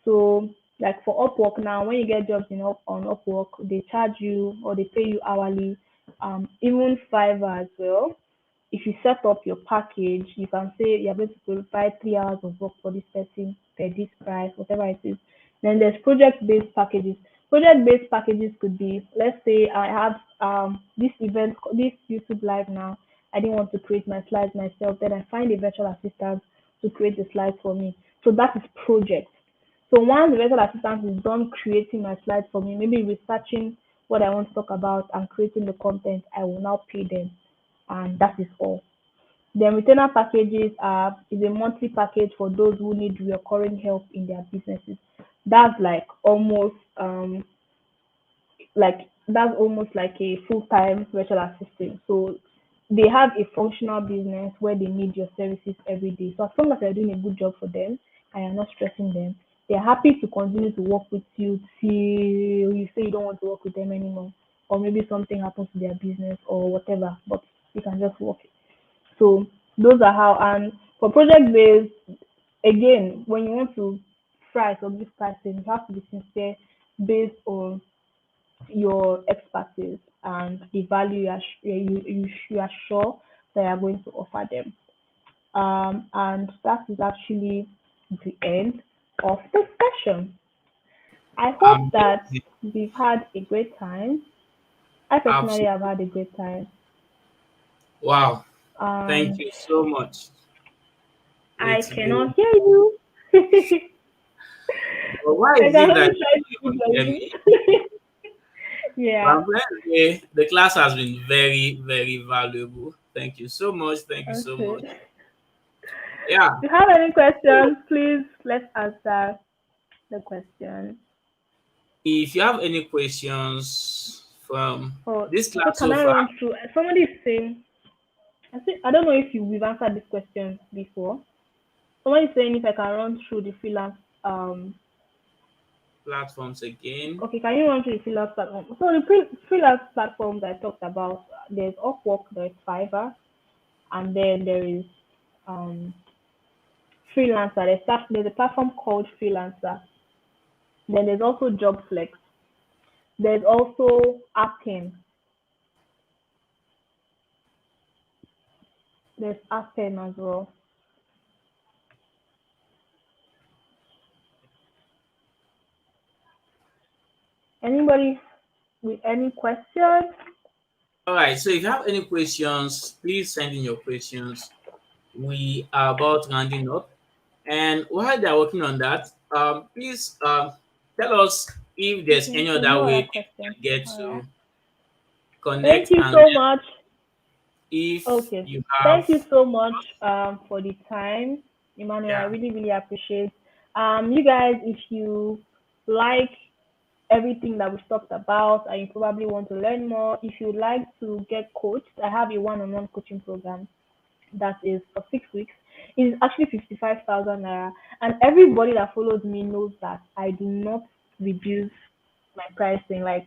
So, like for Upwork now, when you get jobs on Upwork, they charge you or they pay you hourly. Even Fiverr as well. If you set up your package, you can say you're going to provide 3 hours of work for this person per this price, whatever it is. Then there's project-based packages. Project-based packages could be, let's say I have this event, this YouTube live now. I didn't want to create my slides myself. Then I find a virtual assistant to create the slides for me. So that is project. So once the virtual assistant is done creating my slides for me, maybe researching what I want to talk about and creating the content, I will now pay them, and that is all. Then retainer packages is a monthly package for those who need recurring help in their businesses. That's like almost like that's almost like a full-time virtual assistant. So they have a functional business where they need your services every day. So as long as you're doing a good job for them and you're not stressing them, they're happy to continue to work with you till you say you don't want to work with them anymore, or maybe something happens to their business or whatever. But you can just work. So those are how. And for project based, again, when you want to price or give pricing, you have to be sincere based on your expertise and the value you are sure that you are going to offer them. And that is actually the end of the session. I hope that Amazing. we've had a great time. I personally have Absolutely. had a great time. Wow. Thank And you so much. I It's been. cannot hear you. I But why can is it that only you try don't to keep even hear learning. me? Yeah. But anyway, the class has been very, very valuable. Thank you so much. Thank you so much. Okay. Yeah. If you have any questions, please let's answer the question. If you have any questions from Oh, this I think class can so I far, run through? Somebody is saying, I don't know if we've answered this question before. Somebody is saying if I can run through the freelance. platforms again. Okay, can you run through the freelance platform? So the freelance platforms I talked about, there's Upwork, there's Fiverr, and then there is um Freelancer. There's a platform called Freelancer. Then there's also JobFlex. There's also Appen. There's Appen as well. Anybody with any questions? All right. So if you have any questions, please send in your questions. We are about rounding up. And while they're working on that, please tell us if there's Okay, any so other no way other people questions. can get All right. to Thank connect, you and so much. if Okay. you Thank have you so much for the time, Emmanuel. I yeah. really, really appreciate. You guys, if you like everything that we've talked about and you probably want to learn more, if you'd like to get coached, I have a one-on-one coaching program that is for 6 weeks. It is actually 55,000 naira. And everybody that follows me knows that I do not reduce my pricing. Like,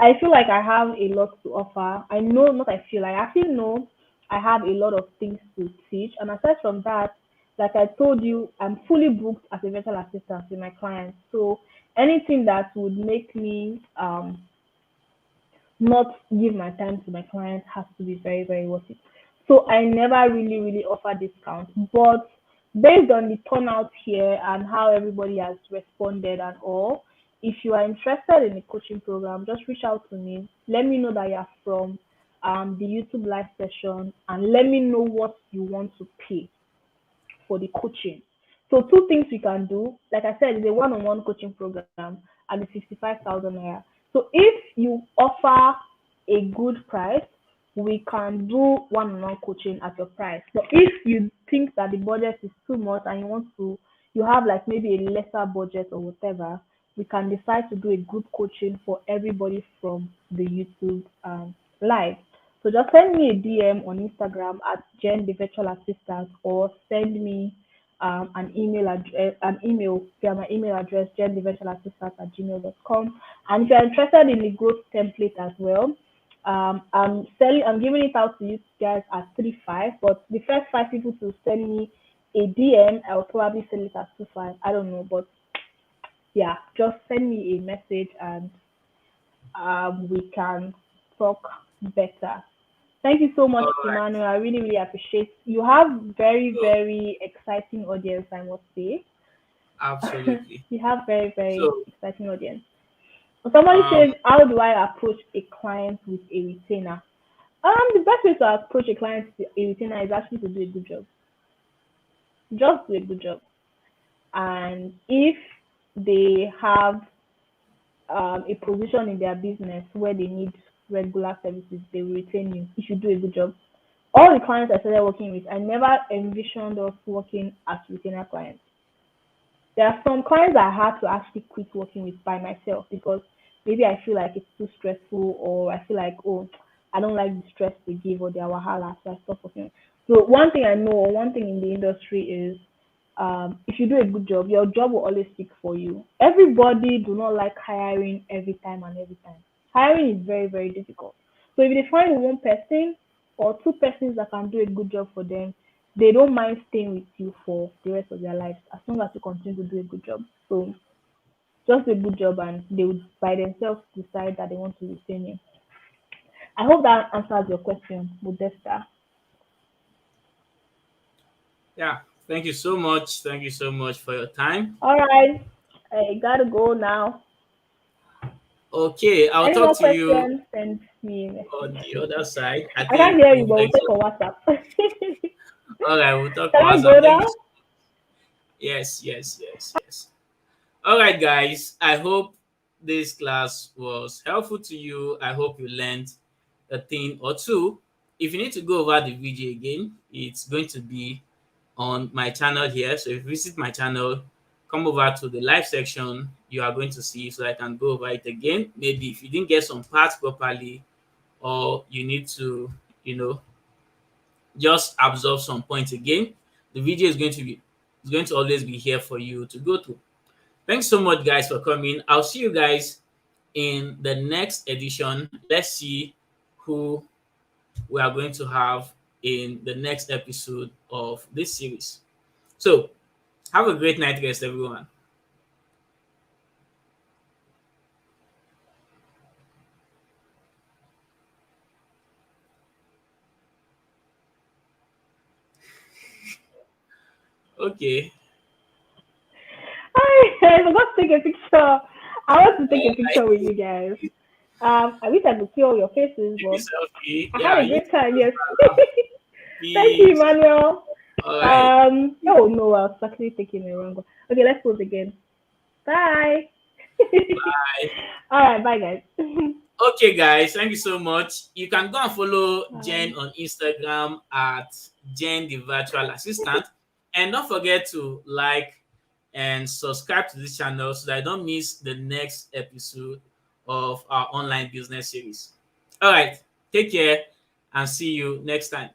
I feel like I have a lot to offer. I know, not I feel like, I actually know I have a lot of things to teach. And aside from that, like I told you, I'm fully booked as a virtual assistant with my clients. So anything that would make me not give my time to my client has to be very, very worth it. So I never really, really offer discounts. But based on the turnout here and how everybody has responded and all, if you are interested in the coaching program, just reach out to me. Let me know that you're from the YouTube live session and let me know what you want to pay for the coaching. So two things we can do, like I said, is a one-on-one coaching program and it's 55,000 naira. So if you offer a good price, we can do one-on-one coaching at your price. But if you think that the budget is too much and you have like maybe a lesser budget or whatever, we can decide to do a group coaching for everybody from the YouTube live. So just send me a DM on Instagram at Jen the Virtual Assistant or send me an email via my email address, jenthevirtualassistant@gmail.com. And if you're interested in the growth template as well, I'm giving it out to you guys at 3-5, but the first 5 people to send me a DM, I'll probably sell it at 2-5. I don't know, but yeah, just send me a message and we can talk better. Thank you so much, All right. Emmanuel. I really, really appreciate. You have very, So very exciting audience, I must say. absolutely. You have very, very So exciting audience. Somebody um says, how do I approach a client with a retainer? The best way to approach a client with a retainer is actually to do a good job. Just do a good job. And if they have a position in their business where they need regular services, they will retain you if you do a good job. All the clients I started working with, I never envisioned us working as retainer clients. There are some clients I had to actually quit working with by myself because maybe I feel like it's too stressful, or I feel like, oh, I don't like the stress they give or their wahala, so I stop working. So one thing I know, or one thing in the industry is, if you do a good job, your job will always speak for you. Everybody do not like hiring every time and every time. Hiring is very, very difficult. So if they find one person or two persons that can do a good job for them, they don't mind staying with you for the rest of their lives as long as you continue to do a good job. So just do a good job and they would by themselves decide that they want to retain you. I hope that answers your question, Modesta. Yeah. Thank you so much. Thank you so much for your time. All right, I gotta go now. Okay, I'll Any talk more to you questions? Send me a on message. the other side. I I can't think hear you, we've but we'll talk on exhausted. WhatsApp. All right, we'll talk Can on I WhatsApp. go Thank you. now? Yes, yes, yes, yes. All right, guys. I hope this class was helpful to you. I hope you learned a thing or two. If you need to go over the video again, it's going to be on my channel here. So if you visit my channel, come over to the live section, you are going to see, so I can go over it again. Maybe if you didn't get some parts properly, or you need to, you know, just absorb some points again, the video is going to always be here for you to go to. Thanks so much, guys, for coming. I'll see you guys in the next edition. Let's see who we are going to have in the next episode of this series. So, have a great night, guys, everyone. Okay. I forgot to take a picture. I want to take a I picture with you guys. I wish I could see all your faces, take a but selfie. I had Yeah, a you great too. time. Yes. Thank you, Peace. Emmanuel. All right. Oh no, I was actually taking a wrong one. Okay, let's pause again. Bye. Bye. All right, bye, guys. Okay, guys, thank you so much. You can go and follow Bye. Jen on Instagram at Jen the Virtual Assistant. And don't forget to like and subscribe to this channel so that I don't miss the next episode of our online business series. All right, take care and see you next time.